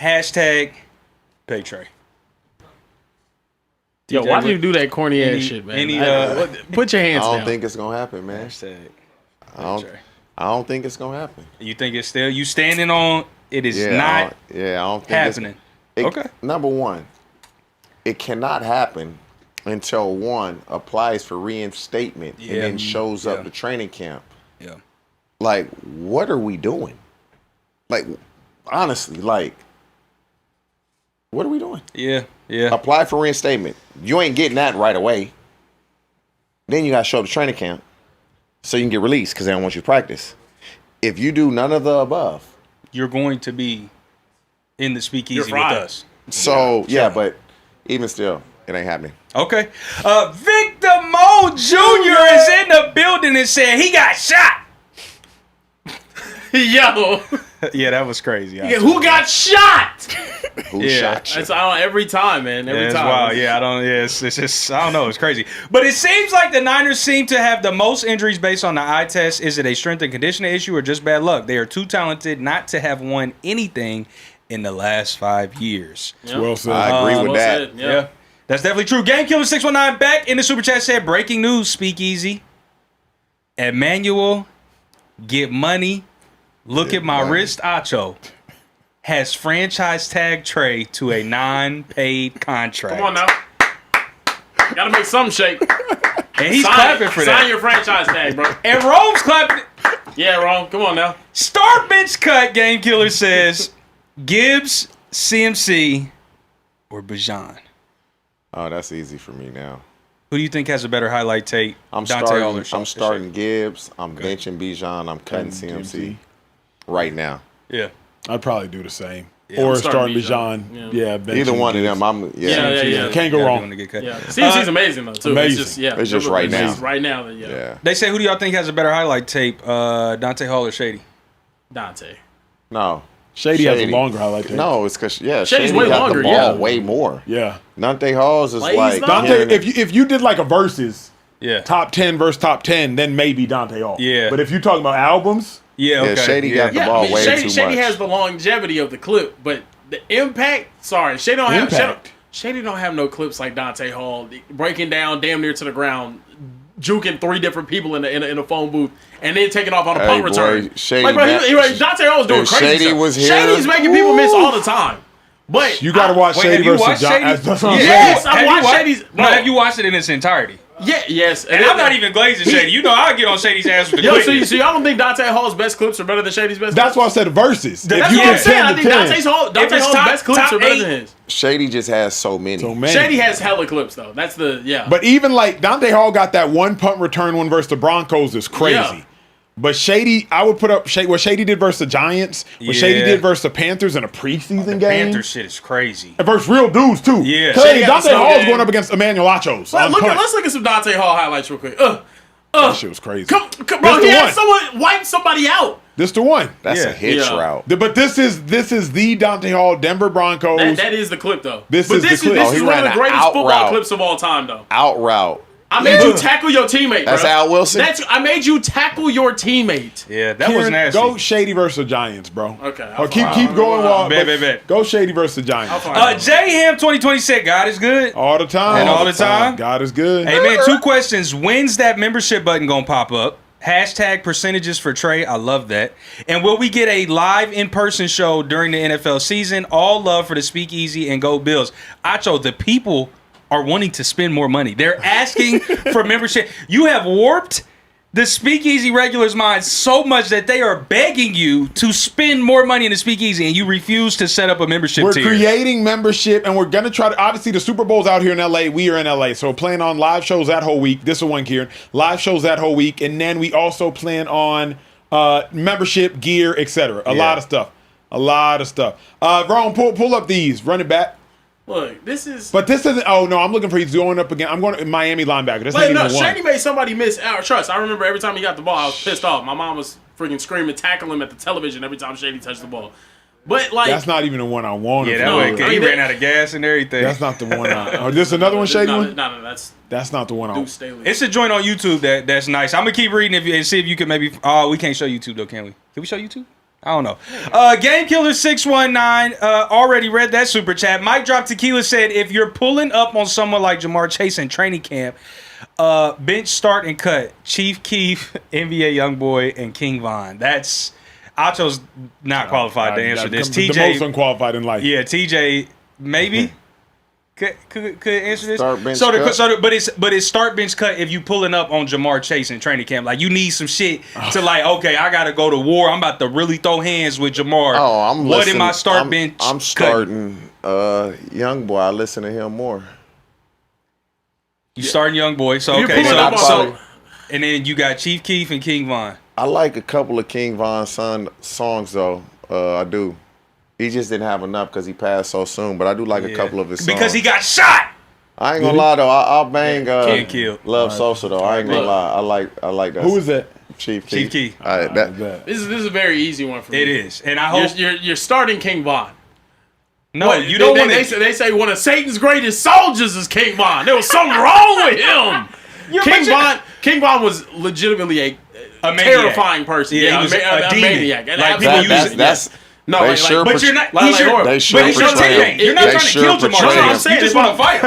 Hashtag Peg Trey. Yo, why do you do that corny ass shit, man? Put your hands I down. don't think it's going to happen, man. Hashtag I don't think it's going to happen. You think it's still, you standing on, it is I not don't think happening. Okay. Number one, it cannot happen until one applies for reinstatement and then shows up to training camp. Yeah. Like, what are we doing? Like, honestly, like, what are we doing? Yeah. Apply for reinstatement. You ain't getting that right away. Then you got to show up to training camp so you can get released because they don't want you to practice. If you do none of the above, You're going to be in the Speakeasy You're with fried. us. so but even still, it ain't happening. Okay. Victor Mo Jr. is in the building and said he got shot. Yo, Yeah, that was crazy. who got shot? Who shot you? That's every time, man. Every It's time. wild. Yeah, I don't. Yeah, it's just. I don't know. It's crazy. But it seems like the Niners seem to have the most injuries based on the eye test. Is it a strength and conditioning issue or just bad luck? They are too talented not to have won anything in the last 5 years. Yeah. Well said. I agree with Well that. said, yeah. That's definitely true. Game Killer 619 back in the super chat said breaking news. Speakeasy. Emmanuel, get money. Look at my wrist. Acho has franchise tag Trey to a non-paid contract. Come on now. Gotta make some shake. And he's clapping for that. Sign your franchise tag, bro. And Rome's clapping. Yeah, Ron. Come on now. Star bench cut. Game Killer says Gibbs, CMC, or Bijan? Oh, that's easy for me now. Who do you think has a better highlight tape? I'm Dante starting. Hall or I'm starting Gibbs. I'm benching Bijan. I'm cutting CMC right now. Yeah. I'd probably do the same. Yeah, or I'm starting Bijan. Yeah, Either one of them. Can't go wrong. To get cut. Yeah, CMC's amazing though too. Amazing. It's just right now. Right now, yeah. They say, who do y'all think has a better highlight tape? Dante Hall or Shady? Dante. No. Shady has a longer highlight tape. No, it's because Shady's Shady way got longer, the ball yeah. way more. Yeah. Dante Hall's is Plays like though? Dante, if you did like a versus, Yeah. top 10 versus top 10, then maybe Dante Hall. Yeah. But if you're talking about albums, Yeah, okay. Shady got the ball way too Shady much. has the longevity of the clip, but the impact. Sorry, Shady don't have. Shady don't have no clips like Dante Hall breaking down damn near to the ground, juking 3 different people in a phone booth, and then taking off on a punt return. Shady, Dante Hall was doing crazy Shady stuff. was here. Shady's making people miss all the time. But you got to watch Shady versus John. That's what I'm saying. Yes, I watched Shady's. No, have you watched it in its entirety? Yeah, yes. And I'm not even glazing Shady. You know I'll get on Shady's ass with the quickness. So y'all don't think Dante Hall's best clips are better than Shady's best clips? That's why I said versus. That's what I'm saying. I think Dante Hall's best clips are better than his. Shady just has so many. Shady has hella clips though. That's the But even like Dante Hall got that one punt return one versus the Broncos is crazy. Yeah. But Shady, I would put up what Shady did versus the Giants, what Shady did versus the Panthers in a preseason game. Panther shit is crazy. And versus real dudes too. Yeah. Dante Hall is going up against Emmanuel Achos. Let's look at some Dante Hall highlights real quick. That shit was crazy. Come, bro, he had someone wipe somebody out. This the one. That's a hitch route. But this is the Dante Hall Denver Broncos. That is the clip though. This is the clip. This is he one of ran the greatest an out football route. clips of all time though. Out route. I made you tackle your teammate, bro. That's Al Wilson? I made you tackle your teammate. Yeah, that was nasty. Go Shady versus the Giants, bro. Okay. Keep going. Bet. Go Shady versus the Giants. J Ham 2026. God is good. All the time. And all the time. God is good. Hey man, 2 questions. When's that membership button gonna pop up? Hashtag percentages for Trey. I love that. And will we get a live in-person show during the NFL season? All love for the Speakeasy and Go Bills. Acho, the people are wanting to spend more money. They're asking for membership. You have warped the Speakeasy regulars' minds so much that they are begging you to spend more money in the Speakeasy, and you refuse to set up a membership We're tier. creating membership, and we're going to try to, obviously, the Super Bowl's out here in L.A. We are in L.A., so we're planning on live shows that whole week. This is one, Kieran. Live shows that whole week, and then we also plan on membership, gear, etc. A lot of stuff. Ron, pull up these. Run it back. Look, this is. But this isn't. Oh no, I'm looking for he's going up again. I'm going to Miami linebacker. This ain't even one. Shady made somebody miss our trust. I remember every time he got the ball, I was pissed off. My mom was freaking screaming, tackle him at the television every time Shady touched the ball. But like, that's not even the one I wanted. Yeah, that way he ran out of gas and everything. That's not the one. Oh, this another one, Shady one? No, that's not the one. It's a joint on YouTube that's nice. I'm gonna keep reading and see if you can maybe. Oh, we can't show YouTube though, can we? Can we show YouTube? I don't know. Game Killer 619 already read that super chat. Mike Drop Tequila said, if you're pulling up on someone like Jamar Chase in training camp, bench, start, and cut. Chief Keef, NBA Youngboy, and King Von. That's Acho's not qualified to answer this. TJ, the most unqualified in life. Yeah, TJ maybe. Could answer this. Start bench cut. But it's start bench cut if you pulling up on Jamar Chase in training camp. Like you need some shit to like. Okay, I gotta go to war. I'm about to really throw hands with Jamar. Oh, what am I start bench? I'm starting young boy. I listen to him more. You starting young boy. So okay. So and then you got Chief Keef and King Von. I like a couple of King Von songs though. I do. He just didn't have enough because he passed so soon. But I do like a couple of his songs. Because he got shot. I ain't gonna lie though. I'll bang Can't kill. Love Sosa though. I ain't gonna lie. I like that. Who is that? Chief Keef. Keef. This is a very easy one for me. It is, and I hope you're starting King Von. No, you don't want to. They say one of Satan's greatest soldiers is King Von. There was something wrong with him. King Von was legitimately a terrifying person. Yeah, he was a maniac. That's no, but you're not. They sure portray him. You're not trying to kill Jamar Chase. You just want to fight.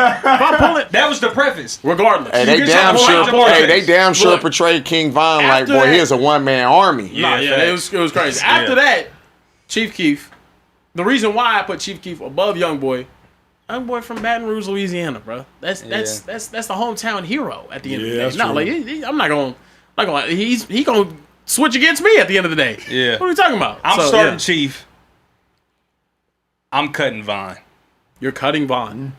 That was the preface. Regardless, hey, they damn sure portrayed King Von like, boy, here's a one-man army. It was crazy. After that, Chief Keef. The reason why I put Chief Keef above Youngboy from Baton Rouge, Louisiana, bro. That's the hometown hero at the end of the day. That's No, true. I'm not gonna. He's gonna switch against me at the end of the day. Yeah. What are we talking about? I'm starting Chief. I'm cutting Von. You're cutting Vaughn.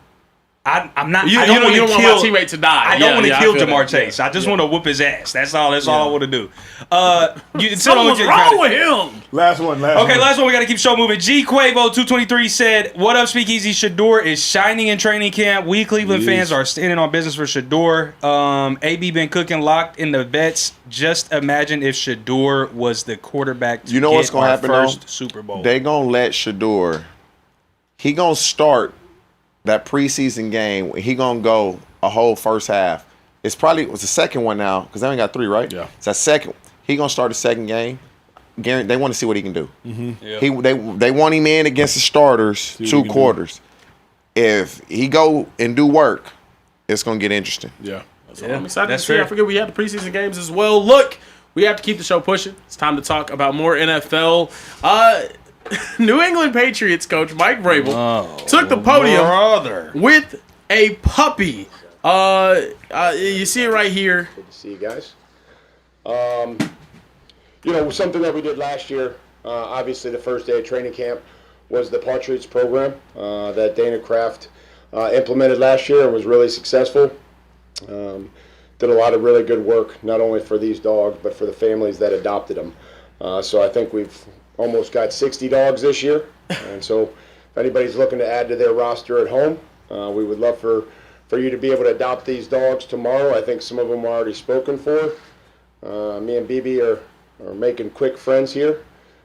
I'm not. You I don't want want my teammate to die. I don't want to I kill feel Jamar that. Chase. I just want to whoop his ass. That's all. That's all I want to do. What's wrong with him? Last one. Okay, last one. We got to keep show moving. G Quavo 223 said, "What up, Speakeasy? Shador is shining in training camp. We Cleveland fans are standing on business for Shador. AB been cooking, locked in the vets. Just imagine if Shador was the quarterback. To You know get what's gonna our happen first though? Super Bowl. They gonna let Shador. He gonna start that preseason game. He gonna go a whole first half. It was the second one now because they only got 3, right? Yeah. It's that second. He gonna start the second game. They want to see what he can do. Yep. They want him in against the starters 2 quarters. If he go and do work, it's gonna get interesting. Yeah. I'm excited that's to see. fair. I forget we had the preseason games as well. Look, we have to keep the show pushing. It's time to talk about more NFL. New England Patriots coach Mike Vrabel took the podium with a puppy. You see it right here. Good to see you guys. Something that we did last year, obviously the first day of training camp was the Patriots program that Dana Kraft implemented last year and was really successful. Did a lot of really good work, not only for these dogs, but for the families that adopted them. So I think we've almost got 60 dogs this year. And so if anybody's looking to add to their roster at home, we would love for you to be able to adopt these dogs tomorrow. I think some of them are already spoken for. Me and BB are making quick friends here.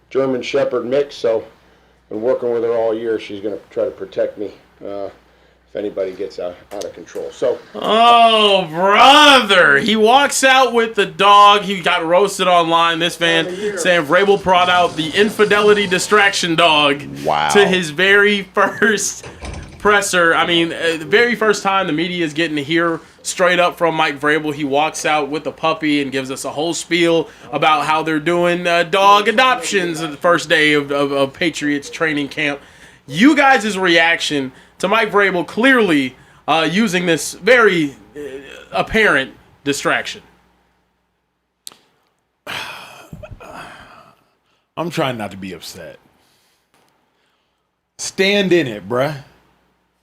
German Shepherd mix, so been working with her all year. She's going to try to protect me if anybody gets out of control. So, Oh, brother. He walks out with the dog. He got roasted online. This fan saying Vrabel brought out the infidelity distraction dog to his very first presser. I mean, the very first time the media is getting to hear straight up from Mike Vrabel. He walks out with a puppy and gives us a whole spiel about how they're doing dog adoptions at the first day of Patriots training camp. You guys' reaction to Mike Vrabel clearly using this very apparent distraction? I'm trying not to be upset. Stand in it, bruh.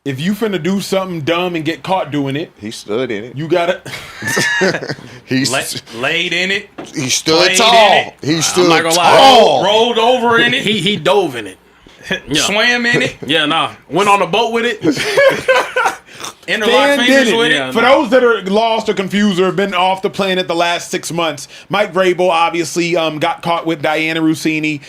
If you finna do something dumb and get caught doing it, He stood in it. you gotta. Laid in it. He stood played in tall. it. He stood not gonna lie. tall. Rolled over in it. He dove in it. Yeah. Swam in it. Yeah, nah. Went on a boat with it. Interlocked Stand fingers in it. with Yeah. it. For those that are lost or confused or have been off the planet the last 6 months, Mike Vrabel obviously got caught with Diana Rossini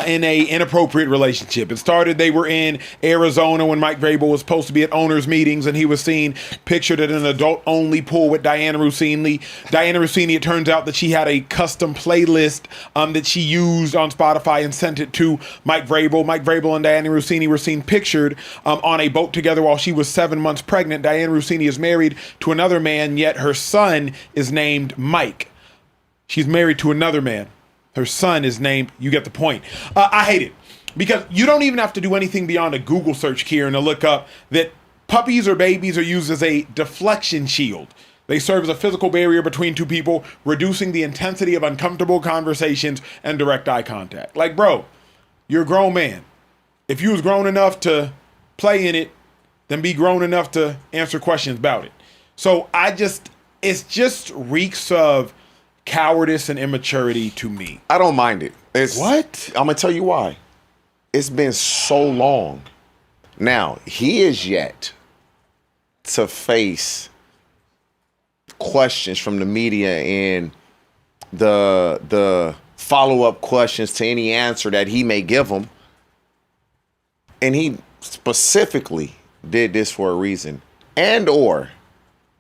in a inappropriate relationship. It started, they were in Arizona when Mike Vrabel was supposed to be at owners' meetings, and he was seen pictured at an adult-only pool with Diana Rossini. Diana Rossini, it turns out that she had a custom playlist that she used on Spotify and sent it to Mike Vrabel. Mike Vrabel and Diana Rossini were seen pictured on a boat together while she was 7 months pregnant. Diana Rossini is married to another man, yet her son is named Mike. She's married to another man. Her son is named, you get the point. I hate it because you don't even have to do anything beyond a Google search, Kieran, to look up that puppies or babies are used as a deflection shield. They serve as a physical barrier between two people, reducing the intensity of uncomfortable conversations and direct eye contact. Like, bro, you're a grown man. If you was grown enough to play in it, then be grown enough to answer questions about it. So it's just reeks of cowardice and immaturity to me. I don't mind it. What? I'm gonna tell you why. It's been so long. Now he is yet to face questions from the media and the follow-up questions to any answer that he may give them. And he specifically did this for a reason. And or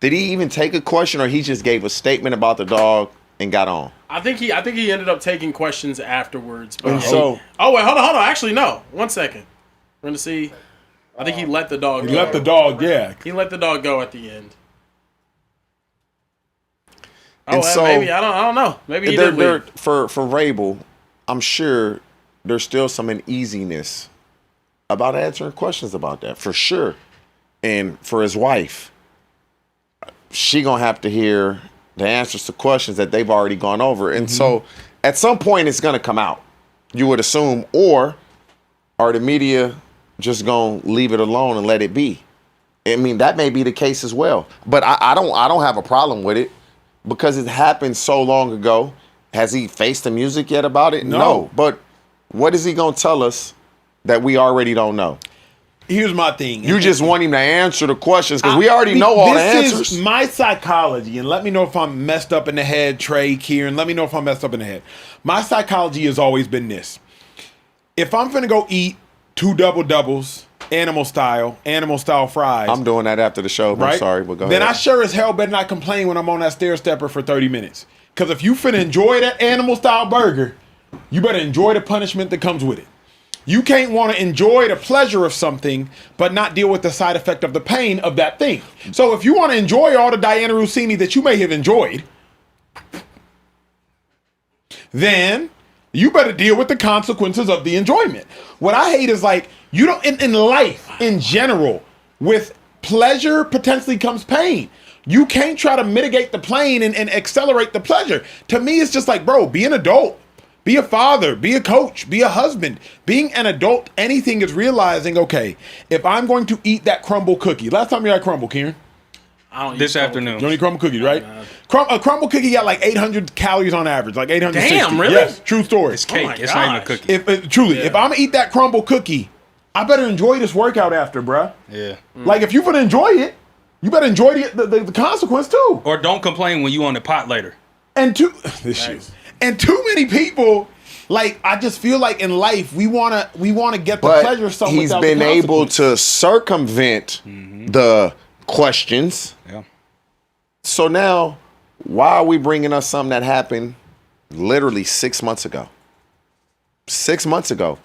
did he even take a question, or he just gave a statement about the dog and got on? I think he ended up taking questions afterwards. But And so oh wait, hold on. Actually, no. 1 second. We're gonna see. I think he let the dog go. He let the dog, yeah. He let the dog go at the end. And so maybe I don't know. Maybe he did leave. for Vrabel, I'm sure there's still some uneasiness about answering questions about that, for sure. And for his wife, she gonna have to hear the answers to questions that they've already gone over. And so at some point it's gonna come out, you would assume, or are the media just gonna leave it alone and let it be. I mean, that may be the case as well. But I don't have a problem with it because it happened so long ago. Has he faced the music yet about it? No. But what is he gonna tell us that we already don't know? Here's my thing. You just want him to answer the questions because we already know all the answers. This is my psychology, and let me know if I'm messed up in the head, Trey, Kieran. Let me know if I'm messed up in the head. My psychology has always been this. If I'm finna go eat 2 double-doubles, animal style fries. I'm doing that after the show. Right? I'm sorry, but go then ahead. I sure as hell better not complain when I'm on that stair stepper for 30 minutes. Because if you finna enjoy that animal style burger, you better enjoy the punishment that comes with it. You can't want to enjoy the pleasure of something, but not deal with the side effect of the pain of that thing. So if you want to enjoy all the Diana Rossini that you may have enjoyed, then you better deal with the consequences of the enjoyment. What I hate is like, you don't, in life, in general, with pleasure potentially comes pain. You can't try to mitigate the pain and accelerate the pleasure. To me, it's just like, bro, be an adult. Be a father, be a coach, be a husband. Being an adult, anything is realizing, okay, if I'm going to eat that crumble cookie. Last time you had crumble, Kieran? This afternoon. You don't eat crumble cookies, right? A crumble cookie got like 800 calories on average, like 860. Damn, really? Yes, true story. It's cake. my It's not even a gosh. cookie. If I'm gonna eat that crumble cookie, I better enjoy this workout after, bruh. Yeah. Like if you're gonna enjoy it, you better enjoy the consequence too. Or don't complain when you on the pot later. And too many people, like, I just feel like in life we wanna get the But pleasure of something. he's without been the able consequence. to circumvent the questions. Yeah. So now, why are we bringing us something that happened literally 6 months ago? 6 months ago.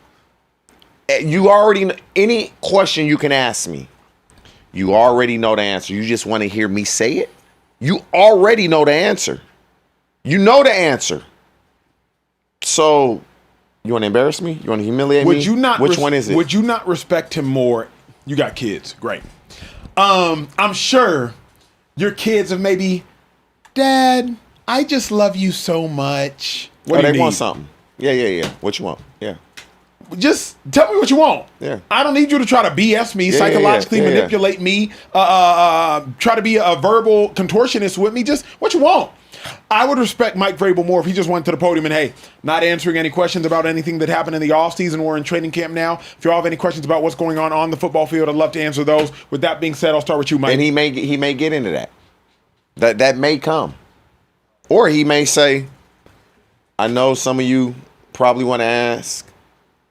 You already, any question you can ask me, you already know the answer. You just want to hear me say it? You already know the answer. You know the answer. So, you want to embarrass me? You want to humiliate me? Would you not? Which one is it? Would you not respect him more? You got kids, great. I'm sure your kids have maybe, Dad, I just love you so much. What do you they need? want something. Yeah. What you want? Yeah. Just tell me what you want. Yeah. I don't need you to try to BS me, psychologically yeah. manipulate me, try to be a verbal contortionist with me. Just what you want. I would respect Mike Vrabel more if he just went to the podium and, hey, not answering any questions about anything that happened in the offseason. We're in training camp now. If you all have any questions about what's going on the football field, I'd love to answer those. With that being said, I'll start with you, Mike. And he may get into that. That may come. Or he may say, I know some of you probably want to ask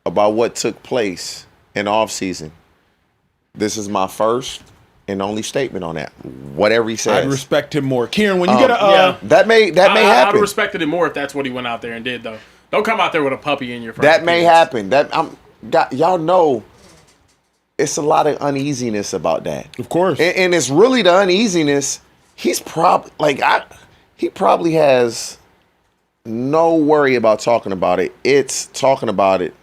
about what took place in the offseason. This is my first and only statement on that. Whatever he says. I'd respect him more. Kieran, when you get a that may I'd happen. have respected it more if that's what he went out there and did, though. Don't come out there with a puppy in your front. That may happen. Y'all know it's a lot of uneasiness about that. Of course. And it's really the uneasiness. He's he probably has no worry about talking about it. It's talking about it,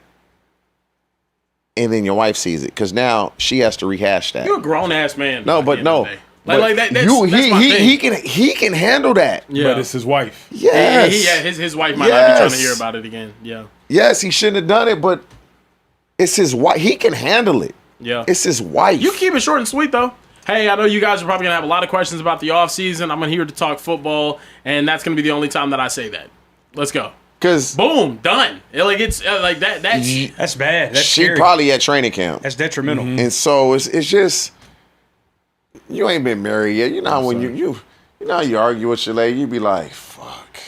and then your wife sees it because now she has to rehash that. You're a grown ass man. No, but no. Like that's my thing. He can handle that. Yeah. But it's his wife. Yes. His wife might not be trying to hear about it again. Yeah. Yes, he shouldn't have done it, but it's his wife. He can handle it. Yeah. It's his wife. You keep it short and sweet, though. Hey, I know you guys are probably going to have a lot of questions about the offseason. I'm here to talk football, and that's going to be the only time that I say that. Let's go. Because boom, done. It's like that. That's bad. That's she scary. probably at training camp. That's detrimental. And so it's just, you ain't been married yet. You know how when you know how you argue with your lady, you be like, fuck.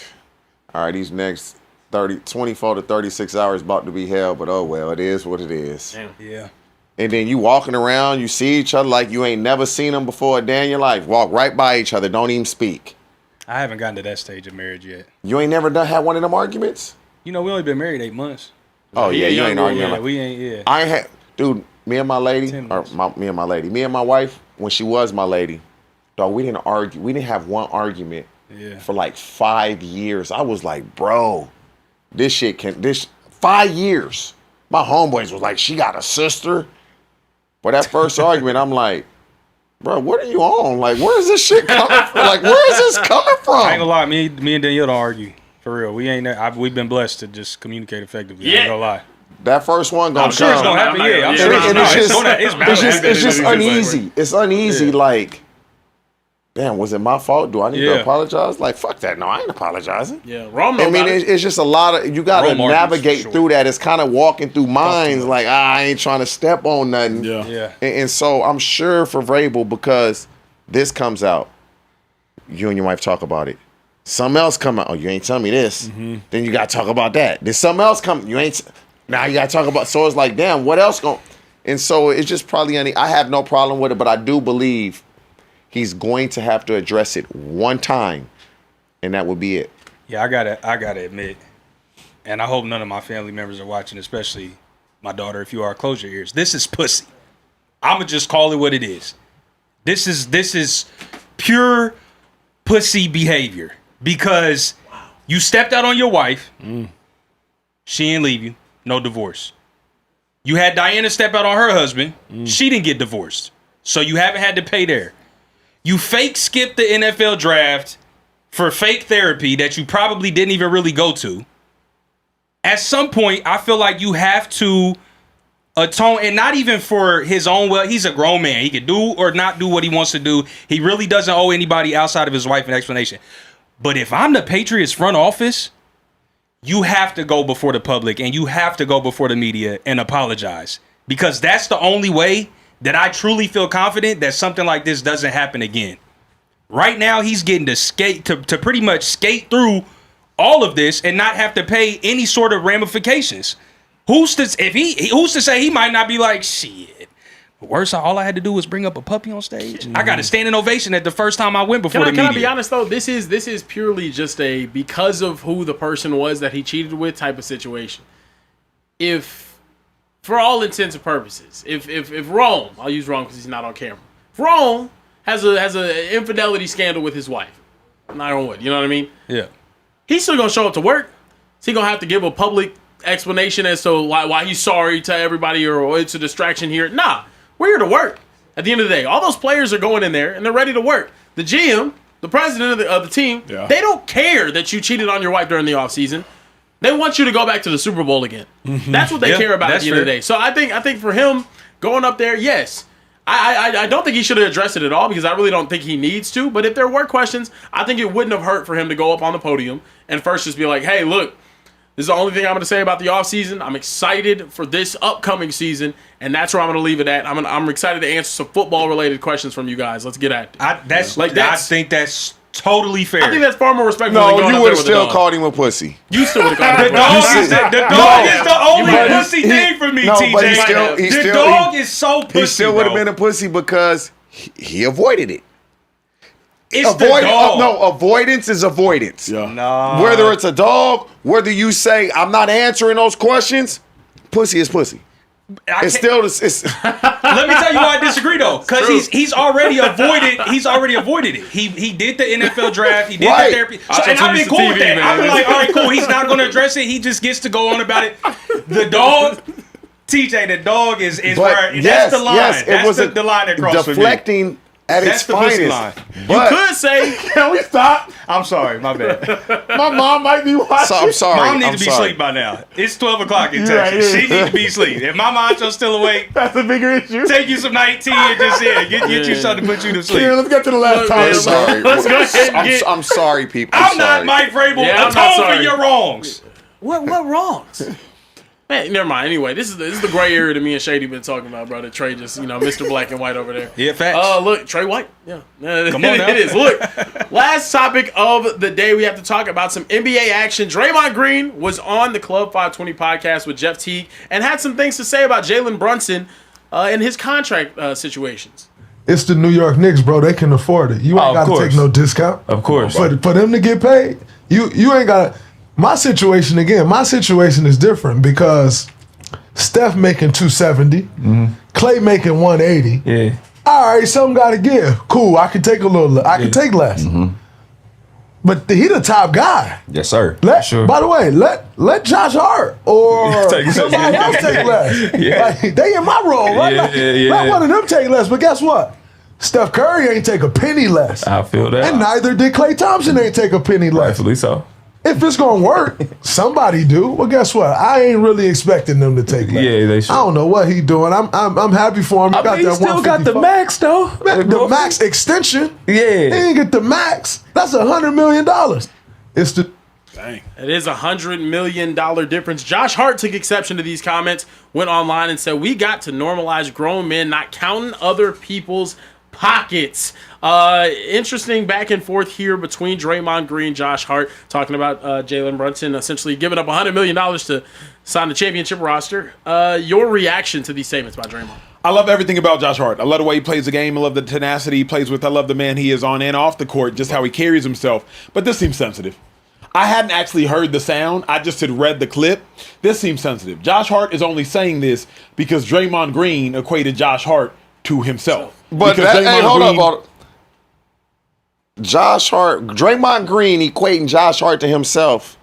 All right, these next 24 to 36 hours about to be hell, but oh well, it is what it is. Damn. Yeah. And then you walking around, you see each other like you ain't never seen them before a day in your life. Walk right by each other, don't even speak. I haven't gotten to that stage of marriage yet. You ain't never had one of them arguments? You know, we only been married 8 months. Oh yeah, you ain't arguing. Yeah, we ain't. Yeah. I ain't had, dude. Me and my lady, 10 or months. me and my wife, when she was my lady, dog, we didn't argue. We didn't have one argument for like 5 years. I was like, bro, this 5 years. My homeboys was like, she got a sister. But that first argument, I'm like, bro, what are you on? Like, where is this shit coming from? Like, where is this coming from? I ain't gonna lie, me and Danielle don't argue. For real. We've been blessed to just communicate effectively. I ain't gonna lie. That first one gonna I'm sure it's come. gonna happen. Yeah, I'm Yeah, sure And it's it's gonna. It's bound to happen. it's just It's gonna uneasy. It's uneasy. Like, damn, was it my fault? Do I need to apologize? Like, fuck that. No, I ain't apologizing. Yeah, Rome. I mean, it's just a lot of you got to Rome argues, navigate for sure. through that. It's kind of walking through minds. Like, I ain't trying to step on nothing. Yeah. And so I'm sure for Vrabel, because this comes out, you and your wife talk about it. Something else come out. Oh, you ain't telling me this. Then you got to talk about that. Then something else come. You ain't. Now you got to talk about. So it's like, damn, what else going? And so it's just probably I have no problem with it, but I do believe he's going to have to address it one time, and that would be it. Yeah, I gotta admit, and I hope none of my family members are watching, especially my daughter. If you are, close your ears. This is pussy. I'ma just call it what it is. This is pure pussy behavior because you stepped out on your wife. She didn't leave you. No divorce. You had Diana step out on her husband. She didn't get divorced. So you haven't had to pay there. You fake skipped the NFL draft for fake therapy that you probably didn't even really go to. At some point, I feel like you have to atone, and not even for his own well. He's a grown man. He can do or not do what he wants to do. He really doesn't owe anybody outside of his wife an explanation. But if I'm the Patriots front office, you have to go before the public and you have to go before the media and apologize, because that's the only way that I truly feel confident that something like this doesn't happen again. Right now, he's getting to pretty much skate through all of this and not have to pay any sort of ramifications. Who's to say he might not be like, shit, worse, all I had to do was bring up a puppy on stage. I got a standing ovation at the first time I went before the media. Can I be honest though? This is purely just a because of who the person was that he cheated with type of situation. If, for all intents and purposes, if Rome, I'll use Rome because he's not on camera. If Rome has a infidelity scandal with his wife, knock on wood, you know what I mean? Yeah. He's still gonna show up to work. Is he gonna have to give a public explanation as to why he's sorry to everybody or it's a distraction here? Nah. We're here to work. At the end of the day, all those players are going in there and they're ready to work. The GM, the president of the team, they don't care that you cheated on your wife during the offseason. They want you to go back to the Super Bowl again. That's what they care about at the end of the day. So I think for him going up there, yes, I don't think he should have addressed it at all because I really don't think he needs to. But if there were questions, I think it wouldn't have hurt for him to go up on the podium and first just be like, hey, look, this is the only thing I'm going to say about the offseason. I'm excited for this upcoming season, and that's where I'm going to leave it at. I'm excited to answer some football-related questions from you guys. Let's get at it. I think that's totally fair. I think that's far more respectful No, than going you up would there have with still the dog. called him a pussy. You still would have called him The a dog pussy. is the only pussy thing for me, No, TJ. but the dog is so pussy. He still would have bro. been a pussy because he avoided it. It's the dog. Avoidance is avoidance. No. Whether it's a dog, whether you say I'm not answering those questions, pussy is pussy. It's still it's Let me tell you why I disagree though, because he's already avoided. He's already avoided it. He did the NFL draft. He did the therapy. So, and I've been cool with that. I've been like, all right, cool. He's not going to address it. He just gets to go on about it. The dog, TJ, the dog is where that's the line. Yes, that's the line that crosses deflecting at That's its the pussy finest. line. But You could say, Can we stop? I'm sorry, my bad. My mom might be watching. so, I'm sorry. Mom needs I'm to be sorry. asleep by now. It's 12 o'clock in You're right, Texas. yeah. She needs to be asleep. If Mama Acho's still awake, That's a bigger issue. take you some night tea and just get you something to put you to Here, sleep. let's get to the last Look, I'm topic. sorry. Let's go ahead and get- I'm sorry, people. I'm sorry. not Mike Vrabel. Yeah, I'm not Atone for sorry. your wrongs. what wrongs? Man, never mind. Anyway, this is the gray area that me and Shady been talking about, bro. That Trey just, Mr. Black and White over there. Yeah, facts. Look, Trey White. Yeah. Come on now. It is. Look, last topic of the day, we have to talk about some NBA action. Draymond Green was on the Club 520 podcast with Jeff Teague and had some things to say about Jalen Brunson and his contract situations. It's the New York Knicks, bro. They can afford it. You ain't got to take no discount. Of course. For them to get paid, you ain't got to. My situation is different because Steph making 270, Clay making 180. Yeah. All right, something got to give. Cool, I can take a little. I can take less. But he the top guy. Yes, sir. By the way, let Josh Hart or Take somebody else take less. Yeah. Like, they in my role, right? Yeah. Let one of them take less. But guess what? Steph Curry ain't take a penny less. I feel that. And neither did Klay Thompson ain't take a penny less. Rightfully so. If it's gonna work, somebody do. Well, guess what? I ain't really expecting them to take less. Yeah, they should. I don't know what he doing. I'm happy for him. He got He that still got the 155. max though. The max extension. Yeah. He ain't get the max. That's $100 million. It's the It is $100 million difference. Josh Hart took exception to these comments, went online and said, we got to normalize grown men not counting other people's pockets. Interesting back and forth here between Draymond Green, Josh Hart, talking about Jalen Brunson essentially giving up $100 million to sign the championship roster. Your reaction to these statements by Draymond? I love everything about Josh Hart. I love the way he plays the game. I love the tenacity he plays with. I love the man he is on and off the court, just how he carries himself. But this seems sensitive. I hadn't actually heard the sound. I just had read the clip. This seems sensitive. Josh Hart is only saying this because Draymond Green equated Josh Hart to himself. But Because hey, Draymond hold Green- up. Josh Hart, Draymond Green equating Josh Hart to himself.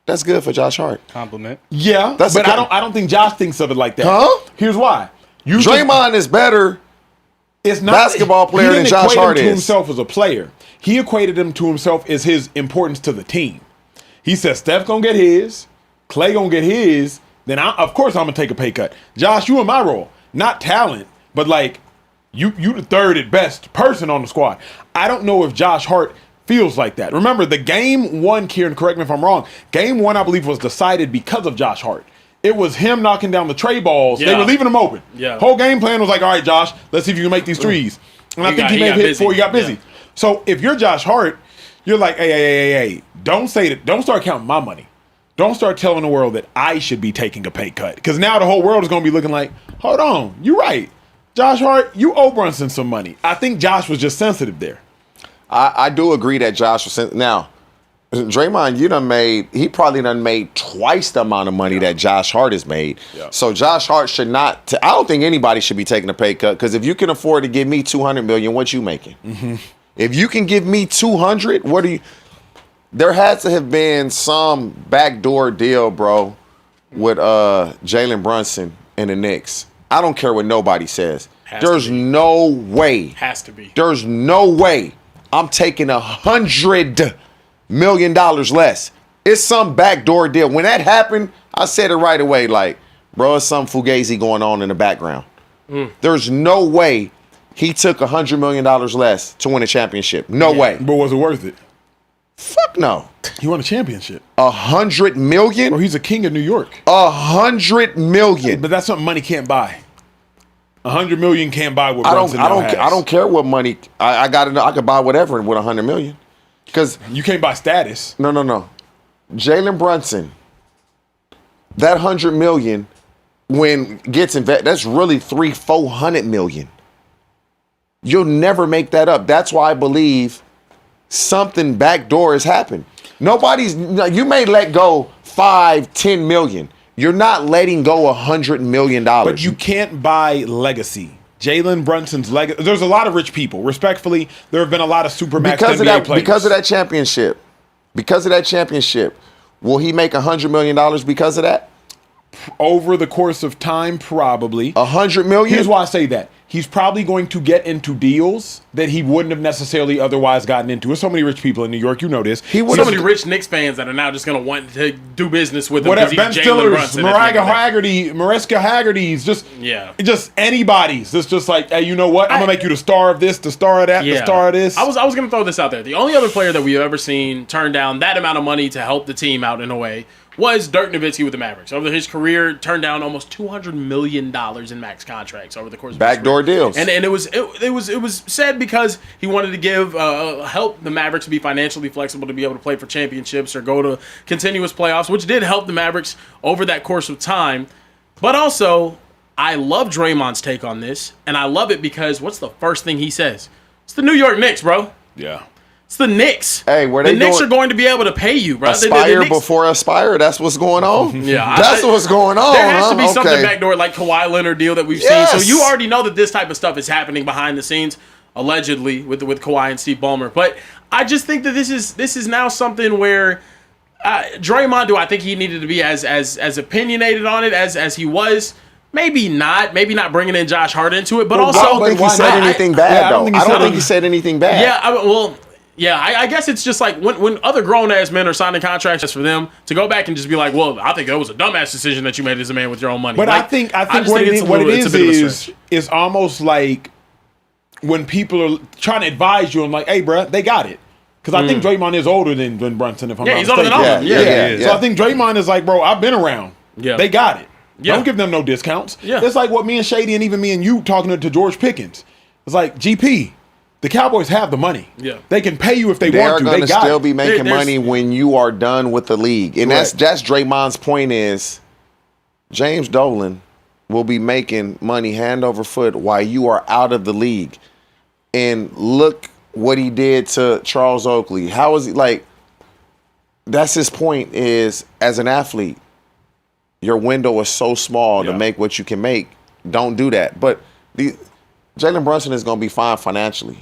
That's good for Josh Hart. Compliment. Yeah, That's but a- I don't think Josh thinks of it like that. Huh? Here's why. Draymond is better. It's not basketball player he than didn't Josh equate Hart him to is. himself as a player. He equated him to himself as his importance to the team. He said Steph gonna get his, Clay gonna get his. Then of course I'm gonna take a pay cut. Josh, you in my role, not talent, but like you the third at best person on the squad. I don't know if Josh Hart feels like that. Remember the game one, Kieran, correct me if I'm wrong. Game one, I believe, was decided because of Josh Hart. It was him knocking down the tray balls. They Yeah. were leaving him open. Yeah. Whole game plan was like, all right, Josh, let's see if you can make these threes. And I He think got- he he may got have hit busy. before he got busy. Yeah. So if you're Josh Hart, you're like, hey, don't say that. Don't start counting my money. Don't start telling the world that I should be taking a pay cut. Because now the whole world is going to be looking like, hold on, you're right. Josh Hart, you owe Brunson some money. I think Josh was just sensitive there. I do agree that Josh was now. Draymond, he probably done made twice the amount of money that Josh Hart has made. Yeah. So Josh Hart should not. I don't think anybody should be taking a pay cut because if you can afford to give me $200 million, what you making? Mm-hmm. If you can give me $200, what are you? There had to have been some backdoor deal, bro, with Jalen Brunson and the Knicks. I don't care what nobody says. There's no way. Has to be. There's no way I'm taking $100 million less. It's some backdoor deal. When that happened, I said it right away. Like, bro, it's some fugazi going on in the background. There's no way he took $100 million less to win a championship. No way. But was it worth it? Fuck no. He won a championship. $100 million? Or he's a king of New York. $100 million. But that's something money can't buy. $100 million can't buy what I Brunson now has. don't care what money. I got to know. I could buy whatever with $100 million. Because You can't buy status. no. Jalen Brunson, that $100 million when gets invested, that's really $400 million. You'll never make that up. That's why I believe something backdoor has happened. You may let go $5-10 million. You're not letting go $100 million. But you can't buy legacy. Jalen Brunson's legacy. There's a lot of rich people. Respectfully, there have been a lot of supermax NBA players. Because of that championship. Will he make $100 million because of that? Over the course of time, probably. $100 million? Here's why I say that. He's probably going to get into deals that he wouldn't have necessarily otherwise gotten into. There's so many rich people in New York, you know this. So many rich Knicks fans that are now just going to want to do business with him Whatever, because Ben he's Jalen Stillers, Brunson. at the end of the day. Mariska Haggerty's, just Yeah. just anybody's. It's just like, hey, you know what? I'm gonna make you the star of this, the star of that, the star of this. I was going to throw this out there. The only other player that we've ever seen turn down that amount of money to help the team out in a way was Dirk Nowitzki with the Mavericks. Over his career, turned down almost $200 million in max contracts over the course of Backdoor his career. deals. And it was said because he wanted to give help the Mavericks be financially flexible to be able to play for championships or go to continuous playoffs, which did help the Mavericks over that course of time. But also, I love Draymond's take on this, and I love it because what's the first thing he says? It's the New York Knicks, bro. yeah. It's the Knicks. Hey, where the they Knicks doing- are going to be able to pay you, bro. Aspire the Knicks, before aspire. That's what's going on. Yeah, That's what's going on. There has to be huh? something Okay. backdoor like Kawhi Leonard deal that we've Yes. seen. So you already know that this type of stuff is happening behind the scenes, allegedly with Kawhi and Steve Ballmer. But I just think that this is now something where Draymond, do I think he needed to be as opinionated on it as he was? Maybe not bringing in Josh Hart into it, but also I don't think he said anything bad, I though. don't think I he don't said think he said anything bad. Yeah, Yeah, I guess it's just like when other grown ass men are signing contracts, it's for them to go back and just be like, well, I think that was a dumbass decision that you made as a man with your own money. But like, I think just what it's it it's a bit of a is stretch. is almost like when people are trying to advise you and like, hey, bruh, they got it. Because I think Draymond is older than Brunson, if I'm Yeah, not he's older than mistaken. all of them. Yeah. So I think Draymond is like, bro, I've been around. Yeah. They got it. Yeah. Don't give them no discounts. Yeah. It's like what me and Shady and even me and you talking to George Pickens. It's like, GP, the Cowboys have the money. Yeah. They can pay you if they They want are to. going They to got still it. be making There's- money when you are done with the league. And Correct. that's Draymond's point is James Dolan will be making money hand over foot while you are out of the league. And look what he did to Charles Oakley. How is he like? That's his point is as an athlete, your window is so small to make what you can make. Don't do that. But Jalen Brunson is going to be fine financially.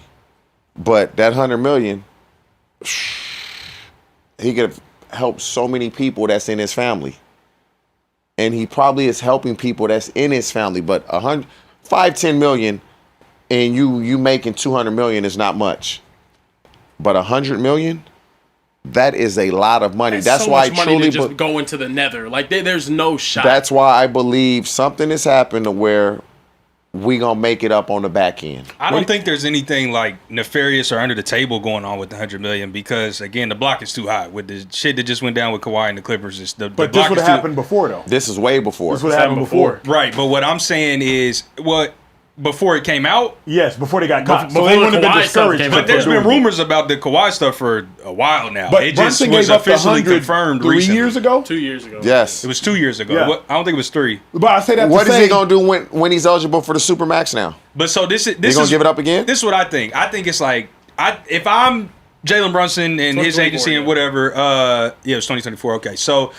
But that $100 million, he could have helped so many people that's in his family. And he probably is helping people that's in his family. But $10 million and you making $200 million is not much. But $100 million, that is a lot of money. That's so why I much money truly to just go into the nether. Like there's no shot. that's why I believe something has happened to where we gonna make it up on the back end. I don't think there's anything like nefarious or under the table going on with the $100 million because again the block is too high with the shit that just went down with Kawhi and the Clippers. The But this block would is have too- happened before, though. This is way before. This would have happened before. Right, but what I'm saying is before it came out. Yes, before they got caught. Before So they the wouldn't have been Kawhi stuff discouraged. came for out. But there's doing been it. rumors about the Kawhi stuff for a while now. But it just Brunson was gave up the officially 100 confirmed 3 recently. years ago. 2 years ago. Yes. It was 2 years ago. Yeah. I don't think it was 3. But I say that What to is say, he gonna do when he's eligible for the Supermax now? But so this They gonna give it up again? This is what I think. I think it's like if I'm Jalen Brunson and his 2024, agency and yeah. whatever, it was 2024. Okay, so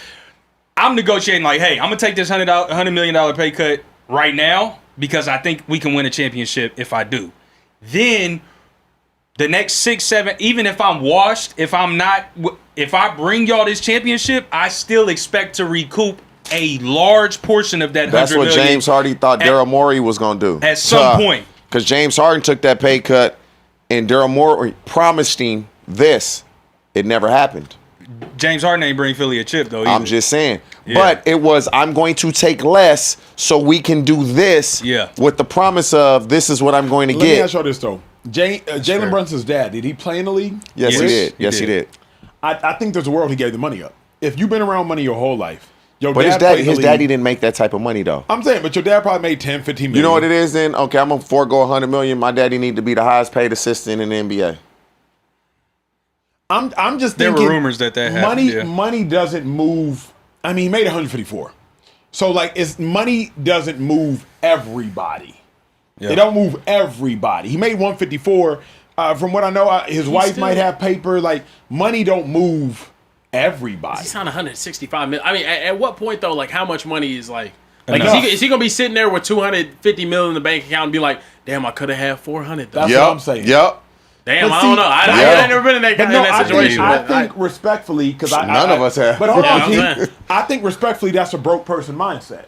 I'm negotiating like, hey, I'm gonna take this $100 million pay cut right now because I think we can win a championship if I do. Then the next 6, 7, even if I'm washed, if I bring y'all this championship, I still expect to recoup a large portion of that. That's $100 what million James Harden thought at- Daryl Morey was gonna do. at some point. Because James Harden took that pay cut and Daryl Morey promised him this. It never happened. James Harden ain't bring Philly a chip though. I'm either. just saying. Yeah. But it was, I'm going to take less so we can do this with the promise of this is what I'm going to let me get. ask y'all this, though. Jalen Brunson's dad, did he play in the league? Yes, he Yes, did. he Yes, he did. did. I think there's a world he gave the money up. If you've been around money your whole life, your But dad his played daddy, in the his league. daddy didn't make that type of money though. I'm saying, but your dad probably made 10, 15 million. You know what it is then? Okay, I'm gonna forego $100 million. My daddy need to be the highest paid assistant in the NBA. I'm just There thinking were rumors that happened. money Yeah. money doesn't move. I mean, he made 154. So like money doesn't move everybody. Yeah. It don't move everybody. He made 154. From what I know, his wife still- might have paper. Like money don't move everybody. He signed 165 million. I mean, at what point though? Like, how much money is like? Enough. Is he gonna be sitting there with 250 million in the bank account and be like, "Damn, I could have had 400." Though. That's what I'm saying. Yep. Damn, But I see- don't know. I Yeah. ain't never been in that, But no, that situation. I but think respectfully, because None of us have. But hold Yeah, on, I'm T. saying. I think respectfully, that's a broke person mindset.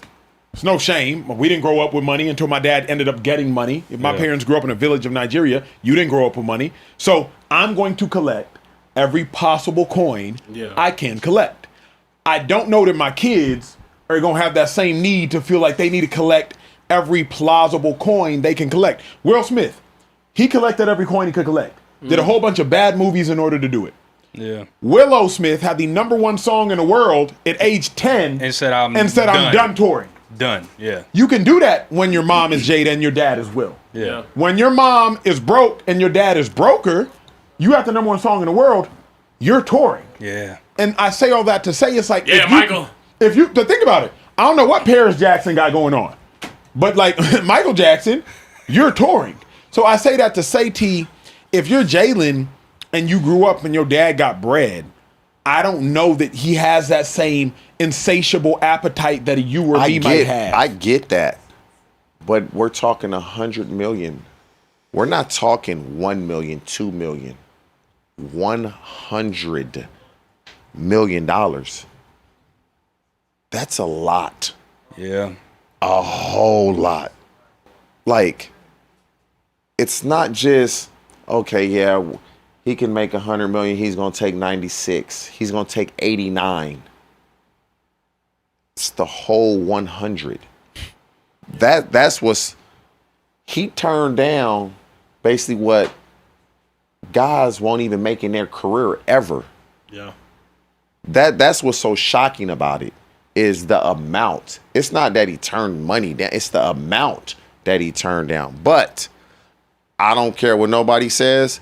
It's no shame. We didn't grow up with money until my dad ended up getting money. If my parents grew up in a village of Nigeria, you didn't grow up with money. So I'm going to collect every possible coin I can collect. I don't know that my kids are going to have that same need to feel like they need to collect every plausible coin they can collect. Will Smith, he collected every coin he could collect. Did a whole bunch of bad movies in order to do it. Yeah. Willow Smith had the #1 song in the world at age 10 And said, I'm I'm done. done touring. Done. Yeah. You can do that when your mom is Jada and your dad is Will. Yeah. When your mom is broke and your dad is broker, you have the #1 song in the world, you're touring. Yeah. And I say all that to say it's like, Yeah, Michael. If you to think about it, I don't know what Paris Jackson got going on, but like Michael Jackson, you're touring. So I say that to say, T, if you're Jalen and you grew up and your dad got bread, I don't know that he has that same insatiable appetite that you or me might have. I get that, but we're talking 100 million. We're not talking 1 million, 2 million, $100 million. That's a lot, Yeah. a whole lot. Like, it's not just okay. Yeah, he can make $100 million. He's gonna take 96. He's gonna take 89. It's the whole 100. That's what's he turned down. Basically, what guys won't even make in their career ever. Yeah. That's what's so shocking about it is the amount. It's not that he turned money down. It's the amount that he turned down. But I don't care what nobody says.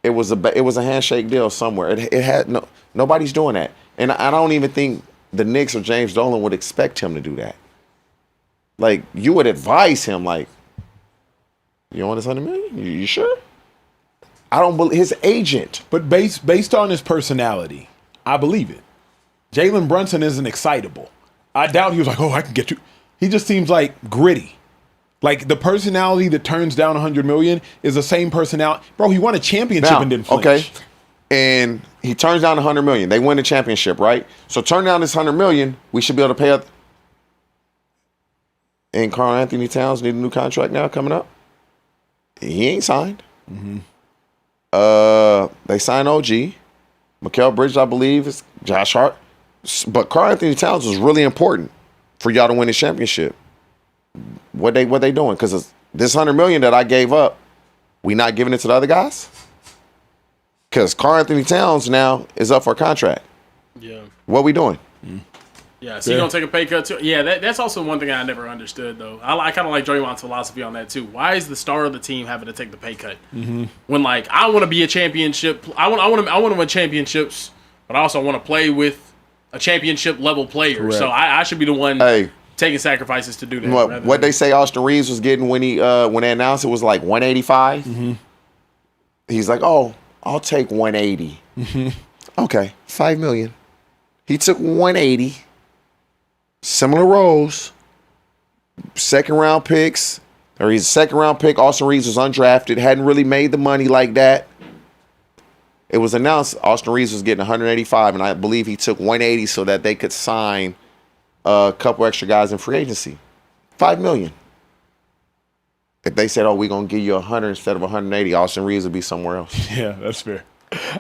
It was a handshake deal somewhere. It had nobody's doing that, and I don't even think the Knicks or James Dolan would expect him to do that. Like you would advise him, like, you want this $100 million? You sure? I don't believe his agent. But based on his personality, I believe it. Jalen Brunson isn't excitable. I doubt he was like, oh, I can get you. He just seems like gritty. Like the personality that turns down $100 million is the same personality. Bro, he won a championship and didn't flinch. Okay. And he turns down $100 million. They win the championship, right? So turn down this $100 million, we should be able to pay up. And Karl Anthony Towns need a new contract now coming up. He ain't signed. Mm-hmm. They signed OG. Mikal Bridges, I believe, is Josh Hart. But Karl Anthony Towns was really important for y'all to win the championship. What they doing? Because this $100 million that I gave up, we not giving it to the other guys? Because Karl Anthony Towns now is up for a contract. Yeah. What we doing? Yeah, so you gonna take a pay cut too? Yeah, that's also one thing I never understood though. I kind of like Draymond's philosophy on that too. Why is the star of the team having to take the pay cut when like I want to be a championship? I want to win championships, but I also want to play with a championship level player. Correct. So I should be the one taking sacrifices to do that. What they say Austin Reeves was getting when when they announced it was like 185. Mm-hmm. He's like, oh, I'll take 180. Okay, $5 million. He took 180. Similar roles, second round picks, or he's a second round pick. Austin Reeves was undrafted, hadn't really made the money like that. It was announced Austin Reeves was getting 185, and I believe he took 180 so that they could sign a couple extra guys in free agency. $5 million. If they said, oh, we're going to give you 100 instead of 180, Austin Reeves would be somewhere else. Yeah, that's fair.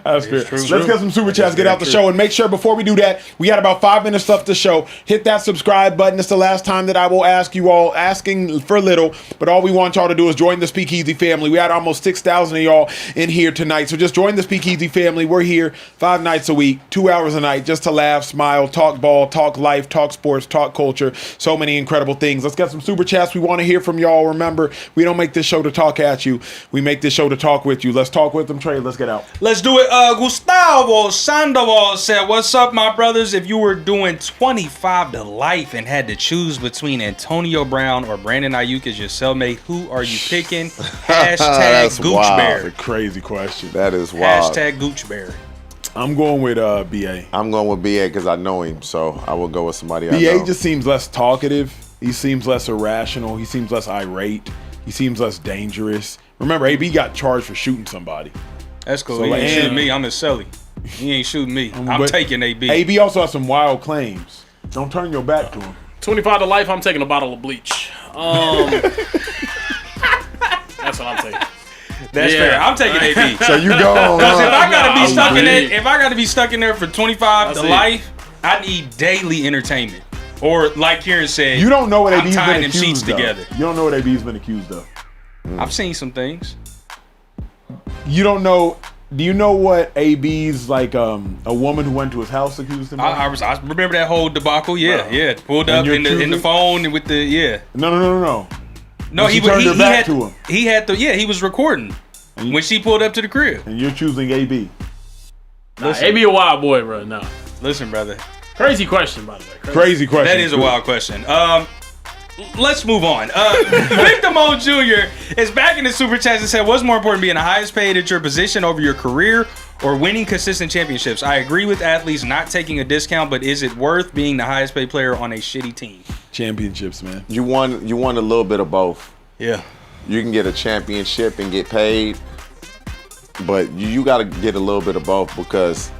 That's fair. Let's get some super chats, get out the show, and make sure before we do that, we got about 5 minutes left to show. Hit that subscribe button. It's the last time that I will ask you all, asking for little, but all we want y'all to do is join the Speakeasy family. We had almost 6,000 of y'all in here tonight, so just join the Speakeasy family. We're here 5 nights a week, 2 hours a night, just to laugh, smile, talk ball, talk life, talk sports, talk culture, so many incredible things. Let's get some super chats. We want to hear from y'all. Remember, we don't make this show to talk at you. We make this show to talk with you. Let's talk with them, Trey. Let's get out. Let's do it. Gustavo Sandoval said, what's up, my brothers? If you were doing 25 to life and had to choose between Antonio Brown or Brandon Ayuk as your cellmate, who are you picking? Hashtag Gooch Bear. That's a crazy question. That is wild. Hashtag Gooch Bear. I'm going with BA. I'm going with BA because I know him, so I will go with somebody I know. BA just seems less talkative. He seems less irrational. He seems less irate. He seems less dangerous. Remember, AB got charged for shooting somebody. That's cool. He ain't shooting me. I'm his celly. He ain't shooting me. I'm taking AB. AB also has some wild claims. Don't turn your back to him. 25 to life, I'm taking a bottle of bleach. That's what I'm taking. That's fair. I'm taking AB. So you go on. Because if I gotta be stuck in there for 25 to life, I need daily entertainment. Or like Kieran said, you don't know what AB's tying been them sheets accused of. together. You don't know what AB's been accused of. I've seen some things. You don't know. Do you know what AB's like? A woman who went to his house accused him of? I remember that whole debacle. Yeah. Pulled up in the phone and with the No. No, he turned her back to him. He had he was recording when she pulled up to the crib. And you're choosing AB. Nah, AB a wild boy, bro. No. Listen, brother. Crazy question, by the way. Crazy question. That is a wild question. Let's move on. Victor Mo Jr. is back in the super chat and said, what's more important, being the highest paid at your position over your career or winning consistent championships? I agree with athletes not taking a discount, but is it worth being the highest paid player on a shitty team? Championships, man. You want a little bit of both. Yeah. You can get a championship and get paid, but you got to get a little bit of both because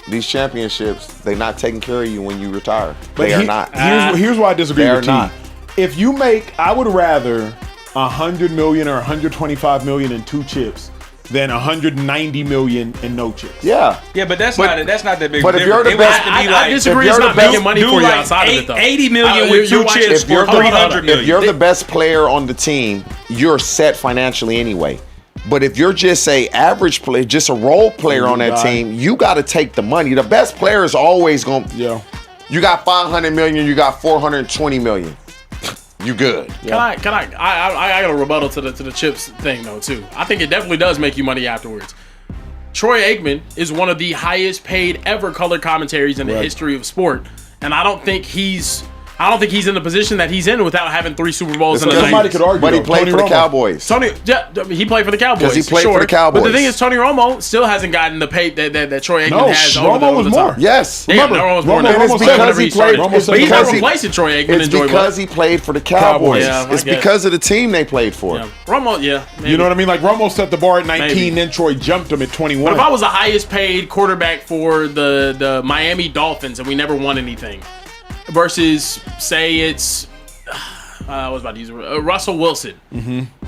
these championships, they're not taking care of you when you retire. They are not. Here's why I disagree with you. Not. If you make, I would rather $100 million or $125 million in 2 chips than 190 million and no chips. Yeah. Yeah, but that's not that big. But if difference. you're the It would best- have to be I disagree. if It's you're not the best- making money do for you like outside of it, though. 80 million You're with 2 watching- chips If you're for the- 300 million. If you're the best player on the team, you're set financially anyway. But if you're just a average player, just a role player on that team, you got to take the money. The best player is always going to. Yeah. You got 500 million, you got 420 million. You good. I got a rebuttal to the chips thing though too. I think it definitely does make you money afterwards. Troy Aikman is one of the highest paid ever color commentaries in the history of sport, and I don't think he's in the position that he's in without having 3 Super Bowls in a Somebody night. could argue, But he though. played Tony for the Romo. Cowboys. He played for the Cowboys. 'Cause he played for sure. the Cowboys. But the thing is, Tony Romo still hasn't gotten the pay that Troy Aikman No, has Romo over was the more. top. Yes. Damn, Remember, Romo was more Romo- than Romo whenever was because he he started. played- But he's not because he- replacing Troy Aikman. It's enjoyably. because he played for the Cowboys. Yeah, I it's guess. because of the team they played for. Yeah. Romo, yeah. Maybe. You know what I mean? Like Romo set the bar at 19, Maybe. then Troy jumped him at 21. But if I was the highest paid quarterback for the Miami Dolphins and we never won anything, versus say it's I was about to use Russell Wilson,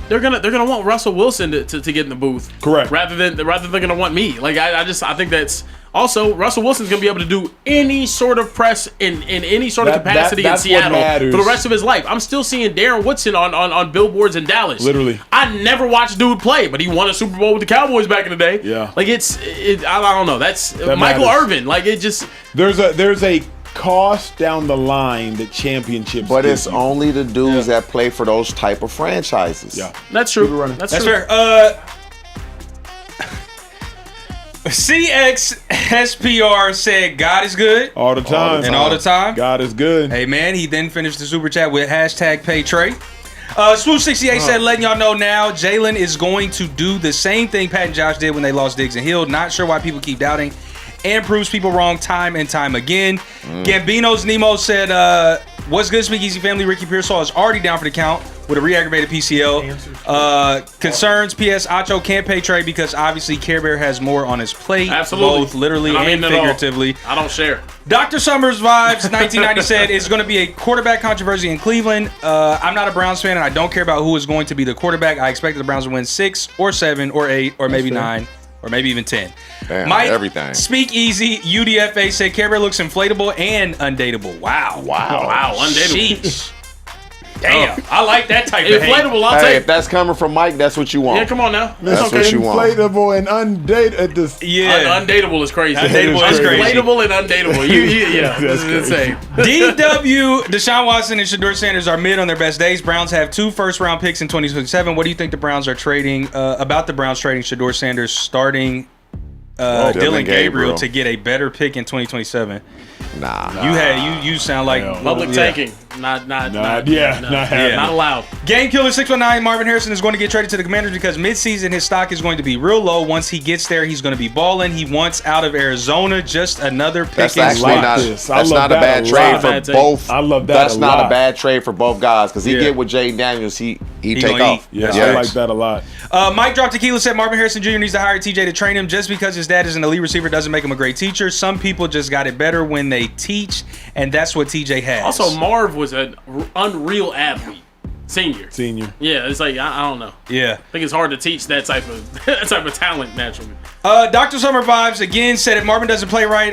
they're gonna want Russell Wilson to get in the booth, Correct. Rather than they're gonna want me. Like I think that's also Russell Wilson's gonna be able to do any sort of press in any sort of capacity in that's what Seattle matters. for the rest of his life. I'm still seeing Darren Woodson on billboards in Dallas. Literally. I never watched dude play, but he won a Super Bowl with the Cowboys back in the day. Yeah. Like I don't know. That's Michael matters. Irvin. Like it just. there's a cost down the line that championships. But give it's you. only the dudes that play for those type of franchises. Yeah. That's true. running. That's That's true. fair. CXSPR said God is good. all the time. And all the time. God is good. Hey man, he then finished the super chat with #PayTrey. Swoop68 said, letting y'all know now, Jalen is going to do the same thing Pat and Josh did when they lost Diggs and Hill. Not sure why people keep doubting, and proves people wrong time and time again. Gambino's Nemo said, what's good, Speakeasy family? Ricky Pearsall is already down for the count with a re-aggravated PCL. Concerns, P.S. Acho can't pay trade because obviously Carebear has more on his plate. Absolutely. Both literally And I and mean it all. figuratively. I don't share. Dr. Summers Vibes 1990 said it's going to be a quarterback controversy in Cleveland. I'm not a Browns fan and I don't care about who is going to be the quarterback. I expect the Browns to win 6 or 7 or 8 or maybe 9 or maybe even 10. Damn, Mike, everything. Speakeasy UDFA said Carebear looks inflatable and undateable. Wow. Wow, undateable. Sheesh. Damn. I like that type of hate. Inflatable, I'll Hey, take. if that's coming from Mike, that's what you want. Yeah, come on now. That's That's what okay. you want. Inflatable and undated. Yeah. Undateable is crazy. Undateable is crazy. Inflatable and undateable. Yeah, this is insane. DW, Deshaun Watson and Shedeur Sanders are mid on their best days. Browns have 2 first-round picks in 2027. What do you think the Browns are trading, about the Browns trading Shedeur Sanders starting Dylan Gabriel to get a better pick in 2027? Nah. You sound like Public yeah. taking. Not Yeah. allowed. Game Killer 619, Marvin Harrison is going to get traded to the Commanders because midseason his stock is going to be real low. Once he gets there, he's going to be balling. He wants out of Arizona. Just another pick That's in actually slot. not. this. I That's love not a that bad a trade lot. for Bad take. both. I love that That's a not lot. a bad trade for both guys because he Yeah. get with Jaden Daniels. He take gonna off. eat. Yeah, That's I facts. like that a lot. Mike Drop Tequila said Marvin Harrison Jr. needs to hire TJ to train him. Just because his dad is an elite receiver doesn't make him a great teacher. Some people just got it better when they teach, and that's what TJ has. Also, Marv was an unreal athlete. Senior. Yeah, it's like I don't know. yeah. I think it's hard to teach that type of talent naturally. Dr. Summer Vibes again said if Marvin doesn't play right,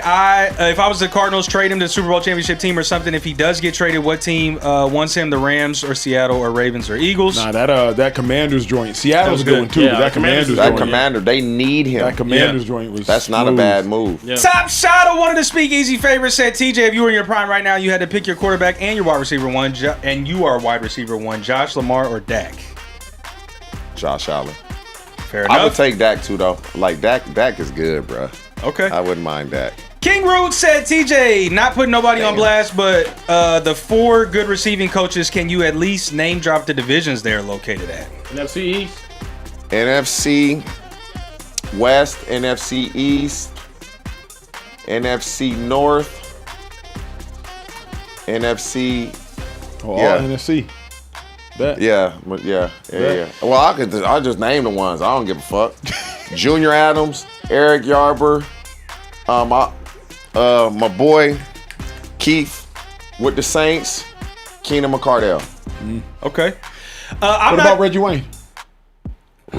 if I was the Cardinals, trade him to the Super Bowl championship team or something. If he does get traded, what team wants him? The Rams or Seattle or Ravens or Eagles? Nah, that Commanders joint. Seattle's That was doing good. too. Yeah, but that Commanders Commanders is That joint. commander, they need him. That Commanders joint was. That's not a smooth. bad move. Yeah. Top shot of one of the Speakeasy favorites said, TJ, if you were in your prime right now, you had to pick your quarterback and your wide receiver one, and you are wide receiver one, Josh, Lamar, or Dak. Josh Allen. Fair enough. I would take Dak too though. Like Dak is good, bro. Okay. I wouldn't mind Dak. King Root said, TJ, not putting nobody on blast, but the 4 good receiving coaches, can you at least name drop the divisions they're located at? NFC East. NFC West, NFC East, NFC North, NFC. Oh, Yeah. all NFC. Bet. Yeah. Well, I just name the ones. I don't give a fuck. Junior Adams, Eric Yarber, my boy Keith with the Saints, Keenan McCardell. Okay. What about Reggie Wayne?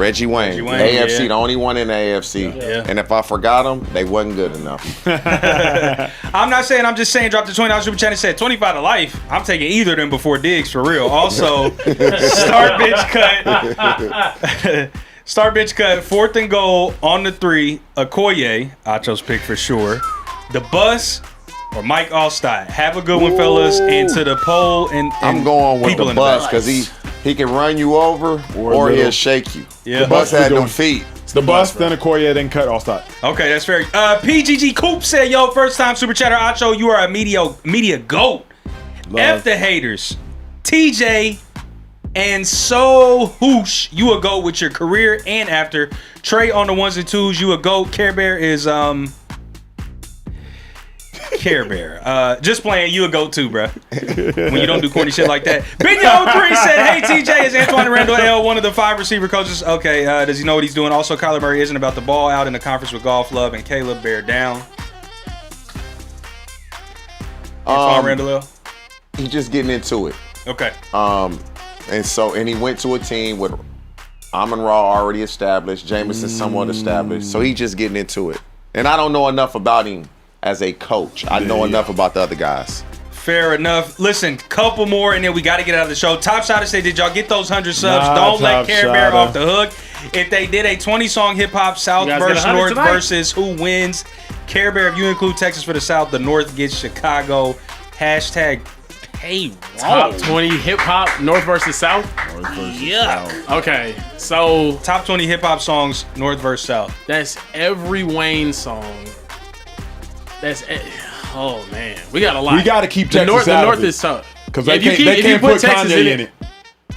Reggie Wayne. AFC, the only one in the AFC. Yeah. And if I forgot them, they wasn't good enough. I'm not saying, I'm just saying, drop the $20 super chat and said 25 to life. I'm taking either of them before Diggs for real. Also, start bench cut. Start bench cut, 4th and goal on the 3. Okoye, Acho's pick for sure. The bus or Mike Allstott. Have a good one, fellas. Into the poll and I'm going with people the in bus back. because he can run you over or he'll shake you. Yeah. The bus Bus had is them doing- feet. The bus, then Okoye, then cut Allstott. Okay, that's fair. PGG Coop said, yo, first time super chatter. Acho, you are a media goat. F the haters. TJ and so whoosh, you a goat with your career and after. Trey on the 1s and 2s, you a goat. Carebear is Carebear. Just playing, you a goat too, bro. When you don't do corny shit like that. Big Yo 3 said, hey TJ, is Antoine Randall L one of the 5 receiver coaches? Okay, does he know what he's doing? Also, Kyler Murray isn't about the ball out in the conference with Golf Love and Caleb Bear down. Antoine Randall L? He just getting into it. Okay. And he went to a team with Amon-Ra already established, Jameson somewhat established. So he just getting into it. And I don't know enough about him as a coach. I know enough about the other guys. Fair enough. Listen, couple more, and then we got to get out of the show. Top Shotter said, did y'all get those 100 subs? Don't let Carebear off the hook. If they did a 20-song hip-hop South versus North tonight? versus who wins, Carebear, if you include Texas for the South, the North gets Chicago. Hashtag payroll. Top 20 hip hop, North versus South. Yeah. Okay, so Top 20 hip-hop songs, North versus South. that's every Wayne song. Oh man, we got a lot. We got to keep the Texas North. out The North of it. is tough Because If they you can't put Texas Kanye in it.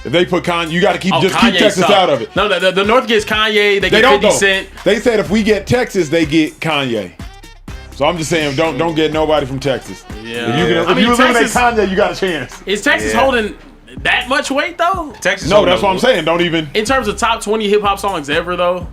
If they put Kanye, you got to keep keep Kanye's Texas tough. out of it. No, the North gets Kanye. They They get don't 50 though. Cent. They said if we get Texas, they get Kanye. So I'm just saying, don't get nobody from Texas. Yeah. If you eliminate Kanye, you got a chance. Is Texas holding that much weight though? Texas. No, that's what I'm saying. Don't even. In terms of top 20 hip hop songs ever though.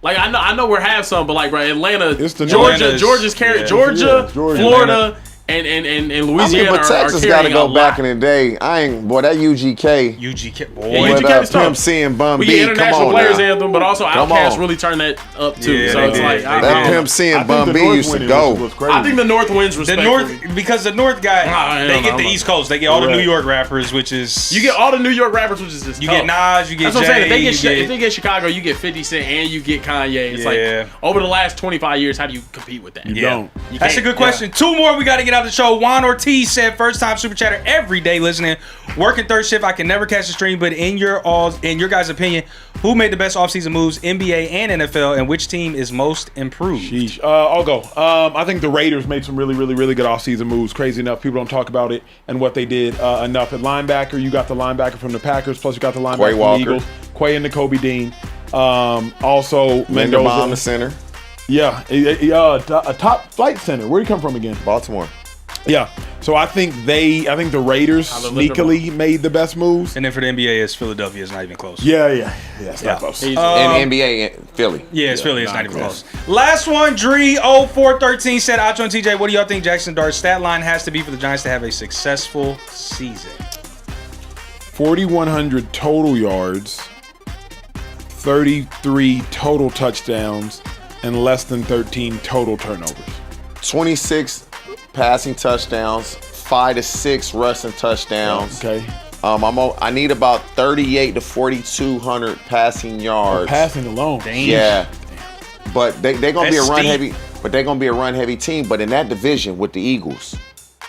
Like I know we have some, but like bro, Atlanta, It's the Georgia's carrying Georgia, Georgia, Florida, and Louisiana but Texas are got to carrying go a back lot. in the day. That UGK. UGK. Boy. Yeah, What UGK up, is tough. Pimp C and Bun We B? get Come international on players now. anthem, but also Come Outkast on. really turned that up too. Yeah, So they it's did. like They I did. That don't Pimp know. C I and think Bun the B North used to winning go. was crazy. I think the North wins The respectfully. North, because the North guy, I they don't get know. the East Coast. They get all the New Right. York rappers, which is You get all the New York rappers, which is just you tough. get Nas, you get That's what I'm saying. Jay, If they get Chicago, you get 50 Cent and you get Kanye. It's Yeah. like over the last 25 years, how do you compete with that? You don't. You That's a can't. good question. 2 more. We got to get out of the show. Juan Ortiz said, first time super chatter every day listening. Working third shift. I can never catch a stream, but in your guys' opinion, who made the best offseason moves, NBA and NFL, and which team is most improved? Sheesh. I'll go. I think the Raiders made some really, really, really good offseason moves. Crazy enough, people don't talk about it and what they did enough. At linebacker, you got the linebacker from the Packers, plus you got the linebacker Quay from Walker. the Eagles. Quay and Nakobe Dean. Also, Linderbaum, Mendoza. the center. Yeah, a top flight center. Where'd he come from again? Baltimore. Yeah. So I think the Raiders Tyler sneakily made the best moves. And then for the NBA, it's Philadelphia is not even close. Yeah. It's not close. Easy. And NBA, Philly. Yeah, it's Philly. It's not not even close. close. Last one, Dree0413 said, Acho and TJ, what do y'all think Jackson Dart's stat line has to be for the Giants to have a successful season? 4,100 total yards, 33 total touchdowns, and less than 13 total turnovers. 26 passing touchdowns, 5 to 6 rushing touchdowns. Okay. I need about 38 to 4,200 passing yards. Passing alone. Yeah. But they're gonna be a That's run steep. heavy. But they're gonna be a run heavy team. But in that division with the Eagles,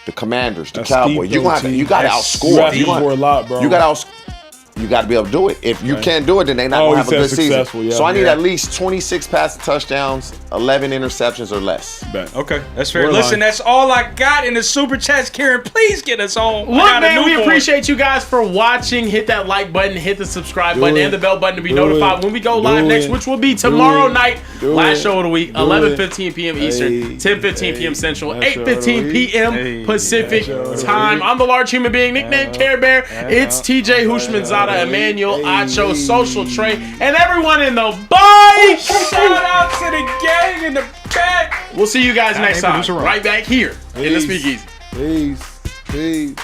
the Commanders, the That's Cowboys, steep, you though, got T. you got to That's outscore. You asking for a lot, bro. You got to be able to do it. If you can't do it, then they're not Oh, gonna he have a good said season. successful, yeah. So I need Yeah. at least 26 passing touchdowns, 11 interceptions or less. Bet. Okay, that's fair. We're Listen, aligned. that's all I got in the super chats. Karen, please get us on. I Look, got a man, we newborn. appreciate you guys for watching. Hit that like button, hit the subscribe Do button, it. and the bell button to be Do notified it. when we go Do live next, it. which will be tomorrow it. night. Do Last it. show of the week, Do 11:15 p.m. Eastern, Hey. 10:15 p.m. Central, Last show of the 8:15 week. p.m. Hey. Pacific Last show of the time. week. I'm the large human being, nicknamed Carebear. It's TJ Hushmanzada, Emmanuel, Acho, Social Trey, and everyone in the bike. Shout out to the gang in the back. We'll see you guys next hey, time. producer Ron. Right back here in the Peace. Speakeasy. Peace.